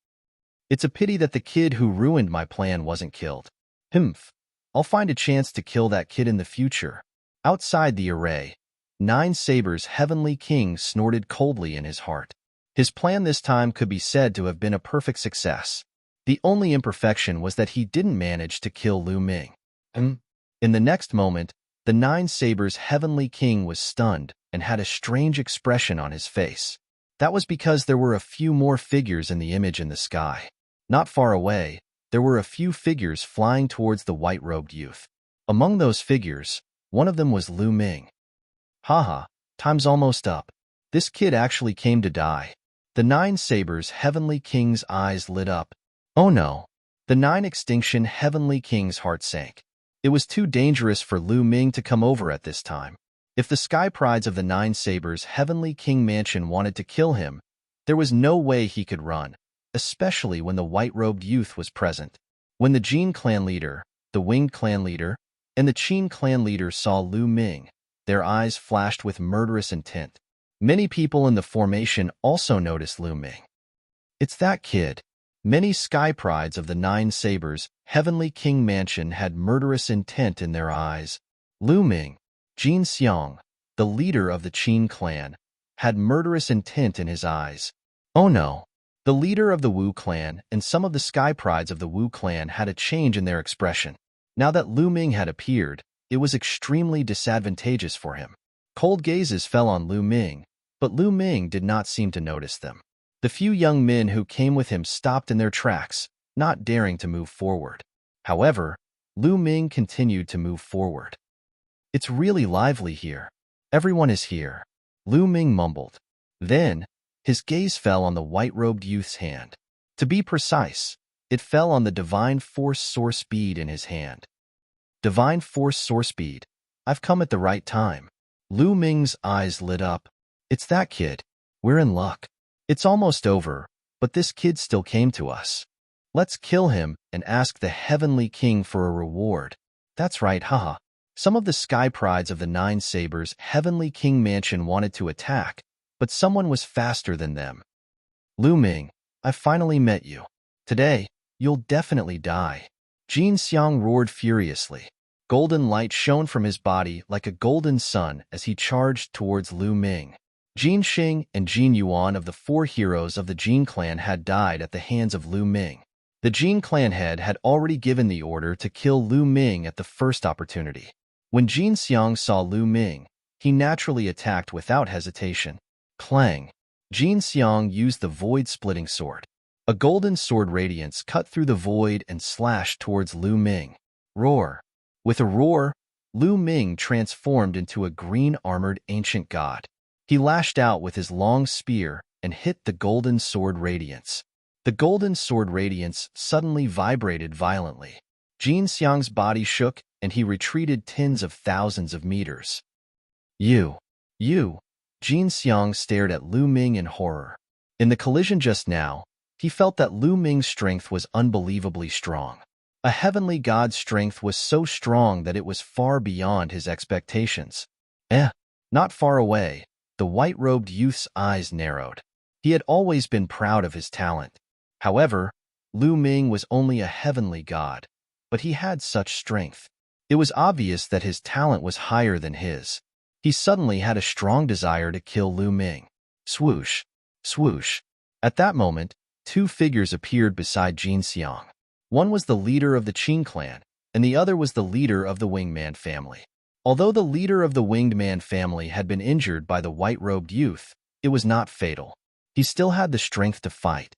It's a pity that the kid who ruined my plan wasn't killed. Humph. I'll find a chance to kill that kid in the future. Outside the array, Nine Sabers' Heavenly King snorted coldly in his heart. His plan this time could be said to have been a perfect success. The only imperfection was that he didn't manage to kill Lu Ming. In the next moment, the Nine Sabers' Heavenly King was stunned and had a strange expression on his face. That was because there were a few more figures in the image in the sky. Not far away, there were a few figures flying towards the white-robed youth. Among those figures, one of them was Lu Ming. Haha, time's almost up. This kid actually came to die. The Nine Sabers' Heavenly King's eyes lit up. Oh no. The Nine Extinction Heavenly King's heart sank. It was too dangerous for Lu Ming to come over at this time. If the sky prides of the Nine Sabers' Heavenly King Mansion wanted to kill him, there was no way he could run, especially when the white-robed youth was present. When the Jin clan leader, the Winged clan leader, and the Qin clan leader saw Lu Ming, their eyes flashed with murderous intent. Many people in the formation also noticed Lu Ming. It's that kid. Many sky prides of the Nine Sabers' Heavenly King Mansion had murderous intent in their eyes. Lu Ming, Jin Xiang, the leader of the Qin clan, had murderous intent in his eyes. Oh no. The leader of the Wu clan and some of the sky prides of the Wu clan had a change in their expression. Now that Lu Ming had appeared, it was extremely disadvantageous for him. Cold gazes fell on Lu Ming, but Lu Ming did not seem to notice them. The few young men who came with him stopped in their tracks, not daring to move forward. However, Lu Ming continued to move forward. It's really lively here. Everyone is here, Lu Ming mumbled. Then, his gaze fell on the white-robed youth's hand. To be precise, it fell on the divine force source bead in his hand. Divine force source bead. I've come at the right time. Lu Ming's eyes lit up. It's that kid. We're in luck. It's almost over, but this kid still came to us. Let's kill him and ask the Heavenly King for a reward. That's right, haha. Some of the sky prides of the Nine Sabers' Heavenly King Mansion wanted to attack, but someone was faster than them. Lu Ming, I finally met you. Today, you'll definitely die. Jin Xiang roared furiously. Golden light shone from his body like a golden sun as he charged towards Lu Ming. Jin Xing and Jin Yuan of the 4 heroes of the Jin clan had died at the hands of Lu Ming. The Jin clan head had already given the order to kill Lu Ming at the first opportunity. When Jin Xiang saw Lu Ming, he naturally attacked without hesitation. Clang! Jin Xiang used the void-splitting sword. A golden sword radiance cut through the void and slashed towards Lu Ming. Roar! With a roar, Lu Ming transformed into a green-armored ancient god. He lashed out with his long spear and hit the golden sword radiance. The golden sword radiance suddenly vibrated violently. Jin Xiang's body shook and he retreated tens of thousands of meters. You! Jin Xiang stared at Lu Ming in horror. In the collision just now, he felt that Lu Ming's strength was unbelievably strong. A heavenly god's strength was so strong that it was far beyond his expectations. Not far away, the white-robed youth's eyes narrowed. He had always been proud of his talent. However, Lu Ming was only a heavenly god, but he had such strength. It was obvious that his talent was higher than his. He suddenly had a strong desire to kill Lu Ming. Swoosh! Swoosh! At that moment, 2 figures appeared beside Jin Xiang. One was the leader of the Qin clan, and the other was the leader of the Winged Man family. Although the leader of the Winged Man family had been injured by the white-robed youth, it was not fatal. He still had the strength to fight.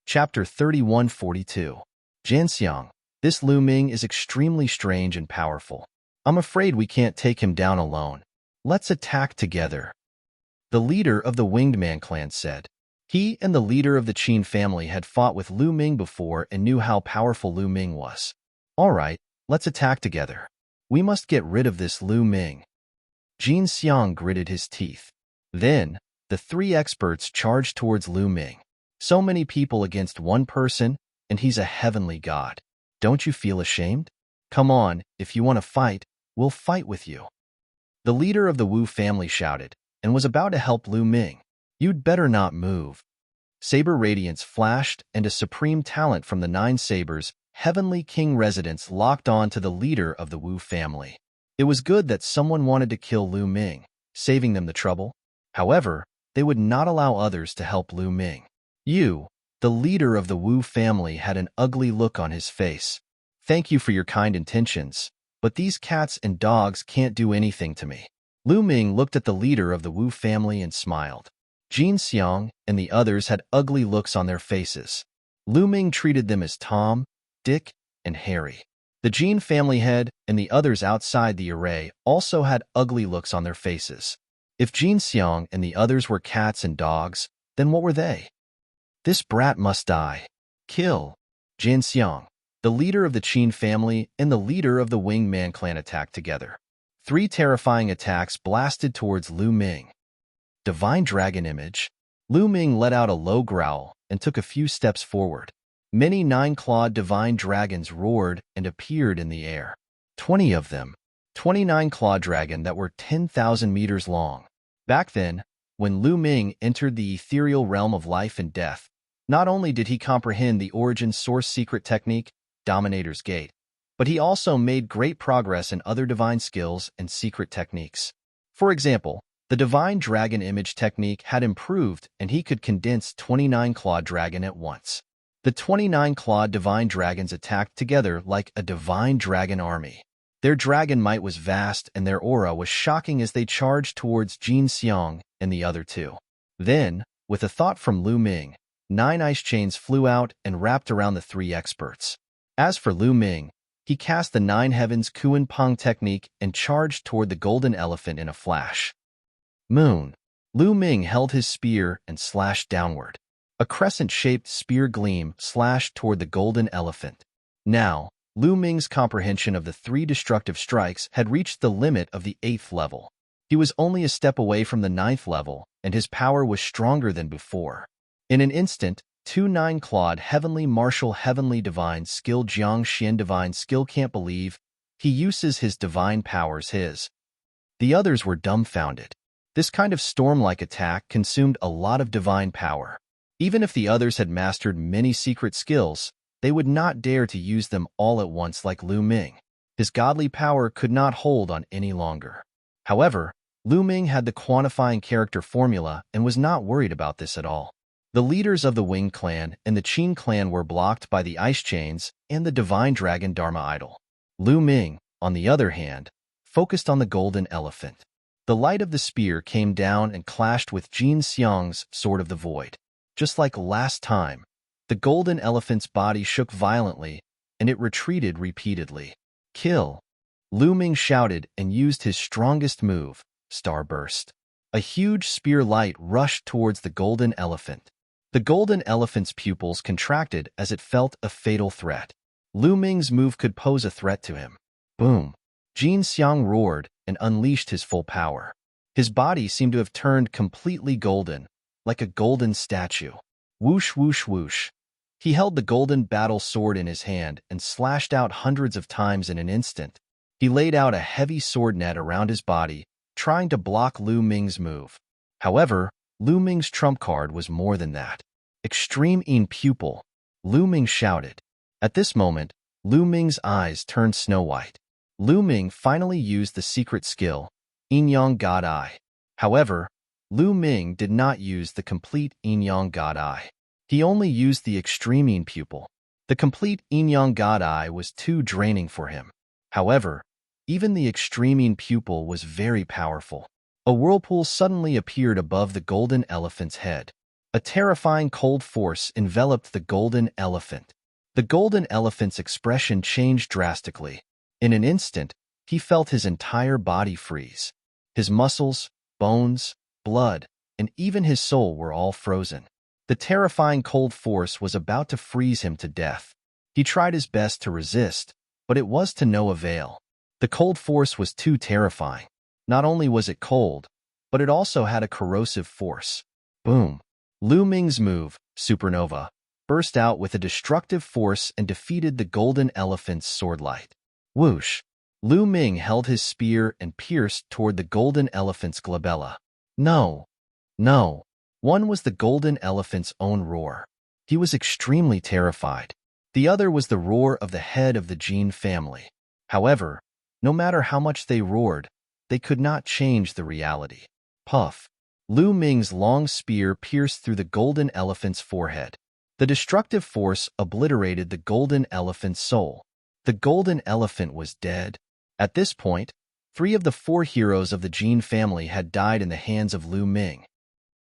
Chapter 3142. Janxiang. This Lu Ming is extremely strange and powerful. I'm afraid we can't take him down alone. Let's attack together. The leader of the Winged Man clan said. He and the leader of the Qin family had fought with Lu Ming before and knew how powerful Lu Ming was. All right, let's attack together. We must get rid of this Lu Ming. Jin Xiang gritted his teeth. Then, the three experts charged towards Lu Ming. So many people against one person, and he's a heavenly god. Don't you feel ashamed? Come on, if you want to fight, we'll fight with you. The leader of the Wu family shouted, and was about to help Lu Ming. You'd better not move. Saber radiance flashed, and a supreme talent from the 9 sabers, Heavenly King residents locked on to the leader of the Wu family. It was good that someone wanted to kill Lu Ming, saving them the trouble. However, they would not allow others to help Lu Ming. You, the leader of the Wu family, had an ugly look on his face. Thank you for your kind intentions, but these cats and dogs can't do anything to me. Lu Ming looked at the leader of the Wu family and smiled. Jin Xiang and the others had ugly looks on their faces. Lu Ming treated them as Tom, Dick, and Harry. The Jin family head and the others outside the array also had ugly looks on their faces. If Jin Xiang and the others were cats and dogs, then what were they? This brat must die. Kill. Jin Xiang, the leader of the Qin family and the leader of the Winged Man clan attacked together. 3 terrifying attacks blasted towards Lu Ming. Divine Dragon Image. Lu Ming let out a low growl and took a few steps forward. Many 9-clawed divine dragons roared and appeared in the air. 20 of them. 29-clawed dragon that were 10,000 meters long. Back then, when Lu Ming entered the ethereal realm of life and death, not only did he comprehend the origin source secret technique, Dominator's Gate, but he also made great progress in other divine skills and secret techniques. For example, the divine dragon image technique had improved and he could condense 29-clawed dragon at once. The 29-clawed divine dragons attacked together like a divine dragon army. Their dragon might was vast and their aura was shocking as they charged towards Jin Xiang and the other 2. Then, with a thought from Lu Ming, 9 ice chains flew out and wrapped around the 3 experts. As for Lu Ming, he cast the 9 heavens Kuan Peng technique and charged toward the golden elephant in a flash. Moon. Lu Ming held his spear and slashed downward. A crescent-shaped spear gleam slashed toward the golden elephant. Now, Lu Ming's comprehension of the 3 destructive strikes had reached the limit of the 8th level. He was only a step away from the 9th level, and his power was stronger than before. In an instant, 2 9-clawed heavenly martial heavenly divine skill Jiang Xian divine skill can't believe he uses his divine powers his. The others were dumbfounded. This kind of storm-like attack consumed a lot of divine power. Even if the others had mastered many secret skills, they would not dare to use them all at once like Lu Ming. His godly power could not hold on any longer. However, Lu Ming had the quantifying character formula and was not worried about this at all. The leaders of the Wing clan and the Qin clan were blocked by the ice chains and the divine dragon Dharma idol. Lu Ming, on the other hand, focused on the golden elephant. The light of the spear came down and clashed with Jin Xiang's Sword of the Void. Just like last time, the golden elephant's body shook violently, and it retreated repeatedly. Kill! Lu Ming shouted and used his strongest move, Starburst. A huge spear light rushed towards the golden elephant. The golden elephant's pupils contracted as it felt a fatal threat. Lu Ming's move could pose a threat to him. Boom! Jin Xiang roared and unleashed his full power. His body seemed to have turned completely golden, like a golden statue. Whoosh, whoosh, whoosh. He held the golden battle sword in his hand and slashed out hundreds of times in an instant. He laid out a heavy sword net around his body, trying to block Lu Ming's move. However, Lu Ming's trump card was more than that. Extreme Yin Pupil. Lu Ming shouted. At this moment, Lu Ming's eyes turned snow-white. Lu Ming finally used the secret skill, Yin Yang God Eye. However, Lu Ming did not use the complete Yin Yang God Eye. He only used the extreme Yin Pupil. The complete Yin Yang God Eye was too draining for him. However, even the extreme Yin Pupil was very powerful. A whirlpool suddenly appeared above the golden elephant's head. A terrifying cold force enveloped the golden elephant. The golden elephant's expression changed drastically. In an instant, he felt his entire body freeze. His muscles, bones, blood, and even his soul were all frozen. The terrifying cold force was about to freeze him to death. He tried his best to resist, but it was to no avail. The cold force was too terrifying. Not only was it cold, but it also had a corrosive force. Boom! Lu Ming's move, Supernova, burst out with a destructive force and defeated the golden elephant's swordlight. Whoosh! Lu Ming held his spear and pierced toward the golden elephant's glabella. No! No! One was the golden elephant's own roar. He was extremely terrified. The other was the roar of the head of the Jin family. However, no matter how much they roared, they could not change the reality. Puff! Lu Ming's long spear pierced through the golden elephant's forehead. The destructive force obliterated the golden elephant's soul. The golden elephant was dead. At this point, 3 of the 4 heroes of the Jin family had died in the hands of Lu Ming.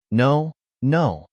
No, no.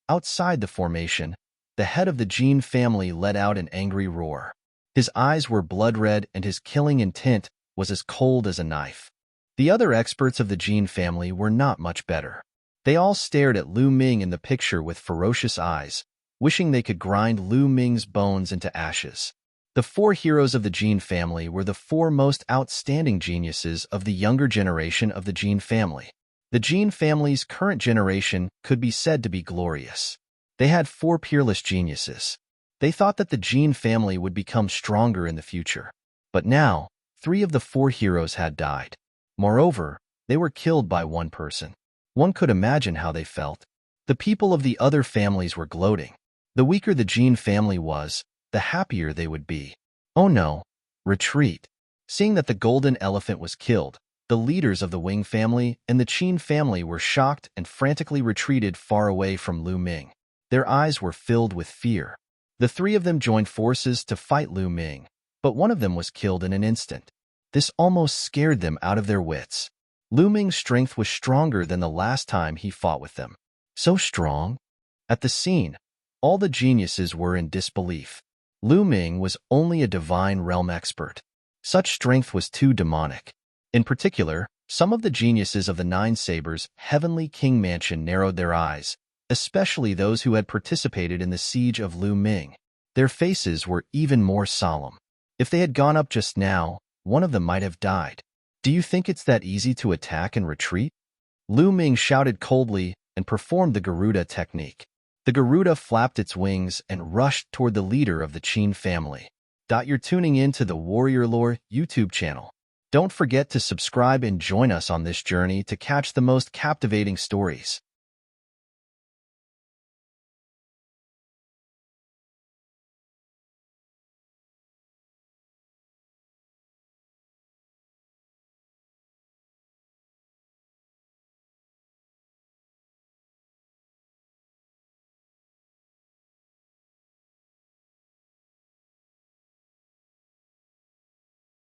Outside the formation, the head of the Jin family let out an angry roar. His eyes were blood-red and his killing intent was as cold as a knife. The other experts of the Jin family were not much better. They all stared at Lu Ming in the picture with ferocious eyes, wishing they could grind Lu Ming's bones into ashes. The 4 heroes of the Jin family were the 4 most outstanding geniuses of the younger generation of the Jin family. The Jin family's current generation could be said to be glorious. They had 4 peerless geniuses. They thought that the Jin family would become stronger in the future. But now, 3 of the 4 heroes had died. Moreover, they were killed by one person. One could imagine how they felt. The people of the other families were gloating. The weaker the Jin family was, the happier they would be. Oh no! Retreat! Seeing that the golden elephant was killed, the leaders of the Wing family and the Qin family were shocked and frantically retreated far away from Lu Ming. Their eyes were filled with fear. The 3 of them joined forces to fight Lu Ming, but one of them was killed in an instant. This almost scared them out of their wits. Lu Ming's strength was stronger than the last time he fought with them. So strong? At the scene, all the geniuses were in disbelief. Lu Ming was only a divine realm expert. Such strength was too demonic. In particular, some of the geniuses of the Nine Sabers' Heavenly King Mansion narrowed their eyes, especially those who had participated in the siege of Lu Ming. Their faces were even more solemn. If they had gone up just now, one of them might have died. Do you think it's that easy to attack and retreat? Lu Ming shouted coldly and performed the Garuda technique. The Garuda flapped its wings and rushed toward the leader of the Qin family. You're tuning in to the Warrior Lore YouTube channel. Don't forget to subscribe and join us on this journey to catch the most captivating stories.